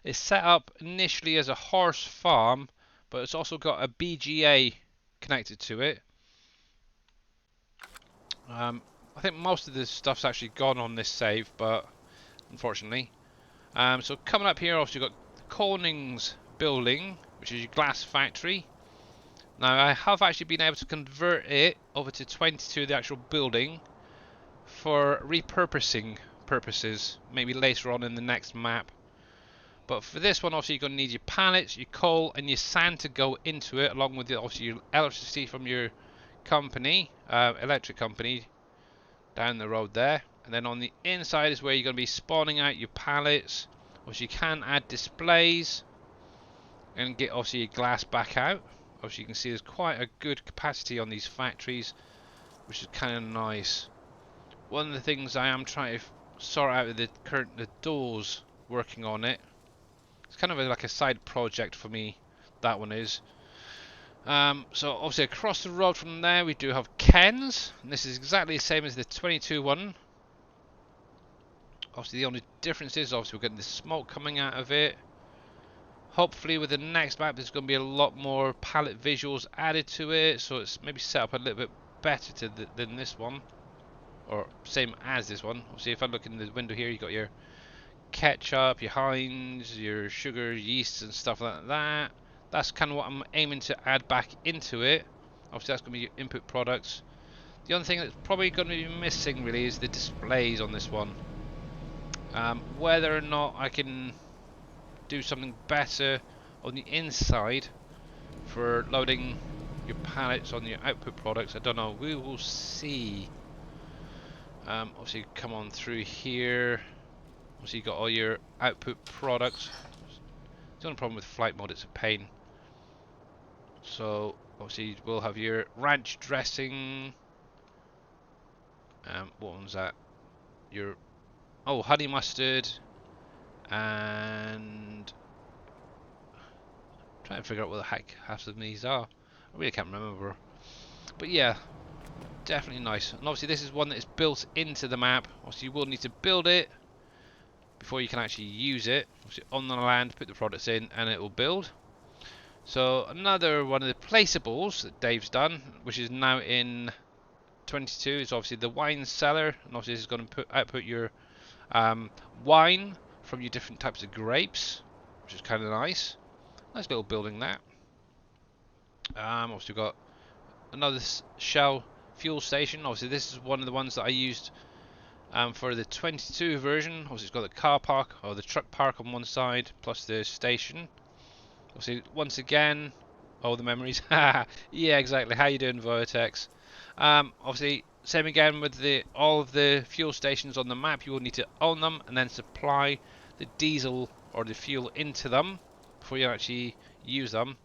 It's set up initially as a horse farm, but it's also got a BGA connected to it. I think most of this stuff's actually gone on this save, but unfortunately. So coming up here, obviously you've got Corning's building, which is your glass factory. Now I have actually been able to convert it over to 22, the actual building, for repurposing purposes, maybe later on in the next map. But for this one, obviously you're going to need your pallets, your coal and your sand to go into it, along with obviously your electricity from your company, electric company, down the road there. And then on the inside is where you're going to be spawning out your pallets. Obviously you can add displays and get obviously your glass back out. Obviously you can see there's quite a good capacity on these factories, which is kind of nice. One of the things I am trying to sort out with the doors, working on it. It's kind of like a side project for me, that one is. So obviously across the road from there we do have Ken's, and this is exactly the same as the 22 one. Obviously the only difference is obviously we're getting the smoke coming out of it. Hopefully with the next map there's going to be a lot more palette visuals added to it, so it's maybe set up a little bit better than this one, or same as this one. Obviously if I look in the window here, you got your ketchup, your Heinz, your sugar, yeast and stuff like that. That's kind of what I'm aiming to add back into it. Obviously that's going to be your input products. The only thing that's probably going to be missing really is the displays on this one. Whether or not I can do something better on the inside for loading your pallets on your output products, I don't know, we will see. Obviously come on through here. Obviously you got all your output products. The only problem with flight mode, it's a pain. So obviously we'll have your ranch dressing. What one's that? Your honey mustard, and I'm trying to figure out what the heck half of these are. I really can't remember. But yeah, definitely nice. And obviously this is one that is built into the map. Obviously you will need to build it before you can actually use it. Obviously on the land, put the products in and it will build. So another one of the placeables that Dave's done, which is now in 22, is obviously the wine cellar, and obviously this is going to output your wine from your different types of grapes, which is kind of nice. Nice little building that. Obviously we've got another shell fuel station. Obviously, this is one of the ones that I used for the 22 version. Obviously, it's got the car park or the truck park on one side, plus the station. Obviously, once again, all the memories. Yeah, exactly. How you doing, Vortex? Obviously, same again with all of the fuel stations on the map. You will need to own them and then supply the diesel or the fuel into them before you actually use them.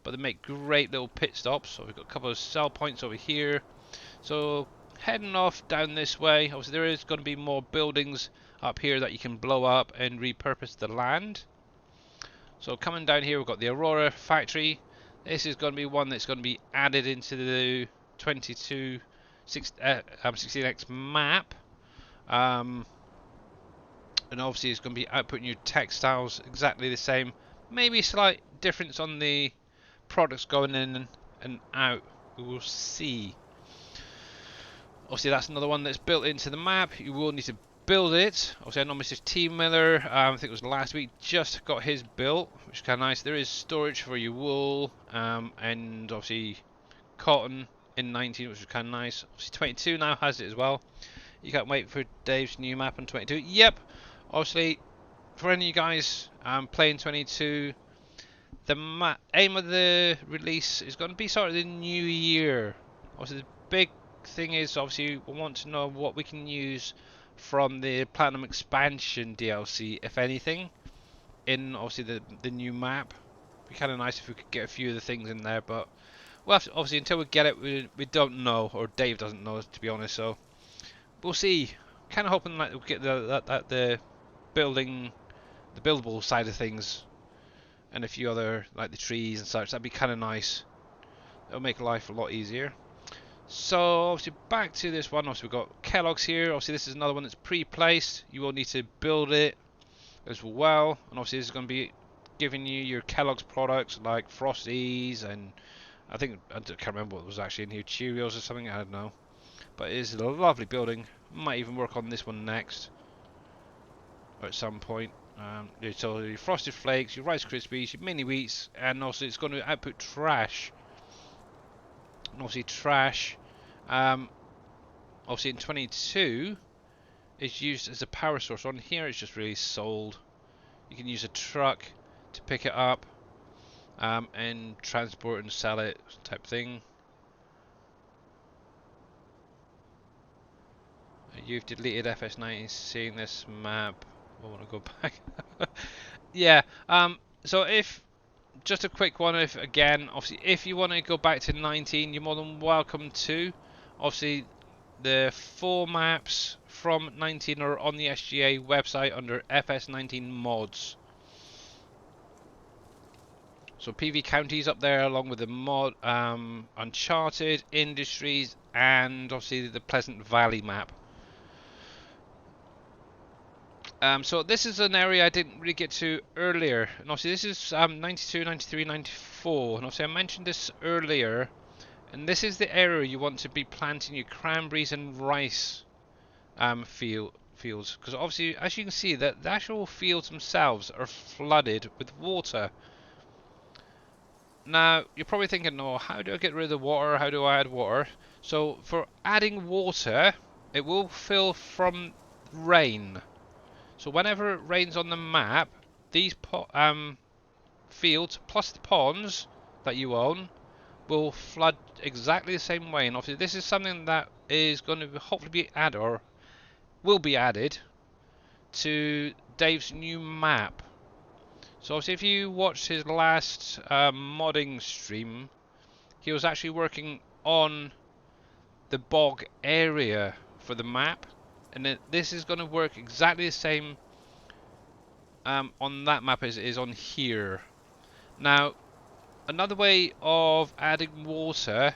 But they make great little pit stops. So we've got a couple of sell points over here. So heading off down this way. Obviously, there is going to be more buildings up here that you can blow up and repurpose the land. So coming down here, we've got the Aurora factory. This is going to be one that's going to be added into the 16X map. And obviously it's going to be outputting you textiles exactly the same. Maybe a slight difference on the products going in and out. We will see. Obviously that's another one that's built into the map. You will need to build it. Obviously I know Mr. T Miller, I think it was last week, just got his built, which is kind of nice. There is storage for your wool, and obviously cotton in 19, which is kind of nice. Obviously 22 now has it as well. You can't wait for Dave's new map on 22. Yep, obviously for any of you guys playing 22, the aim of the release is going to be sort of the new year. Obviously the big thing is, obviously we want to know what we can use from the Platinum Expansion DLC, if anything, in obviously the new map. It'd be kind of nice if we could get a few of the things in there, but well, obviously until we get it, we don't know, or Dave doesn't know, to be honest. So we'll see. Kind of hoping that we'll get the buildable side of things, and a few other, like the trees and such. That'd be kind of nice. It'll make life a lot easier. So obviously back to this one. Obviously we've got Kellogg's here. Obviously this is another one that's pre-placed. You will need to build it as well. And obviously this is going to be giving you your Kellogg's products like Frosties, and I can't remember what was actually in here, Cheerios or something, I don't know. But it is a lovely building. Might even work on this one next, or at some point. So your Frosted Flakes, your Rice Krispies, your Mini Wheats, and also it's going to output trash. And obviously trash, obviously in 22 is used as a power source. On here it's just really sold. You can use a truck to pick it up and transport and sell it, type thing. You've deleted FS19 seeing this map. I want to go back. Yeah, so if just a quick one, obviously if you want to go back to 19, you're more than welcome to. Obviously the 4 maps from 19 are on the SGA website under FS19 mods. So PV County's up there along with the mod, Uncharted, Industries, and obviously the Pleasant Valley map. So this is an area I didn't really get to earlier, and obviously this is 92, 93, 94, and obviously I mentioned this earlier, and this is the area you want to be planting your cranberries and rice fields, because obviously as you can see that the actual fields themselves are flooded with water. Now you're probably thinking, oh, how do I get rid of the water, how do I add water? So for adding water, it will fill from rain. So whenever it rains on the map, these fields plus the ponds that you own will flood exactly the same way. And obviously this is something that is going to hopefully be added, or will be added, to Dave's new map. So obviously if you watched his last modding stream, he was actually working on the bog area for the map. And this is going to work exactly the same on that map as it is on here. Now, another way of adding water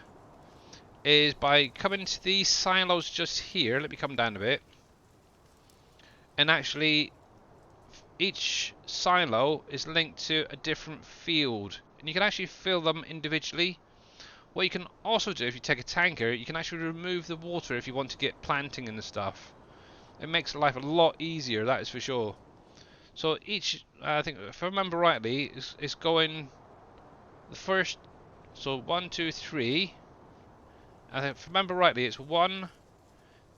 is by coming to these silos just here. Let me come down a bit. And actually, each silo is linked to a different field. And you can actually fill them individually. What you can also do, if you take a tanker, you can actually remove the water if you want to get planting and stuff. It makes life a lot easier, that is for sure. So each, I think, if I remember rightly, is going the first, so 1, 2, 3, If I remember rightly, it's 1,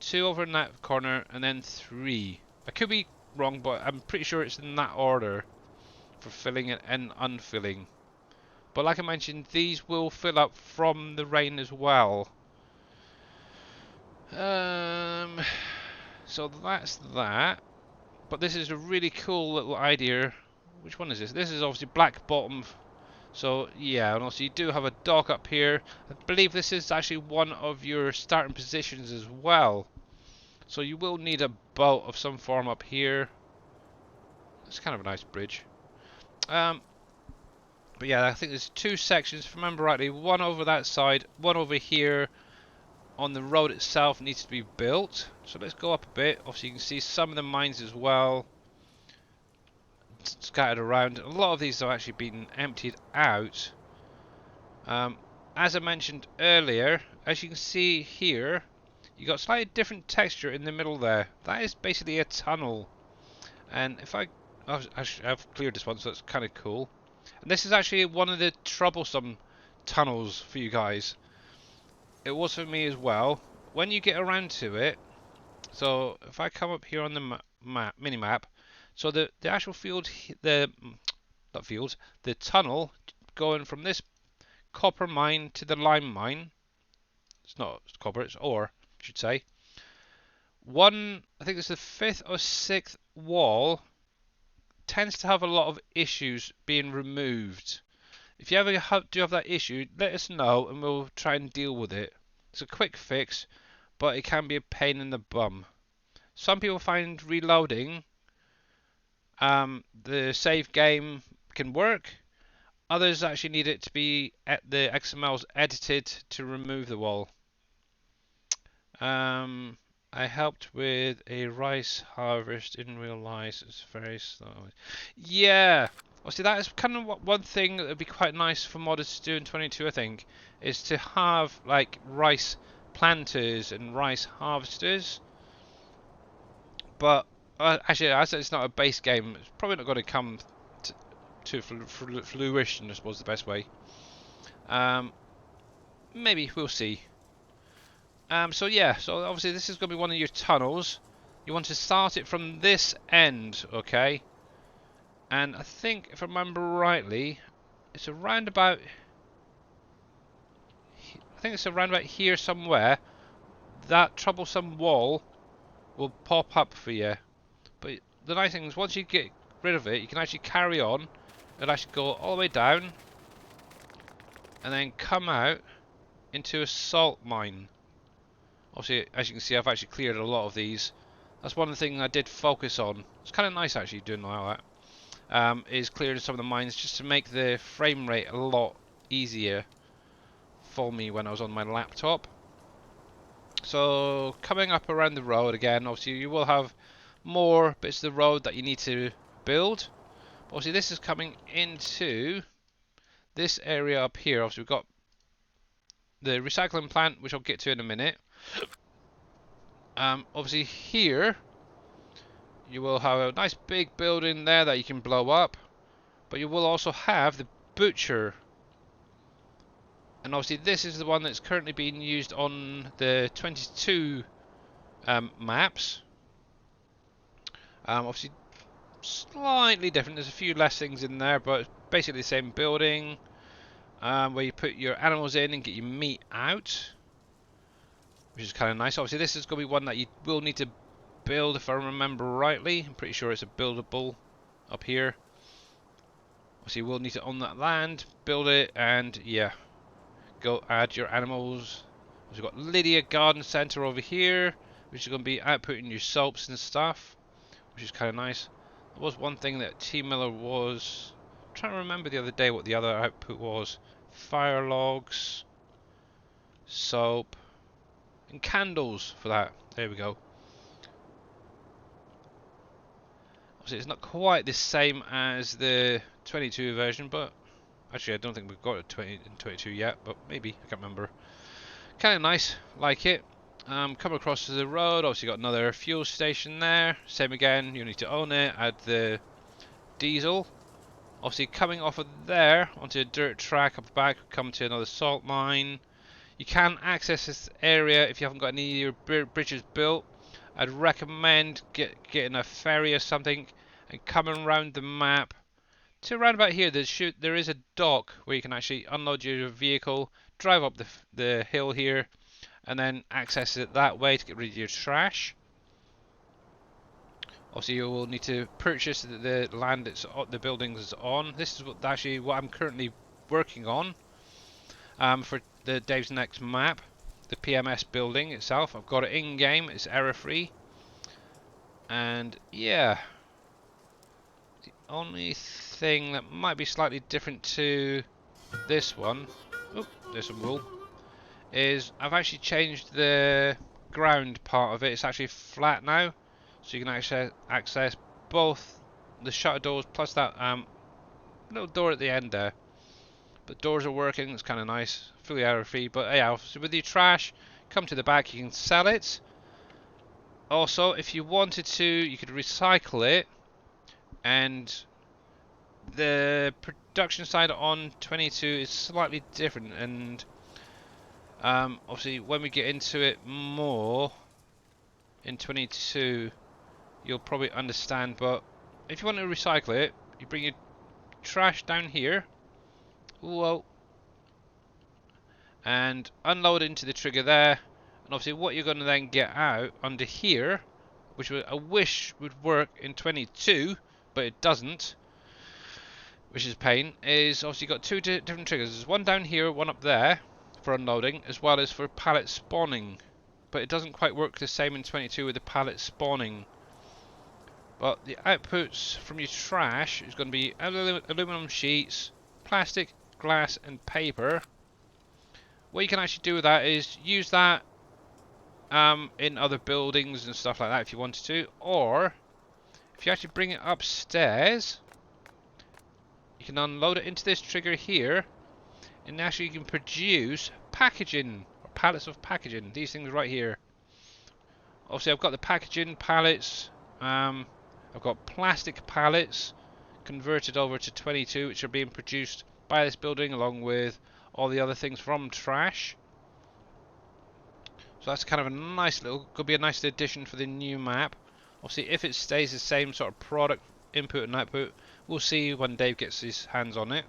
2 over in that corner, and then 3. I could be wrong, but I'm pretty sure it's in that order for filling it and unfilling. But like I mentioned, these will fill up from the rain as well. So that's that. But this is a really cool little idea. Which one is this? This is obviously black bottom. So yeah, and also you do have a dock up here. I believe this is actually one of your starting positions as well. So you will need a boat of some form up here. It's kind of a nice bridge. But yeah, I think there's 2 sections, if I remember rightly. One over that side, one over here. On the road itself needs to be built. So let's go up a bit. Obviously you can see some of the mines as well scattered around. A lot of these have actually been emptied out. As I mentioned earlier, as you can see here, you got slightly different texture in the middle there. That is basically a tunnel. And if I've cleared this one, so it's kind of cool. And this is actually one of the troublesome tunnels for you guys. It was for me as well. When you get around to it, so if I come up here on the mini map, so the actual field, the tunnel going from this copper mine to the lime mine. It's not copper, it's ore, I should say. I think it's the 5th or 6th wall tends to have a lot of issues being removed. If you ever do have that issue, let us know and we'll try and deal with it. It's a quick fix, but it can be a pain in the bum. Some people find reloading the save game can work. Others actually need it to be the XMLs edited to remove the wall. I helped with a rice harvest in real life. It's very slow. Yeah. Well, see, that is kind of one thing that would be quite nice for modders to do in 22, I think, is to have like rice planters and rice harvesters. But actually, as it's not a base game, it's probably not going to come to fruition, I suppose, the best way. Maybe, we'll see. So yeah, so obviously this is going to be one of your tunnels. You want to start it from this end, okay? And I think, if I remember rightly, it's around about... I think it's around about here somewhere. That troublesome wall will pop up for you. But the nice thing is, once you get rid of it, you can actually carry on. It'll actually go all the way down. And then come out into a salt mine. Obviously, as you can see, I've actually cleared a lot of these. That's one of the things I did focus on. It's kind of nice actually doing all that. Is clearing some of the mines just to make the frame rate a lot easier for me when I was on my laptop. So coming up around the road again, obviously you will have more bits of the road that you need to build. Obviously this is coming into this area up here. Obviously we've got the recycling plant, which I'll get to in a minute. Obviously here you will have a nice big building there that you can blow up, but you will also have the butcher. And obviously this is the one that's currently being used on the 22 maps. Obviously slightly different, there's a few less things in there, but it's basically the same building where you put your animals in and get your meat out, which is kind of nice. Obviously this is going to be one that you will need to build, if I remember rightly. I'm pretty sure it's a buildable up here. Obviously you will need to own that land, build it, and yeah, go add your animals. We've got Lydia Garden Centre over here, which is going to be outputting your soaps and stuff, which is kind of nice. There was one thing that T Miller was... I'm trying to remember the other day what the other output was. Fire logs, soap, and candles for that. There we go. Obviously it's not quite the same as the 22 version, but actually I don't think we've got a 22 yet, but maybe, I can't remember. Kind of nice, like it. Come across to the road, obviously got another fuel station there. Same again, you need to own it, add the diesel. Obviously coming off of there onto a dirt track up the back, come to another salt mine. You can access this area if you haven't got any of your bridges built. I'd recommend getting a ferry or something and coming around the map to around about here. There is a dock where you can actually unload your vehicle, drive up the hill here, and then access it that way to get rid of your trash. Also, you will need to purchase the land that's the buildings is on. This is actually what I'm currently working on for the Dave's Next map, the PMS building itself. I've got it in game. It's error free, and yeah. The only thing that might be slightly different to this one, oh, there's some wool, is I've actually changed the ground part of it. It's actually flat now, so you can access both the shutter doors plus that little door at the end there. But doors are working, it's kind of nice, fully error free. But yeah, so with your trash, come to the back, you can sell it. Also, if you wanted to, you could recycle it, and the production side on 22 is slightly different, and obviously when we get into it more in 22 you'll probably understand. But if you want to recycle it, you bring your trash down here, whoa, and unload into the trigger there, and obviously what you're going to then get out under here, which I wish would work in 22 but it doesn't, which is a pain, is obviously you've got two different triggers. There's one down here, one up there for unloading, as well as for pallet spawning. But it doesn't quite work the same in 22 with the pallet spawning. But the outputs from your trash is going to be aluminum sheets, plastic, glass and paper. What you can actually do with that is use that in other buildings and stuff like that if you wanted to, or if you actually bring it upstairs, you can unload it into this trigger here, and actually you can produce packaging, or pallets of packaging, these things right here. Obviously I've got the packaging pallets, I've got plastic pallets converted over to 22, which are being produced by this building along with all the other things from trash. So that's kind of a nice little, could be a nice addition for the new map. Obviously if it stays the same sort of product input and output, we'll see when Dave gets his hands on it.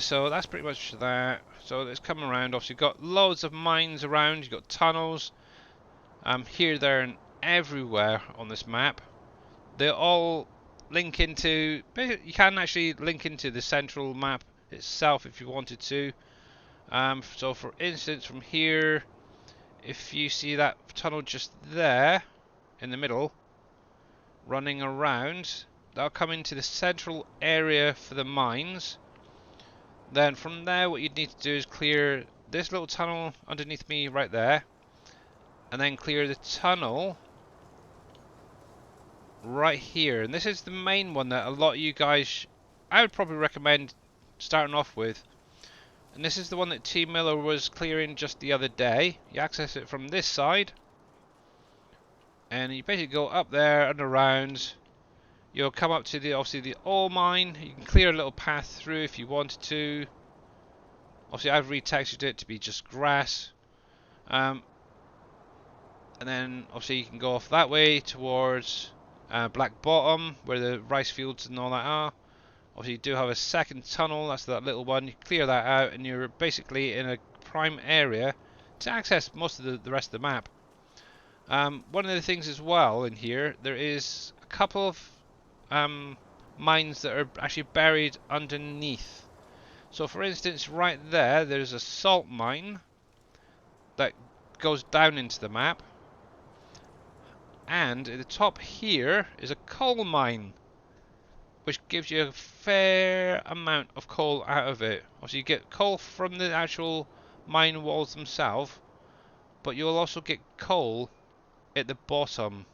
So that's pretty much that. So let's come around. Obviously you've got loads of mines around, you've got tunnels here, there and everywhere on this map. They all link into, you can actually link into the central map itself if you wanted to. So for instance from here, if you see that tunnel just there in the middle running around, that'll come into the central area for the mines. Then from there what you'd need to do is clear this little tunnel underneath me right there, and then clear the tunnel right here. And this is the main one that a lot of you guys, I would probably recommend starting off with. And this is the one that T Miller was clearing just the other day. You access it from this side, and you basically go up there and around. You'll come up to the, obviously the ore mine. You can clear a little path through if you wanted to. Obviously I've retextured it to be just grass. And then obviously you can go off that way towards Black Bottom, where the rice fields and all that are. Obviously you do have a second tunnel, that's that little one. You clear that out and you're basically in a prime area to access most of the rest of the map. One of the things as well in here, there is a couple of mines that are actually buried underneath. So for instance right there, there's a salt mine that goes down into the map, and at the top here is a coal mine, which gives you a fair amount of coal out of it. Obviously you get coal from the actual mine walls themselves, but you'll also get coal at the bottom.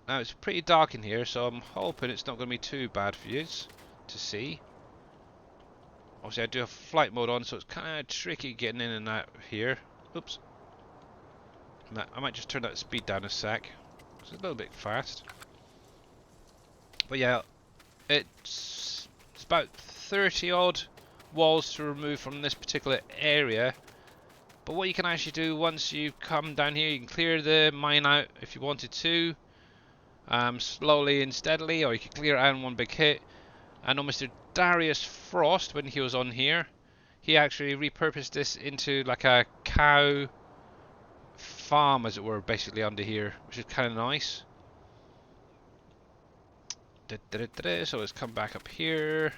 Now it's pretty dark in here, so I'm hoping it's not going to be too bad for you to see. Obviously I do have flight mode on, so it's kind of tricky getting in and out here. Oops. I might just turn that speed down a sec. It's a little bit fast. But yeah, it's about 30 odd walls to remove from this particular area. But what you can actually do once you come down here, you can clear the mine out if you wanted to, slowly and steadily, or you can clear it out in one big hit. I know Mr. Darius Frost, when he was on here, he actually repurposed this into like a cow farm, as it were, basically under here, which is kind of nice. So let's come back up here.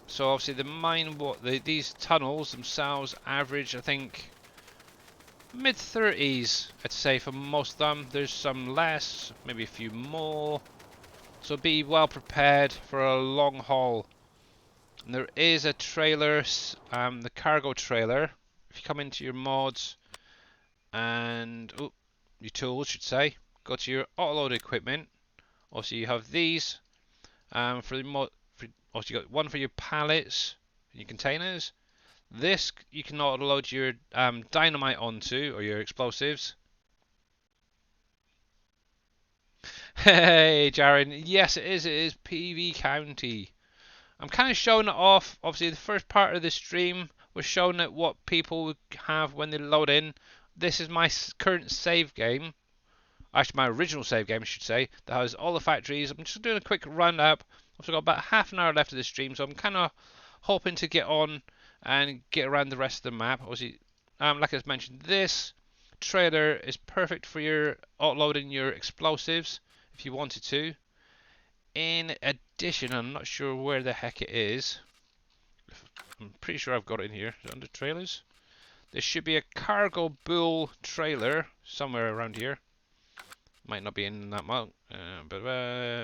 So obviously the mine, these tunnels themselves average, I think, mid-30s, I'd say, for most of them. There's some less, maybe a few more. So be well prepared for a long haul. And there is a trailer, the cargo trailer. If you come into your mods and your tools, should say, go to your auto-load equipment. Also, you have these for the mod. Also, you got one for your pallets and your containers. This you can auto-load your dynamite onto, or your explosives. Hey, Jaren. Yes, it is. It is PV County. I'm kind of showing it off. Obviously, the first part of the stream was showing it what people would have when they load in. This is my current save game. Actually, my original save game, I should say. That has all the factories. I'm just doing a quick roundup. I've got about half an hour left of the stream, so I'm kind of hoping to get on and get around the rest of the map. Obviously, like I mentioned, this trailer is perfect for your uploading your explosives if you wanted to. In addition, I'm not sure where the heck it is. I'm pretty sure I've got it in here. Is it under trailers? There should be a cargo bull trailer somewhere around here. Might not be in that mount, but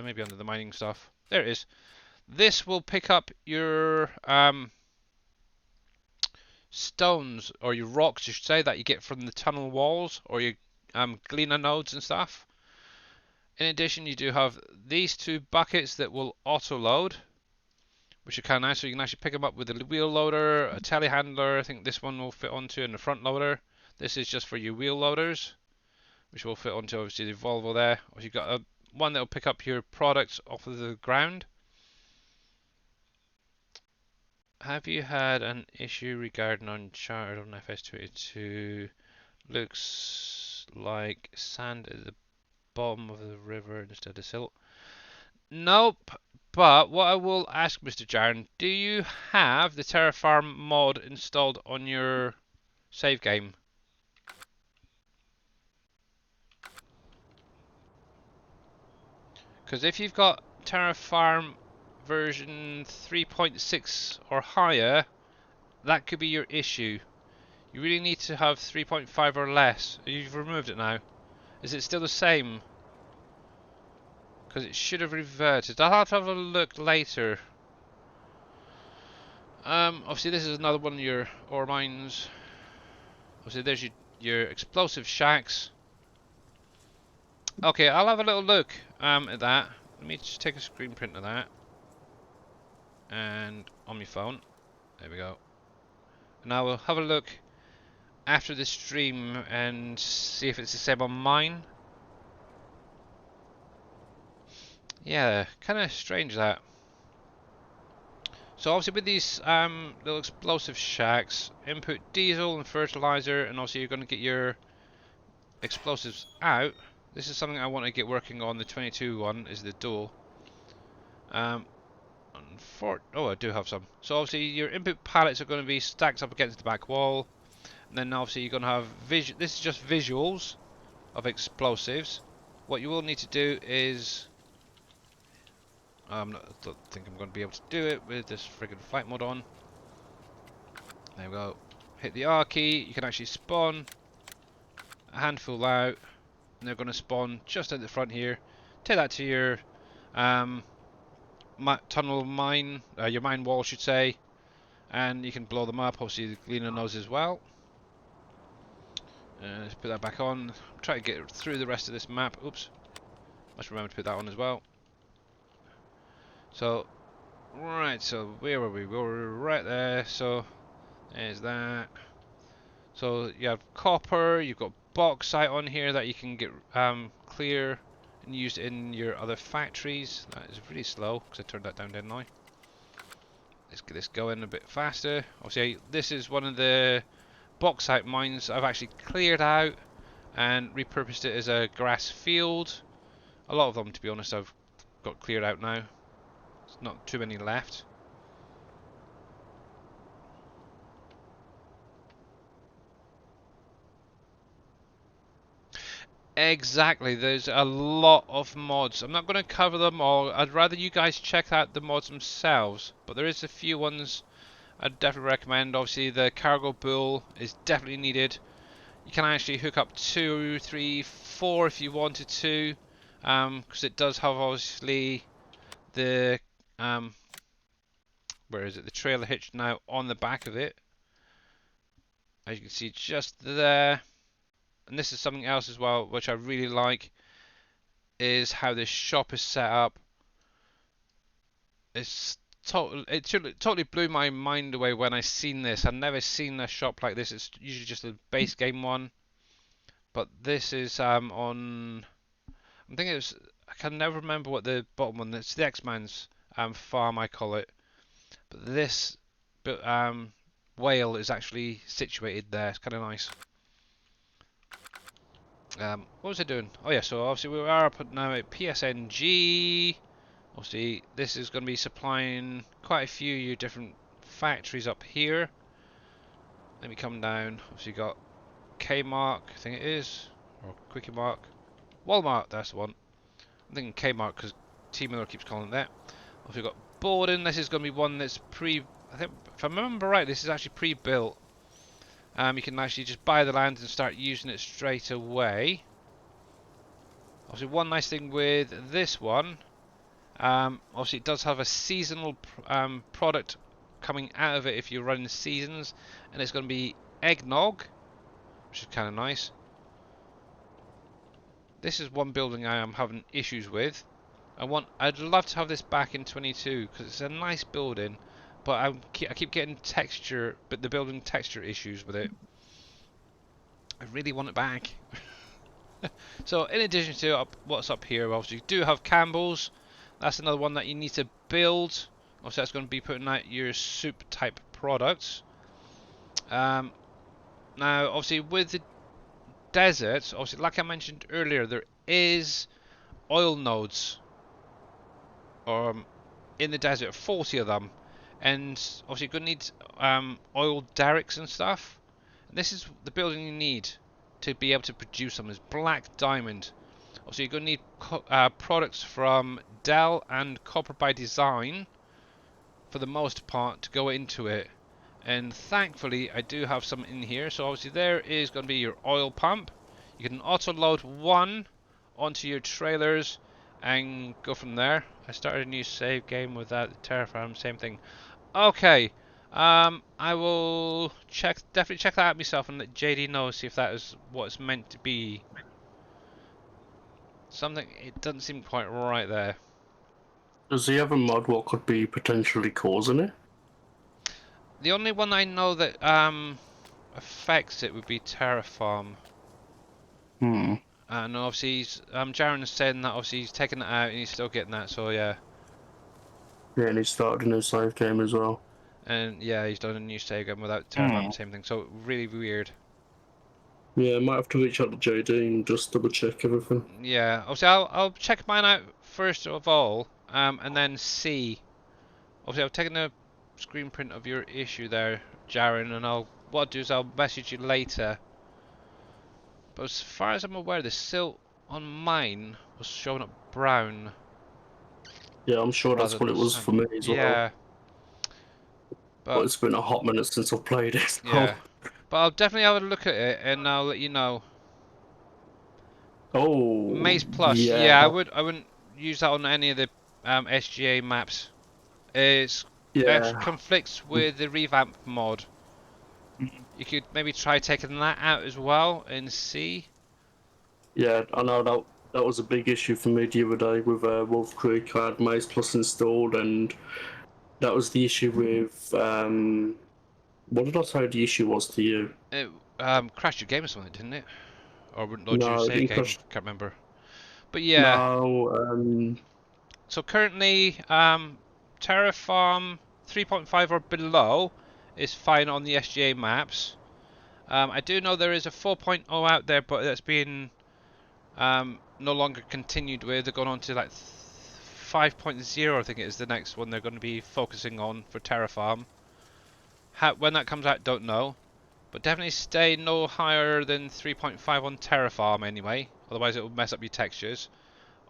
maybe under the mining stuff. There it is. This will pick up your stones, or your rocks, I should say, that you get from the tunnel walls, or your gleaner nodes and stuff. In addition, you do have these two buckets that will auto-load, which are kind of nice. So you can actually pick them up with a wheel loader, a telehandler. I think this one will fit onto, and the front loader. This is just for your wheel loaders, which will fit onto obviously the Volvo there. Or you've got one that will pick up your products off of the ground. Have you had an issue regarding Uncharted on FS22? Looks like sand at the bottom of the river instead of silt. Nope. But what I will ask, Mr. Jaren, do you have the Terraform mod installed on your save game? Because if you've got Terraform version 3.6 or higher, that could be your issue. You really need to have 3.5 or less. You've removed it now. Is it still the same? Because it should have reverted. I'll have to have a look later. Obviously this is another one of your ore mines. Obviously there's your explosive shacks. Okay, I'll have a little look at that. Let me just take a screen print of that. And on my phone. There we go. And I will have a look after the stream and see if it's the same on mine. Yeah, kind of strange that. So obviously with these little explosive shacks, input diesel and fertilizer, and also you're going to get your explosives out. This is something I want to get working on. The 22 one is the dual. I do have some. So obviously your input pallets are going to be stacked up against the back wall. And then obviously you're going to have this is just visuals of explosives. What you will need to do is I don't think I'm going to be able to do it with this friggin' flight mode on. There we go. Hit the R key. You can actually spawn a handful out, and they're going to spawn just at the front here. Take that to your tunnel mine, your mine wall, I should say, and you can blow them up. Obviously, the gleaner knows as well. Let's put that back on. Try to get through the rest of this map. Oops, must remember to put that on as well. So, right, so where were we? We were right there, so there's that. So you have copper, you've got bauxite on here that you can get clear and use in your other factories. That is really slow, because I turned that down, didn't I? let's get this going a bit faster. Obviously, this is one of the bauxite mines I've actually cleared out and repurposed it as a grass field. A lot of them, to be honest, I've got cleared out now. There's not too many left. Exactly, there's a lot of mods. I'm not going to cover them all. I'd rather you guys check out the mods themselves, but there is a few ones I'd definitely recommend. Obviously, the cargo bull is definitely needed. You can actually hook up 2, 3, 4 if you wanted to, because it does have obviously the where is it? The trailer hitch now on the back of it, as you can see just there. And this is something else as well, which I really like, is how this shop is set up. It totally blew my mind away when I seen this. I've never seen a shop like this. It's usually just a base game one, but this is on. I think it was. I can never remember what the bottom one. It's the X-Man's farm, I call it. But this whale is actually situated there. It's kind of nice. What was I doing? Oh yeah, so obviously we are up now at PSNG. Obviously this is going to be supplying quite a few different factories up here. Let me come down. Obviously you got Kmart, I think it is, or Quickie Mart, Walmart. That's the one. I'm thinking Kmart because T Miller keeps calling it that. Obviously you got Borden. This is going to be one that's I think if I remember right, this is actually pre-built. You can actually just buy the land and start using it straight away. Obviously, one nice thing with this one, obviously it does have a seasonal product coming out of it if you're running seasons, and it's going to be eggnog, which is kind of nice. This is one building I am having issues with. I'd love to have this back in 22 because it's a nice building. But I keep getting the building texture issues with it. I really want it back. So in addition to what's up here, obviously you do have Campbell's. That's another one that you need to build. Obviously that's going to be putting out your soup type products. Now obviously with the deserts, obviously like I mentioned earlier, there is oil nodes in the desert, 40 of them. And obviously you're going to need oil derricks and stuff. And this is the building you need to be able to produce them, is black diamond. Also you're going to need products from Dell and Copper by Design for the most part to go into it. And thankfully I do have some in here. So obviously there is going to be your oil pump. You can auto load one onto your trailers and go from there. I started a new save game with that Terraform, same thing. Okay, I will definitely check that out myself and let JD know, see if that is what it's meant to be. Something, it doesn't seem quite right there. Does he have a mod what could be potentially causing it? The only one I know that affects it would be Terraform. Hmm. And obviously Jaren's saying that obviously he's taking it out and he's still getting that, so yeah. Yeah, and he started a new save game as well. And yeah, he's done a new save game without Terraform, same thing, so really weird. Yeah, I might have to reach out to JD and just double check everything. Yeah, obviously I'll check mine out first of all, and then see. Obviously I've taken a screen print of your issue there, Jaren, and what I'll do is I'll message you later. But as far as I'm aware, the silt on mine was showing up brown. Yeah, I'm sure that's what it was for me as well. Yeah. But it's been a hot minute since I've played it. So. Yeah. But I'll definitely have a look at it and I'll let you know. Oh. Maze Plus, yeah, I wouldn't use that on any of the SGA maps. It conflicts with the revamp mod. You could maybe try taking that out as well and see. Yeah, I know that was a big issue for me the other day with Wolf Creek. I had Maze Plus installed, and that was the issue with what did I say the issue was to you? It crashed your game or something, didn't it? Or did No, you it save didn't game? crash. Can't remember. But yeah. No. So currently, Terraform 3.5 or below is fine on the SGA maps. I do know there is a 4.0 out there, but that's been no longer continued with. They're going on to like 5.0, I think it is the next one they're going to be focusing on for Terraform. When that comes out, don't know. But definitely stay no higher than 3.5 on Terraform anyway, otherwise it will mess up your textures.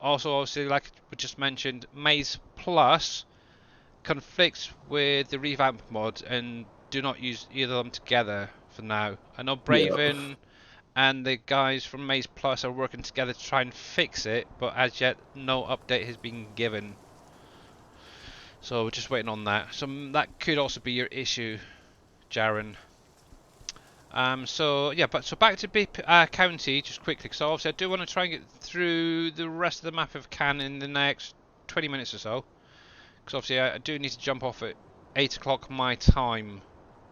Also, obviously, like we just mentioned, Maze Plus conflicts with the revamp mod, and do not use either of them together for now. I know Yeah. Braven and the guys from Maze Plus are working together to try and fix it, but as yet no update has been given. So we're just waiting on that. So that could also be your issue, Jaren. So yeah, so back to County just quickly, because obviously I do want to try and get through the rest of the map if I can in the next 20 minutes or so. Because obviously I do need to jump off at 8 o'clock my time.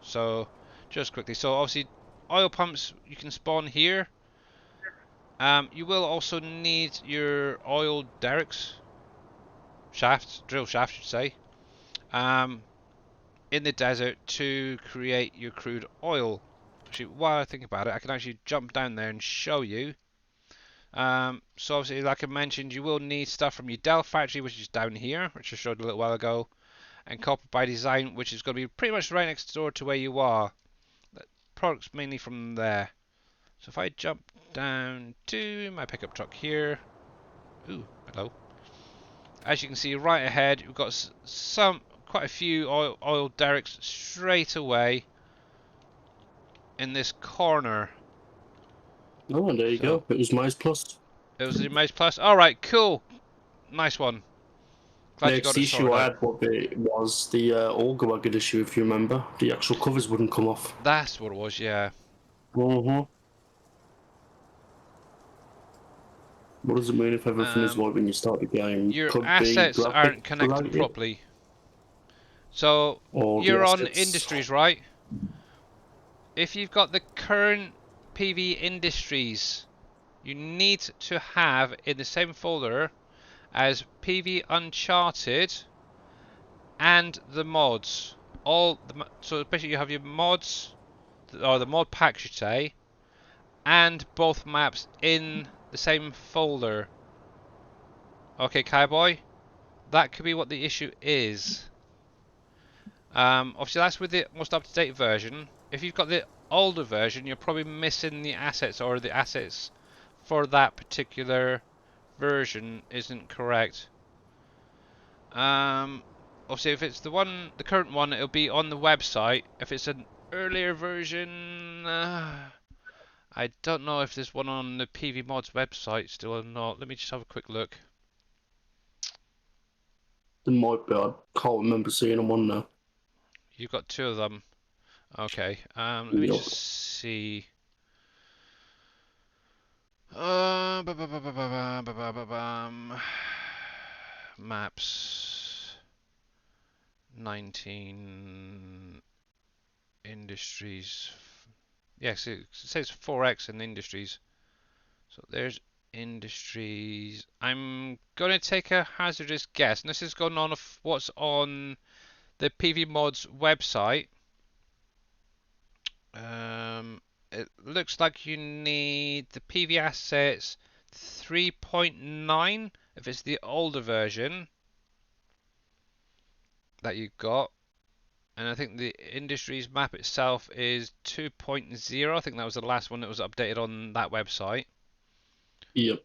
So just quickly, so obviously oil pumps you can spawn here. You will also need your oil derricks, shafts, drill shafts, I should say, in the desert to create your crude oil. Actually, while I think about it, I can actually jump down there and show you. So obviously, like I mentioned, you will need stuff from your Dell factory, which is down here, which I showed a little while ago, and Copper by Design, which is going to be pretty much right next door to where you are. Products mainly from there. So if I jump down to my pickup truck here, ooh, hello. As you can see right ahead, we've got quite a few oil derricks straight away in this corner. Oh, and there you go. It was Maze Plus. It was the Maze Plus. Alright, cool. Nice one. Glad you got The it issue sorted I out. had was the auger wagon issue, if you remember. The actual covers wouldn't come off. That's what it was, yeah. Mm-hmm. What does it mean if everything is right when you start the game? Your Could be assets aren't graphic connecting related, properly. So, or the you're on assets. Industries, right? If you've got the current PV Industries, you need to have in the same folder as PV Uncharted and the mods. So basically you have your mods, or the mod pack, should say, and both maps in the same folder. Okay, Cowboy, that could be what the issue is. Obviously that's with the most up-to-date version. If you've got the older version, you're probably missing the assets, or the assets for that particular version isn't correct. Obviously if it's the current one, it'll be on the website. If it's an earlier version, I don't know if there's one on the PV Mods website still or not. Let me just have a quick look. There might be. I can't remember seeing them on there. You've got two of them. Okay. Let me Yup. just see. Maps. 19 industries. Yes, it says 4x in industries. So there's industries. I'm going to take a hazardous guess, and this is going on what's on the PV Mods website. It looks like you need the PV assets 3.9 if it's the older version that you've got. And I think the industries map itself is 2.0. I think that was the last one that was updated on that website. Yep.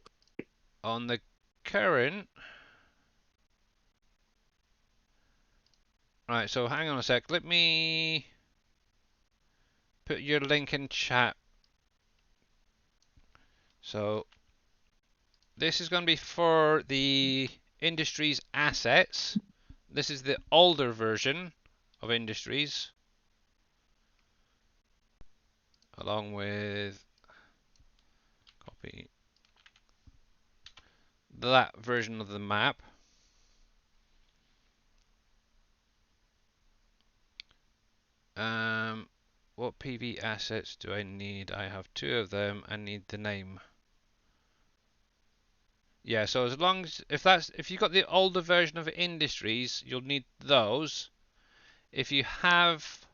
On the current... Right, so hang on a sec. Let me put your link in chat. So this is going to be for the industries assets. This is the older version of industries, along with copy that version of the map. What PV assets do I need? I have two of them. I need the name. Yeah, so as long as if you've got the older version of industries, you'll need those. if you have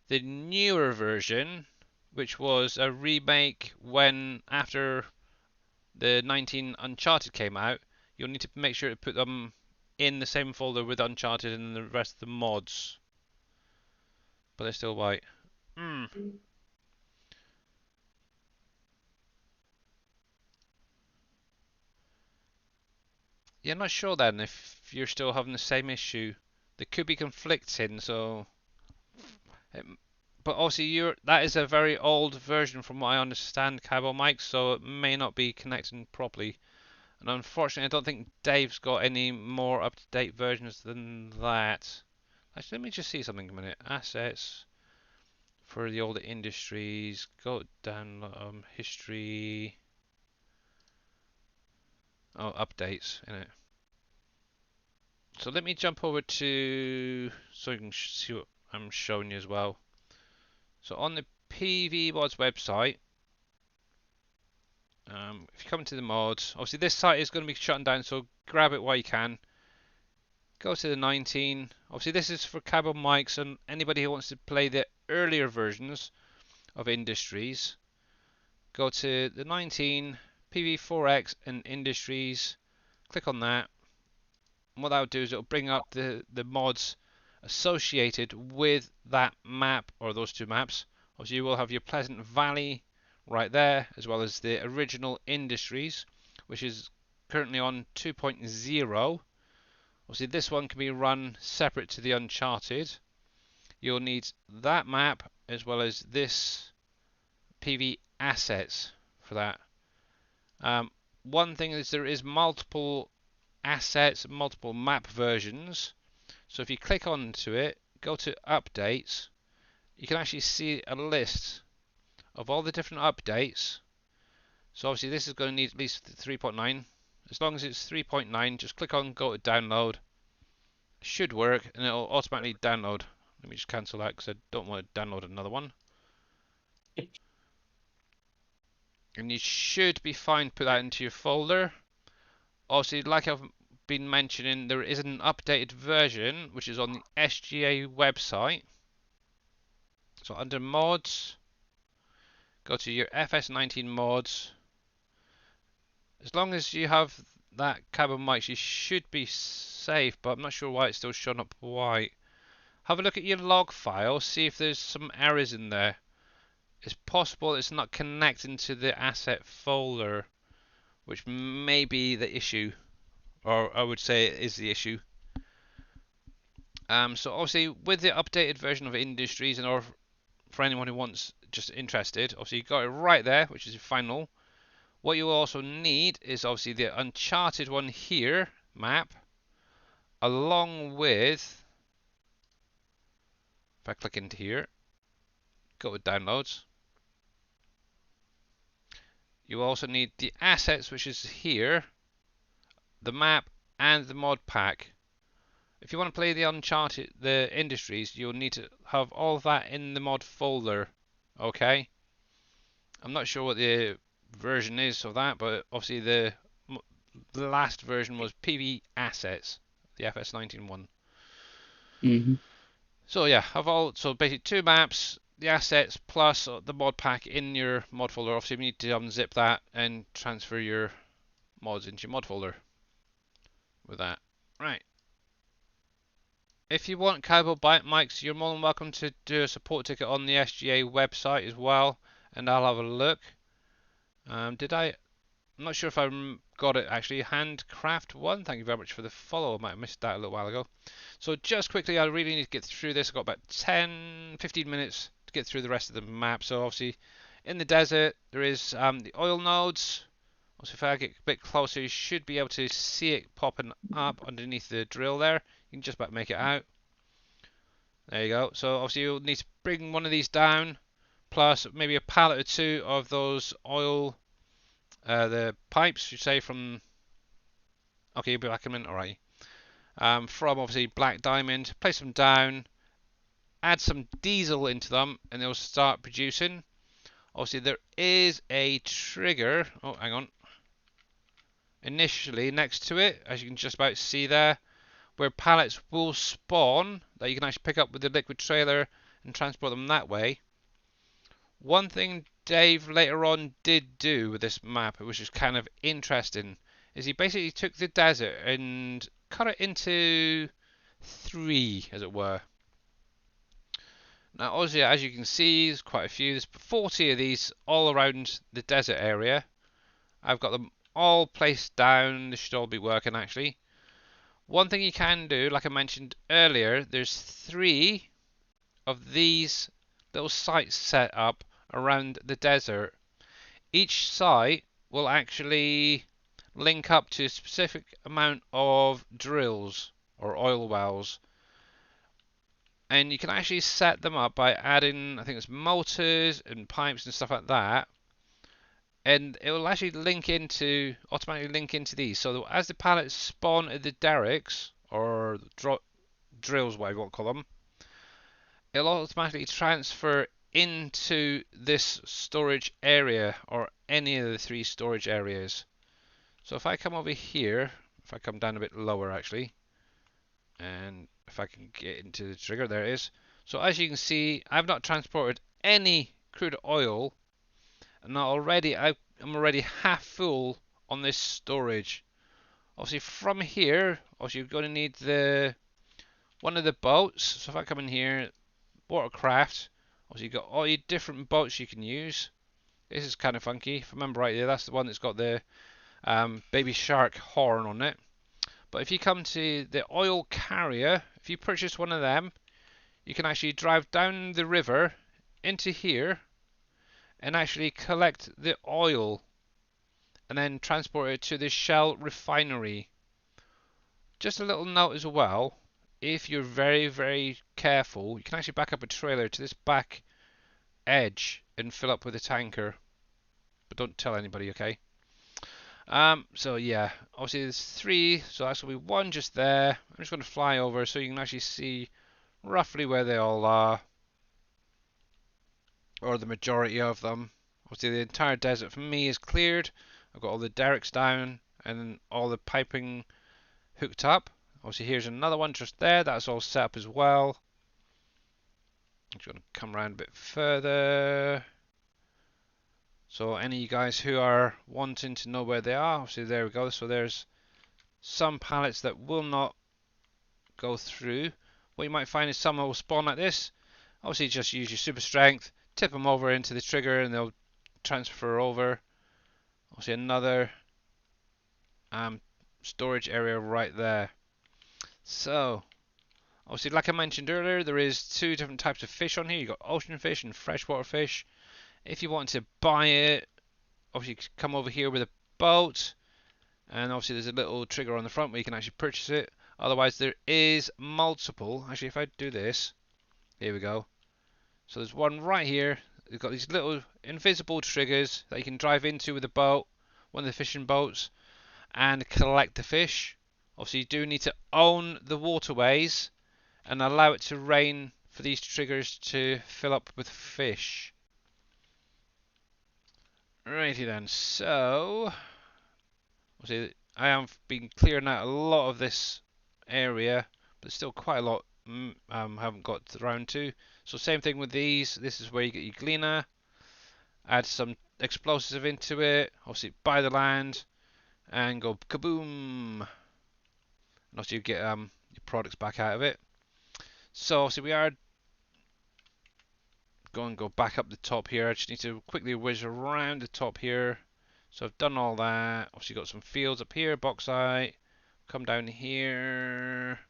the newer version, which was a remake when after the 19 Uncharted came out, you'll need to make sure to put them in the same folder with Uncharted and the rest of the mods. But they're still white. Yeah, I'm not sure then if you're still having the same issue. They could be conflicting, so. But obviously, that is a very old version from what I understand, Cable Mike, so it may not be connecting properly. And unfortunately, I don't think Dave's got any more up-to-date versions than that. Actually, let me just see something a minute. Assets for the older industries. Go down history. Oh, updates in it. So let me jump over to so you can see what I'm showing you as well. So on the PV Mods website, if you come into the mods, obviously this site is going to be shutting down, so grab it while you can. Go to the 19. Obviously this is for cable mics and anybody who wants to play the earlier versions of Industries. Go to the 19, PV4X and Industries. Click on that. And what that will do is it will bring up the mods associated with that map or those two maps. Obviously you will have your Pleasant Valley right there, as well as the original Industries, which is currently on 2.0. Obviously this one can be run separate to the Uncharted. You'll need that map as well as this PV assets for that. One thing is there is multiple assets, multiple map versions. So if you click onto it, go to updates, you can actually see a list of all the different updates. So obviously this is going to need at least 3.9. As long as it's 3.9, just click on go to download. It should work and it'll automatically download. Let me just cancel that because I don't want to download another one. And you should be fine to put that into your folder. Obviously, like I've been mentioning, there is an updated version which is on the SGA website. So under mods, go to your FS19 mods. As long as you have that cable mics, you should be safe, but I'm not sure why it's still showing up white. Have a look at your log file, see if there's some errors in there. It's possible it's not connecting to the asset folder, which may be the issue, or I would say it is the issue. So obviously with the updated version of Industries, and or for anyone who wants just interested, obviously you got it right there, which is your final. What you also need is obviously the Uncharted one here map, along with, if I click into here, go to downloads. You also need the assets, which is here, the map and the mod pack. If you want to play the Uncharted, the Industries, you'll need to have all of that in the mod folder. Okay. I'm not sure what the version is of that, but obviously the last version was PV Assets, the FS19 one. So yeah, so basically two maps, the assets plus the mod pack in your mod folder. Obviously you need to unzip that and transfer your mods into your mod folder with that. Right. If you want cable bite mics, you're more than welcome to do a support ticket on the SGA website as well, and I'll have a look. I'm not sure if I got it actually. Handcraft one, thank you very much for the follow. I might have missed that a little while ago. So just quickly, I really need to get through this. I've got about 10-15 minutes to get through the rest of the map. So obviously, in the desert, there is the oil nodes. Also, if I get a bit closer, you should be able to see it popping up underneath the drill there. You can just about make it out. There you go. So obviously you'll need to bring one of these down, plus maybe a pallet or two of those oil, the pipes, you say from. Okay, you'll be back in a minute, alright. From obviously Black Diamond, place them down, add some diesel into them, and they'll start producing. Obviously there is a trigger. Oh, hang on. Initially next to it, as you can just about see there, where pallets will spawn that you can actually pick up with the liquid trailer and transport them that way. One thing Dave later on did do with this map, which is kind of interesting, is he basically took the desert and cut it into 3, as it were. Now, obviously, as you can see, there's quite a few. There's 40 of these all around the desert area. I've got them all placed down. They should all be working, actually. One thing you can do, like I mentioned earlier, there's 3 of these little sites set up around the desert. Each site will actually link up to a specific amount of drills or oil wells. And you can actually set them up by adding, I think it's motors and pipes and stuff like that. And it will actually automatically link into these. So as the pallets spawn at the derricks, or drills, whatever you want to call them, it'll automatically transfer into this storage area, or any of the 3 storage areas. So if I come over here, if I come down a bit lower actually, and if I can get into the trigger, there it is. So as you can see, I've not transported any crude oil, and already I'm already half full on this storage. Obviously from here, obviously you're going to need one of the boats. So if I come in here, watercraft, obviously you've got all your different boats you can use. This is kind of funky. If I remember right, yeah, that's the one that's got the baby shark horn on it. But if you come to the oil carrier, if you purchase one of them, you can actually drive down the river into here and actually collect the oil and then transport it to the Shell refinery. Just a little note as well, if you're very, very careful, you can actually back up a trailer to this back edge and fill up with a tanker. But don't tell anybody, okay? So yeah, obviously there's 3, so that's going to be 1 just there. I'm just going to fly over so you can actually see roughly where they all are, or the majority of them. Obviously the entire desert for me is cleared. I've got all the derricks down and all the piping hooked up. Obviously here's another one just there, that's all set up as well. I'm just going to come around a bit further. So any of you guys who are wanting to know where they are, obviously there we go. So there's some pallets that will not go through. What you might find is some will spawn like this. Obviously just use your super strength, tip them over into the trigger and they'll transfer over. Obviously another storage area right there. So obviously like I mentioned earlier, there is 2 different types of fish on here. You've got ocean fish and freshwater fish. If you want to buy it, obviously you come over here with a boat, and obviously there's a little trigger on the front where you can actually purchase it. Otherwise there is multiple. Actually if I do this, here we go. So there's one right here. You've got these little invisible triggers that you can drive into with a boat, one of the fishing boats, and collect the fish. Obviously you do need to own the waterways and allow it to rain for these triggers to fill up with fish. Righty then, so obviously I have been clearing out a lot of this area, but there's still quite a lot haven't got around to. So same thing with these. This is where you get your gleaner, add some explosive into it, obviously buy the land and go kaboom, and obviously you get your products back out of it. So obviously we are going to go back up the top here. I just need to quickly whiz around the top here. So I've done all that. Obviously got some fields up here, bauxite. Come down here.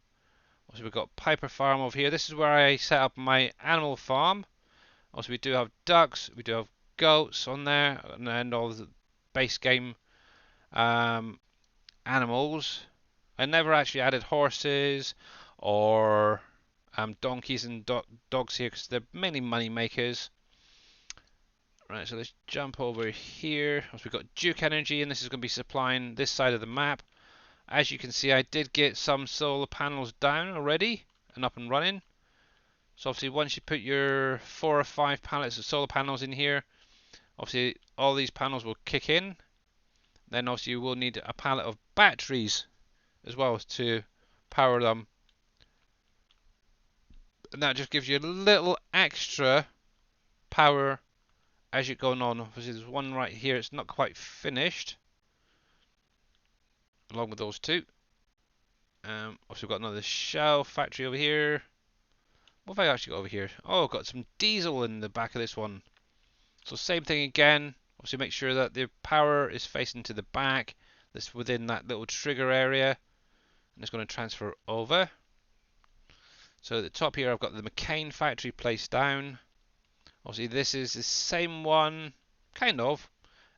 Also we've got Piper Farm over here. This is where I set up my animal farm. Also we do have ducks, we do have goats on there, and all the base game animals. I never actually added horses or donkeys and dogs here because they're mainly money makers. Right, so let's jump over here. So we've got Duke Energy, and this is going to be supplying this side of the map. As you can see, I did get some solar panels down already and up and running. So obviously once you put your 4 or 5 pallets of solar panels in here, obviously all these panels will kick in. Then obviously you will need a pallet of batteries as well to power them. And that just gives you a little extra power as you're going on. Obviously there's one right here, it's not quite finished, along with those two. Also got another shell factory over here. What have I actually got over here? Oh, got some diesel in the back of this one. So same thing again. Obviously make sure that the power is facing to the back. That's within that little trigger area. And it's going to transfer over. So at the top here I've got the McCain factory placed down. Obviously this is the same one, kind of,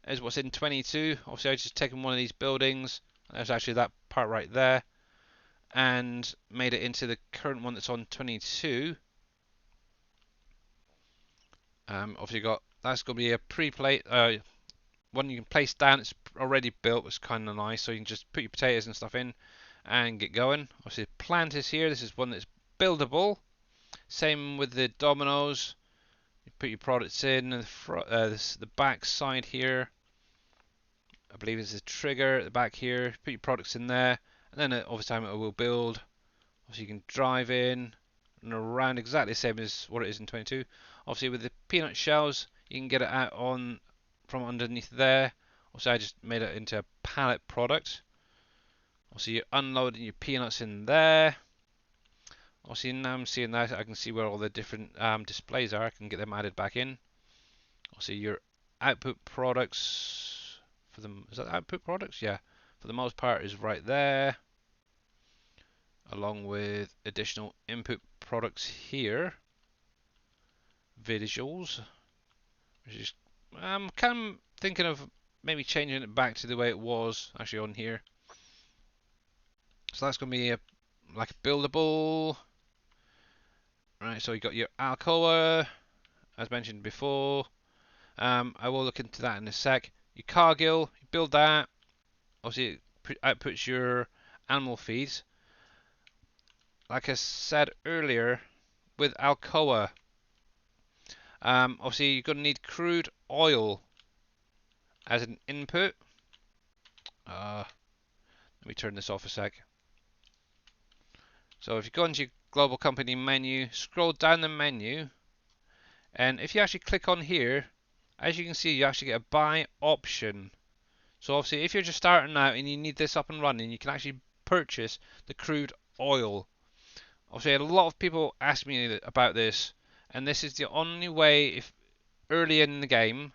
as what's in 22. Obviously I just taken one of these buildings. There's actually that part right there. And made it into the current one that's on 22. Obviously got that's going to be a pre-plate one you can place down. It's already built. It's kind of nice, so you can just put your potatoes and stuff in and get going. Obviously the plant is here. This is one that's buildable. Same with the dominoes. You put your products in the back side here. I believe it's the trigger at the back here. Put your products in there, and then over time it will build. Obviously you can drive in and around exactly the same as what it is in 22. Obviously with the peanut shells you can get it out on from underneath there. Also I just made it into a pallet product. Also you're unloading your peanuts in there. Also now I'm seeing that I can see where all the different displays are. I can get them added back in. Also your output products for them, is that output products? Yeah, for the most part is right there, along with additional input products here. Visuals, which is I'm kind of thinking of maybe changing it back to the way it was actually on here. So that's going to be like a buildable. Right, so you got your Alcoa, as mentioned before. I will look into that in a sec. Your Cargill, you build that. Obviously, it outputs your animal feeds. Like I said earlier, with Alcoa, obviously you're going to need crude oil as an input. Let me turn this off a sec. So if you go into your global company menu, scroll down the menu, and if you actually click on here, as you can see, you actually get a buy option. So obviously if you're just starting out and you need this up and running, you can actually purchase the crude oil. Obviously a lot of people ask me about this, and this is the only way, if early in the game,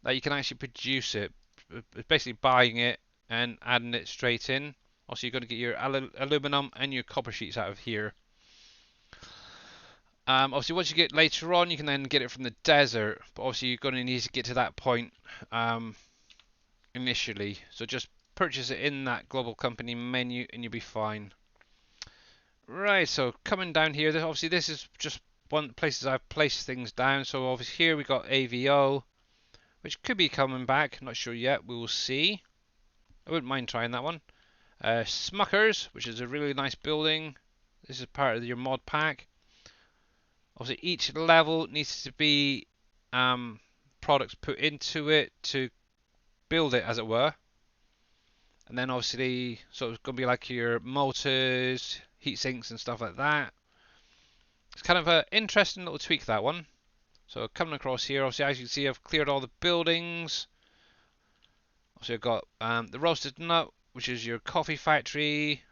that you can actually produce it. It's basically buying it and adding it straight in. Also, you're going to get your aluminum and your copper sheets out of here. Obviously, once you get later on, you can then get it from the desert. But obviously, you're going to need to get to that point initially. So just purchase it in that global company menu, and you'll be fine. Right. So coming down here, obviously this is just one of the places I've placed things down. So obviously here we got AVO, which could be coming back. Not sure yet. We will see. I wouldn't mind trying that one. Smuckers, which is a really nice building. This is part of your mod pack. Obviously, each level needs to be products put into it to build it, as it were. And then obviously, so it's going to be like your motors, heat sinks, and stuff like that. It's kind of an interesting little tweak, that one. So coming across here, obviously, as you can see, I've cleared all the buildings. Also, I've got the roasted nut, which is your coffee factory.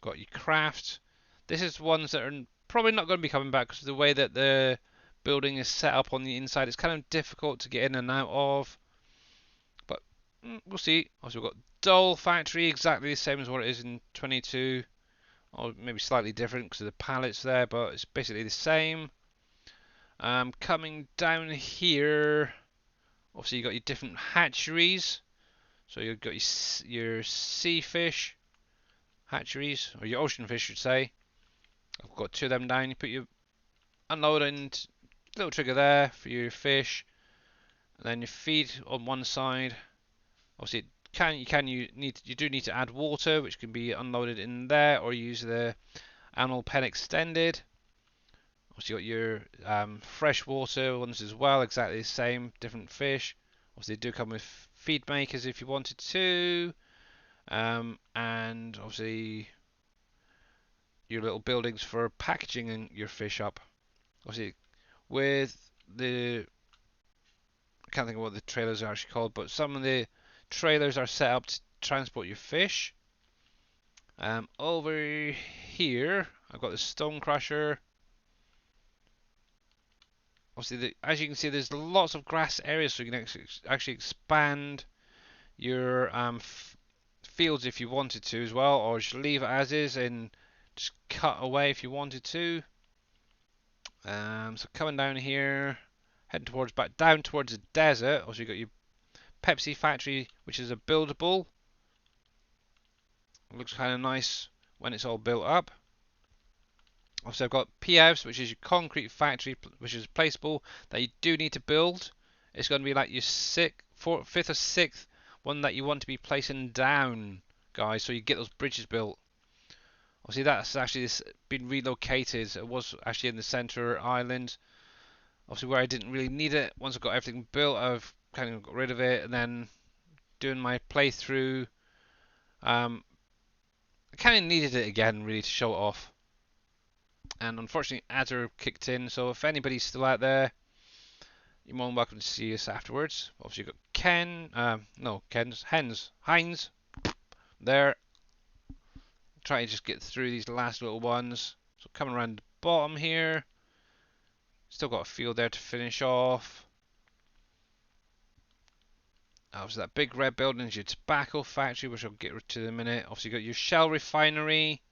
Got your craft. This is ones that are probably not going to be coming back because of the way that the building is set up on the inside. It's kind of difficult to get in and out of. But we'll see. Also, we've got Dole factory, exactly the same as what it is in 22. Or maybe slightly different because of the pallets there, but it's basically the same. Coming down here, obviously you've got your different hatcheries. So you've got your sea fish hatcheries, or your ocean fish, should say. I've got two of them down. You put your unload and little trigger there for your fish, and then your feed on one side. Obviously, you do need to add water, which can be unloaded in there, or use the animal pen extended. Obviously, you got your freshwater ones as well, exactly the same, different fish. Obviously, they do come with feed makers if you wanted to, and obviously your little buildings for packaging your fish up. Obviously, with the I can't think of what the trailers are actually called, but some of the trailers are set up to transport your fish. Over here, I've got the stone crusher. Obviously, as you can see, there's lots of grass areas, so you can actually expand your fields if you wanted to as well, or just leave it as is and just cut away if you wanted to. So coming down here, heading towards back down towards the desert. Also, you got your Pepsi factory, which is a buildable. It looks kind of nice when it's all built up. Also, I've got P-House, which is your concrete factory, which is placeable that you do need to build. It's going to be like your fifth or sixth one that you want to be placing down, guys, so you get those bridges built. Obviously, that's actually been relocated. It was actually in the center island. Obviously, where I didn't really need it. Once I got everything built, I've kind of got rid of it, and then doing my playthrough, I kind of needed it again, really, to show it off. And unfortunately, ads are kicked in, so if anybody's still out there, you're more than welcome to see us afterwards. Obviously, you've got Heinz there. Try to just get through these last little ones. So coming around the bottom here, still got a field there to finish off. Obviously, that big red building is your tobacco factory, which I'll get to in a minute. Obviously, you've got your Shell refinery.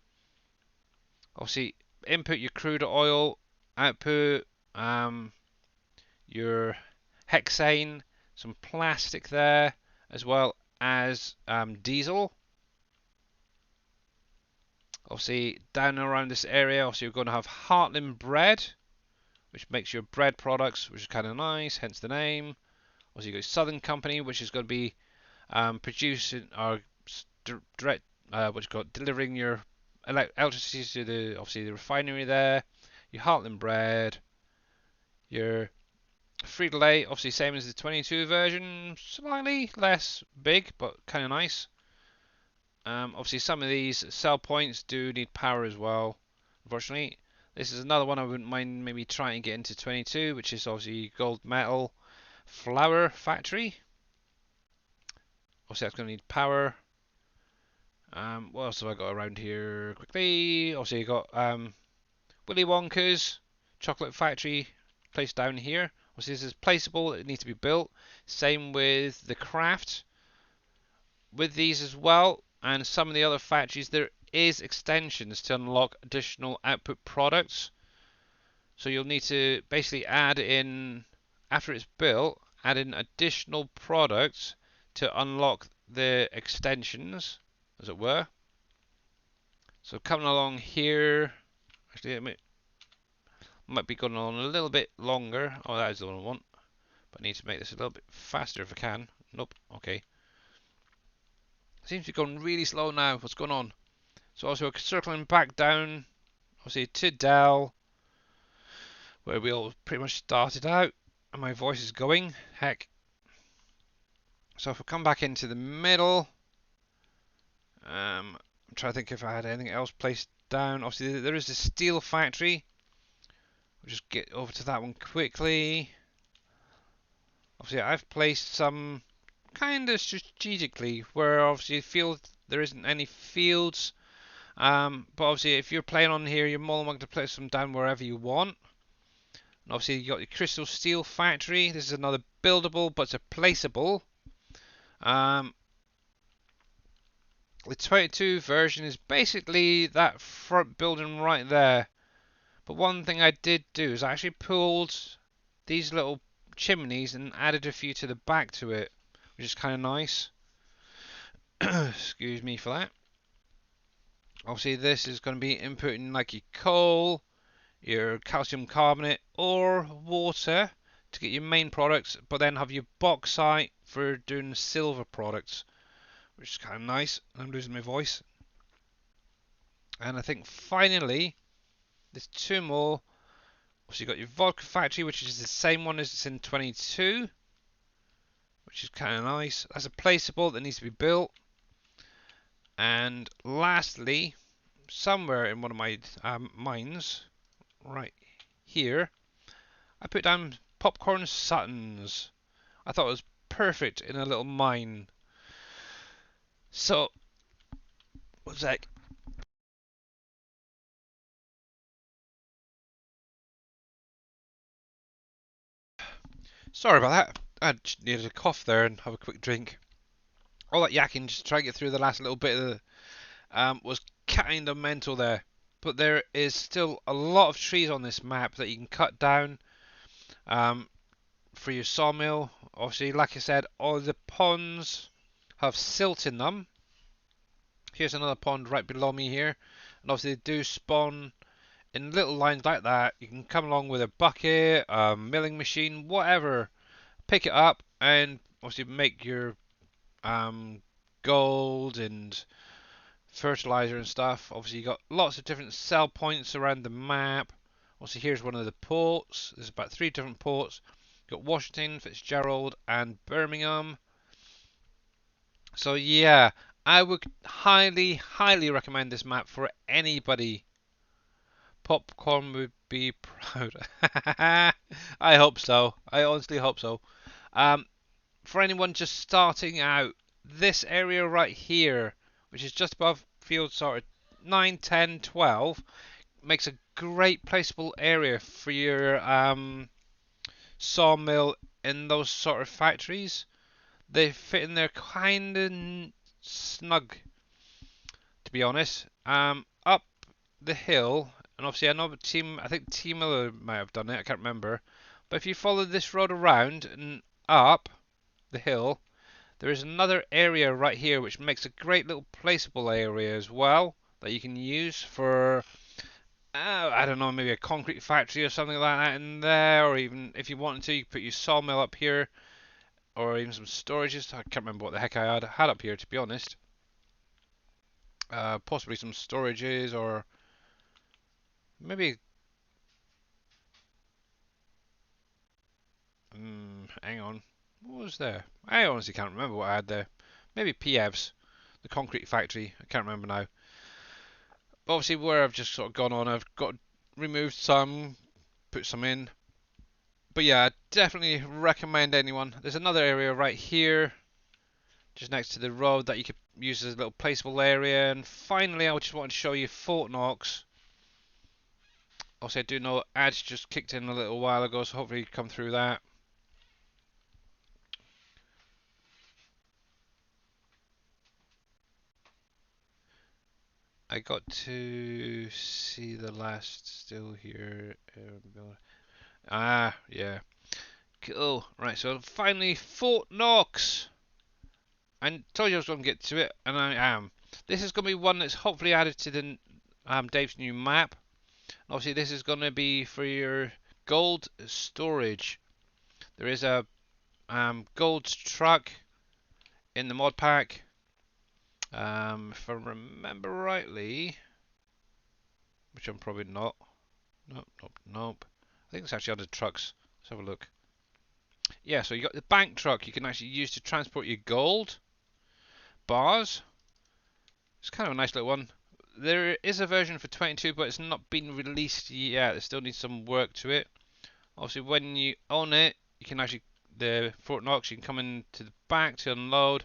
Obviously, input your crude oil, output your hexane, some plastic there, as well as diesel. Obviously, down around this area, also you're going to have Heartland bread, which makes your bread products, which is kind of nice, hence the name. Also, you've got Southern Company, which is going to be producing or direct, delivering your electricity to the refinery there. Your Heartland bread, your Frito-Lay, obviously same as the 22 version, slightly less big, but kind of nice. Obviously, some of these sell points do need power as well. Unfortunately, this is another one I wouldn't mind maybe trying to get into 22, which is obviously gold metal flour factory. Obviously, that's going to need power. What else have I got around here quickly? Obviously, you got Willy Wonka's chocolate factory placed down here. Obviously, this is placeable. It needs to be built. Same with the craft. With these as well, and some of the other factories, there is extensions to unlock additional output products. So you'll need to basically add in, after it's built, add in additional products to unlock the extensions, as it were. So coming along here, actually it might be going on a little bit longer. Oh, that is the one I want. But I need to make this a little bit faster if I can. Nope, okay. Seems to be going really slow now. What's going on? So also circling back down, obviously to Dell, where we all pretty much started out, and my voice is going. Heck. So if we come back into the middle, I'm trying to think if I had anything else placed down. Obviously there is the steel factory. We'll just get over to that one quickly. Obviously I've placed some kind of strategically where obviously there isn't any fields. But obviously, if you're playing on here, you're more than welcome to place them down wherever you want. And obviously, you got your Crystal Steel Factory. This is another buildable, but it's a placeable. The 22 version is basically that front building right there. But one thing I did do is I actually pulled these little chimneys and added a few to the back to it, which is kind of nice. Excuse me for that. Obviously, this is going to be inputting like your coal, your calcium carbonate, or water to get your main products, but then have your bauxite for doing silver products, which is kind of nice. I'm losing my voice. And I think finally, there's two more. So you've got your vodka factory, which is the same one as it's in 22, which is kind of nice. That's a placeable that needs to be built. And lastly, somewhere in one of my mines, right here, I put down popcorn Suttons. I thought it was perfect in a little mine. So, one sec. Sorry about that. I just needed a cough there and have a quick drink. All that yakking just to try and get through the last little bit of the, was kind of mental there. But there is still a lot of trees on this map that you can cut down for your sawmill. Obviously, like I said, all the ponds have silt in them. Here's another pond right below me here. And obviously they do spawn in little lines like that. You can come along with a bucket, a milling machine, whatever. Pick it up and obviously make your gold and fertilizer and stuff. Obviously you got lots of different sell points around the map. Obviously here's one of the ports. There's about 3 different ports. You've got Washington, Fitzgerald and Birmingham. So yeah, I would highly recommend this map for anybody. Popcorn would be proud. I hope so. I honestly hope so. For anyone just starting out, this area right here, which is just above field sort of 9, 10, 12, makes a great placeable area for your sawmill in those sort of factories. They fit in there kind of snug, to be honest. Up the hill, and obviously I know I think Team Miller might have done it, I can't remember. But if you follow this road around and up the hill, there is another area right here which makes a great little placeable area as well that you can use for, I don't know, maybe a concrete factory or something like that in there, or even if you wanted to, you could put your sawmill up here, or even some storages. I can't remember what the heck I had up here, to be honest. Possibly some storages, or maybe. Hang on. What was there? I honestly can't remember what I had there. Maybe PEVs, the concrete factory. I can't remember now. But obviously, where I've just sort of gone on, I've got removed some, put some in. But yeah, I definitely recommend anyone. There's another area right here, just next to the road, that you could use as a little placeable area. And finally, I just want to show you Fort Knox. Obviously, I do know ads just kicked in a little while ago, so hopefully you come through that. I got to see the last still here. Yeah. Cool. Right, so finally, Fort Knox. I told you I was going to get to it, and I am. This is going to be one that's hopefully added to the Dave's new map. Obviously, this is going to be for your gold storage. There is a gold truck in the mod pack. If I remember rightly, which I'm probably not. Nope. I think it's actually under trucks. Let's have a look. Yeah, so you got the bank truck you can actually use to transport your gold bars. It's kind of a nice little one. There is a version for 22, but it's not been released yet. It still needs some work to it. Obviously, when you own it, you can actually, the Fort Knox, you can come into the back to unload,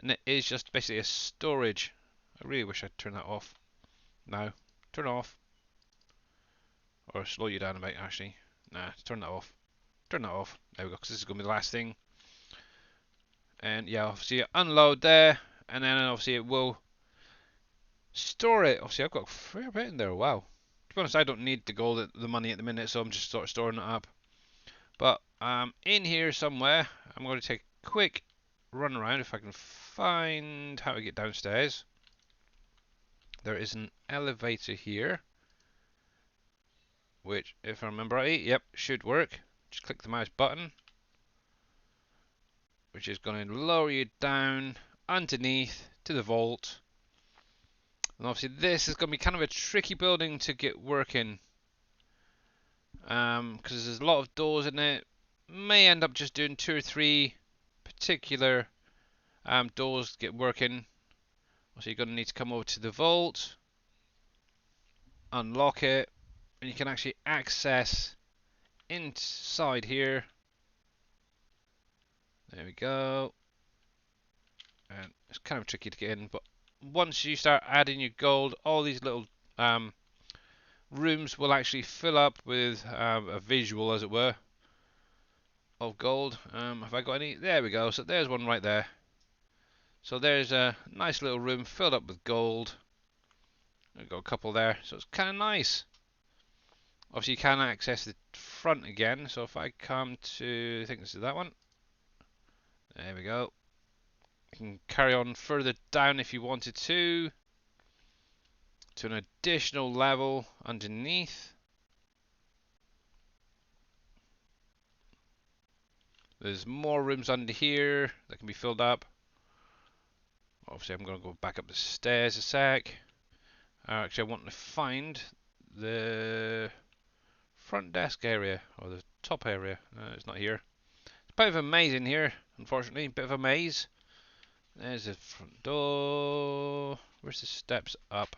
and it is just basically a storage. I really wish I'd turn that off. No, turn it off. Or slow you down a bit, actually. Nah, turn that off. Turn that off. There we go, because this is going to be the last thing. And yeah, obviously unload there, and then obviously it will store it. Obviously I've got a fair bit in there. Wow. To be honest, I don't need the gold, the money at the minute, so I'm just sort of storing it up. But in here somewhere, I'm going to take a quick run around if I can find how to get downstairs. There is an elevator here, which, if I remember right, yep, should work. Just click the mouse button, which is going to lower you down underneath to the vault. And obviously this is going to be kind of a tricky building to get working, because there's a lot of doors in it. May end up just doing 2 or 3 particular doors to get working. So you're going to need to come over to the vault. unlock it, and you can actually access inside here. There we go. And it's kind of tricky to get in, but once you start adding your gold, all these little rooms will actually fill up with a visual, as it were, of gold. Have I got any? There we go. So there's one right there. So there's a nice little room filled up with gold. I've got a couple there, so it's kind of nice. Obviously, you can access the front again. So if I come to, I think this is that one. There we go. You can carry on further down if you wanted to an additional level underneath. There's more rooms under here that can be filled up. Obviously, I'm going to go back up the stairs a sec. Actually, I want to find the front desk area, or the top area. It's not here. It's a bit of a maze in here, unfortunately. A bit of a maze. There's the front door. Where's the steps up?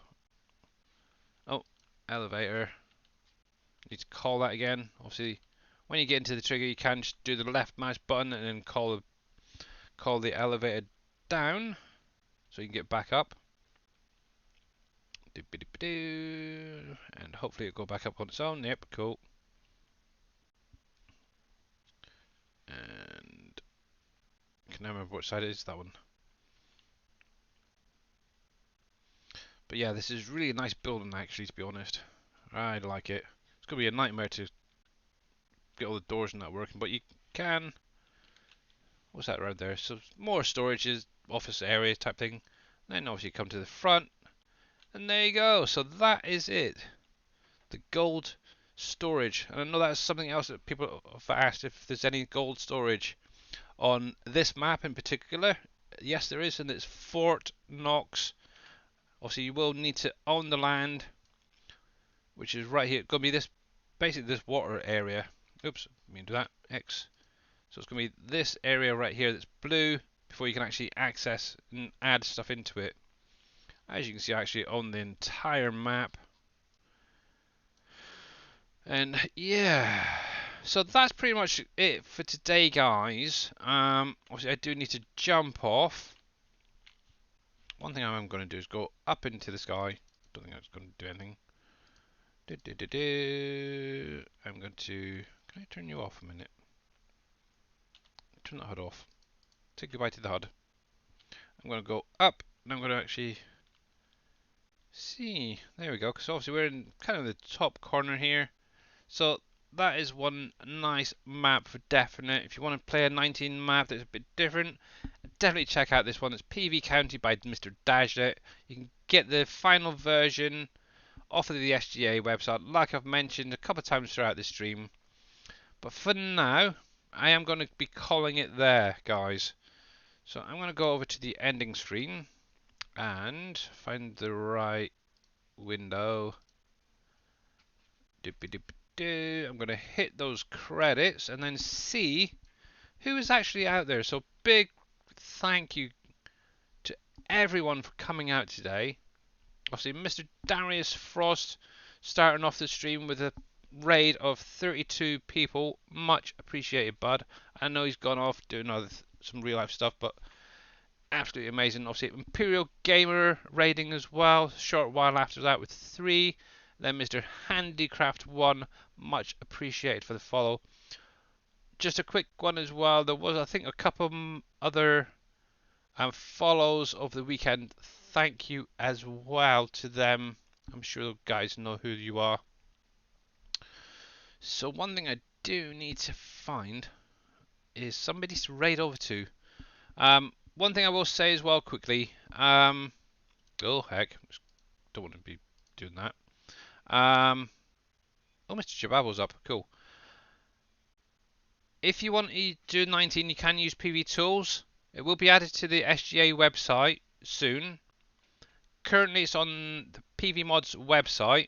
Oh, elevator. Need to call that again. Obviously, when you get into the trigger, you can just do the left mouse button and then call the elevator down, so you can get back up. And hopefully it'll go back up on its own. Yep, cool. And I can never remember which side it is, that one. But yeah, this is really a nice building, actually, to be honest. I like it. It's going to be a nightmare to get all the doors and that working, but you can. What's that around there? So more storages, office area type thing. Then obviously you come to the front, and there you go. So that is it. The gold storage. And I know that's something else that people have asked, if there's any gold storage on this map in particular. Yes, there is, and it's Fort Knox. Obviously, you will need to own the land, which is right here. It's going to be this, basically this water area. Oops, I mean do that. X. So it's going to be this area right here that's blue before you can actually access and add stuff into it. As you can see, I actually own the entire map. And yeah, so that's pretty much it for today, guys. Obviously, I do need to jump off. One thing I'm going to do is go up into the sky. Don't think that's going to do anything. I'm going to. Can I turn you off a minute? Turn the HUD off. Say goodbye to the HUD. I'm going to go up, and I'm going to actually see. There we go. Because obviously we're in kind of the top corner here. So that is one nice map for definite. If you want to play a 19 map that's a bit different, definitely check out this one. It's PV County by Mr. DAJNET. You can get the final version off of the SGA website, like I've mentioned a couple of times throughout the stream. But for now, I am going to be calling it there, guys. So I'm going to go over to the ending screen and find the right window. I'm going to hit those credits and then see who is actually out there. So big thank you to everyone for coming out today. Obviously, Mr. Darius Frost starting off the stream with a raid of 32 people. Much appreciated, bud. I know he's gone off doing some real life stuff, but absolutely amazing. Obviously, Imperial Gamer raiding as well. Short while after that with 3. Then Mr. Handicraft1, much appreciated for the follow. Just a quick one as well. There was, I think, a couple other follows of the weekend. Thank you as well to them. I'm sure the guys know who you are. So one thing I do need to find is somebody to raid over to. One thing I will say as well quickly. Oh heck, don't want to be doing that. Oh, Mr. Jababel's up. Cool. If you want to do 19, you can use PV Tools. It will be added to the SGA website soon. Currently, it's on the PV Mods website.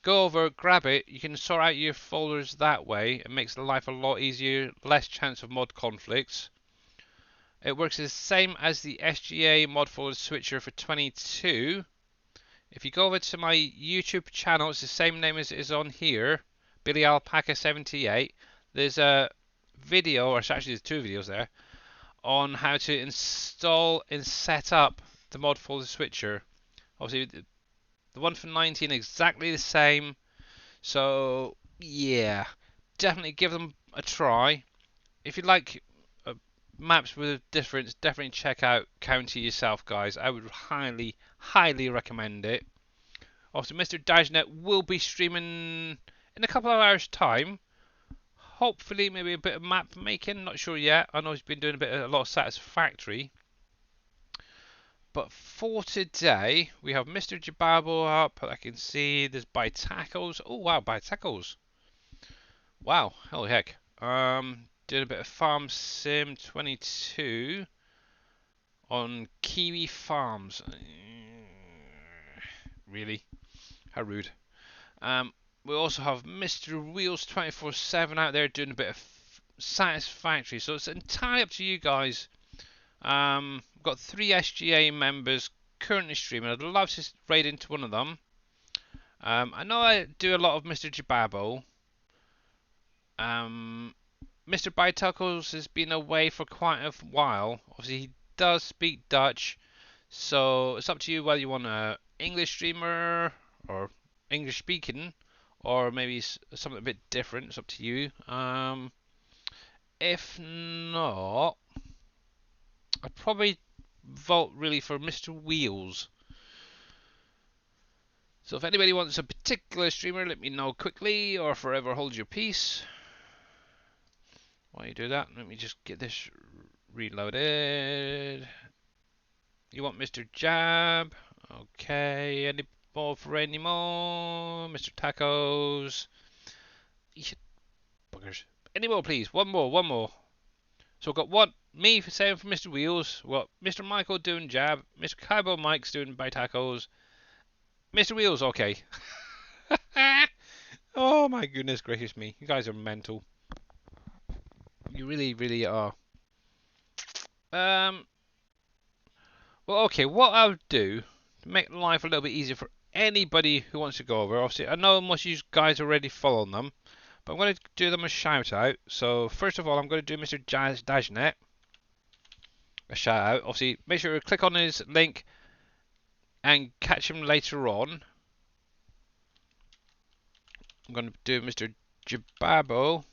Go over, grab it. You can sort out your folders that way. It makes life a lot easier, less chance of mod conflicts. It works the same as the SGA mod folder switcher for 22. If you go over to my YouTube channel, it's the same name as it is on here, Billy Alpaca 78. There's a video, or actually there's two videos there, on how to install and set up the mod for the switcher. Obviously, the one for 19 exactly the same. So yeah, definitely give them a try. If you like maps with a difference, definitely check out County yourself, guys. I would highly, highly recommend it. Also, Mr. DAJNET will be streaming in a couple of hours' time. Hopefully, maybe a bit of map making. Not sure yet. I know he's been doing a lot of Satisfactory. But for today, we have Mr. Jababo up. I can see there's Buy Tackles. Oh wow, Buy Tackles. Wow, holy heck. Doing a bit of Farm Sim 22 on Kiwi Farms. Really? How rude. We also have Mr. Wheels 24/7 out there doing a bit of Satisfactory. So it's entirely up to you guys. We've got 3 SGA members currently streaming. I'd love to raid into one of them. I know I do a lot of Mr. Jababo. Mr. Bytuckles has been away for quite a while. Obviously, he does speak Dutch, so it's up to you whether you want an English streamer or English speaking, or maybe something a bit different. It's up to you. If not, I'd probably vote really for Mr. Wheels. So if anybody wants a particular streamer, let me know quickly, or forever hold your peace. While you do that, let me just get this reloaded. You want Mr. Jab? Okay, any more for any more? Mr. Tacos? Buggers. Any more, please? One more. So we've got one, me saying for Mr. Wheels, we've got Mr. Michael doing Jab, Mr. Cowboy Mike's doing Buy Tacos, Mr. Wheels, okay. Oh my goodness gracious me, you guys are mental. You really, really are. Well, okay, what I'll do to make life a little bit easier for anybody who wants to go over, obviously, I know most of you guys are already following them, but I'm going to do them a shout out. So, first of all, I'm going to do Mr. DAJNET a shout out. Obviously, make sure to click on his link and catch him later on. I'm going to do Mr. Jababo.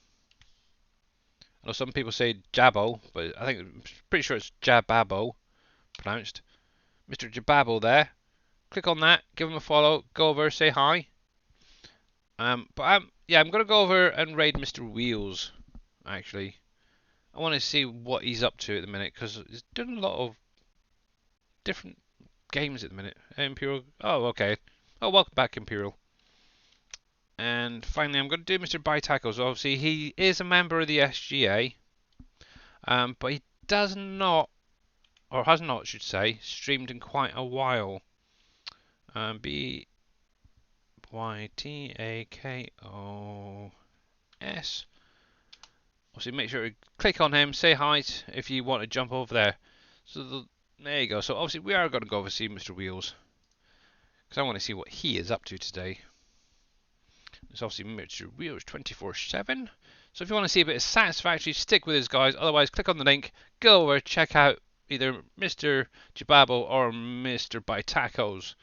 I know some people say Jabbo, but I'm pretty sure it's Jababo pronounced. Mr. Jababo there. Click on that, give him a follow, go over, say hi. I'm going to go over and raid Mr. Wheels. Actually, I want to see what he's up to at the minute because he's doing a lot of different games at the minute. Imperial. Oh, okay. Oh, welcome back, Imperial. And finally, I'm going to do Mr. Buy Tackles. Obviously, he is a member of the SGA, but he does not, or has not, I should say, streamed in quite a while. BYTAKOS. Obviously, make sure to click on him, say hi if you want to jump over there. So there you go. So obviously, we are going to go over see Mr. Wheels because I want to see what he is up to today. It's obviously Mr. Wheels 24/7. So if you want to see a bit of Satisfactory, stick with us, guys. Otherwise, click on the link, go over, check out either Mr. Jababo or Mr. Buy Tacos.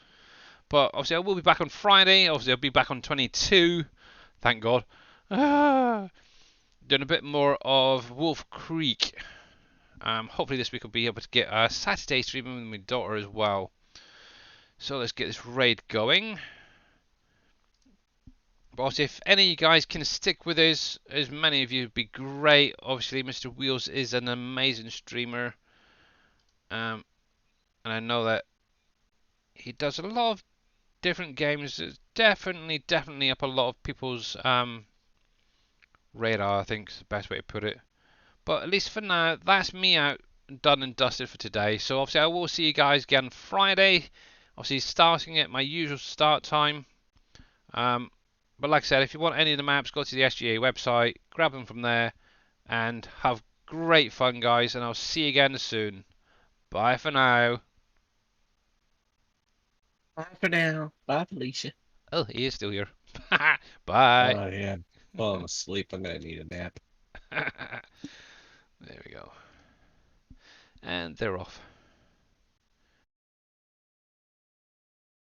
But obviously, I will be back on Friday. Obviously, I'll be back on 22. Thank God. Doing a bit more of Wolf Creek. Hopefully, this week I'll be able to get a Saturday streaming with my daughter as well. So let's get this raid going. But if any of you guys can stick with us, as many of you, would be great. Obviously, Mr. Wheels is an amazing streamer. And I know that he does a lot of different games. It's definitely up a lot of people's radar, I think is the best way to put it. But at least for now, that's me out, done and dusted for today. So obviously, I will see you guys again Friday. Obviously, starting at my usual start time. But like I said, if you want any of the maps, go to the SGA website, grab them from there, and have great fun, guys. And I'll see you again soon. Bye for now. Bye for now. Bye, Felicia. Oh, he is still here. Bye. Oh, yeah. Falling asleep. I'm gonna need a nap. There we go. And they're off.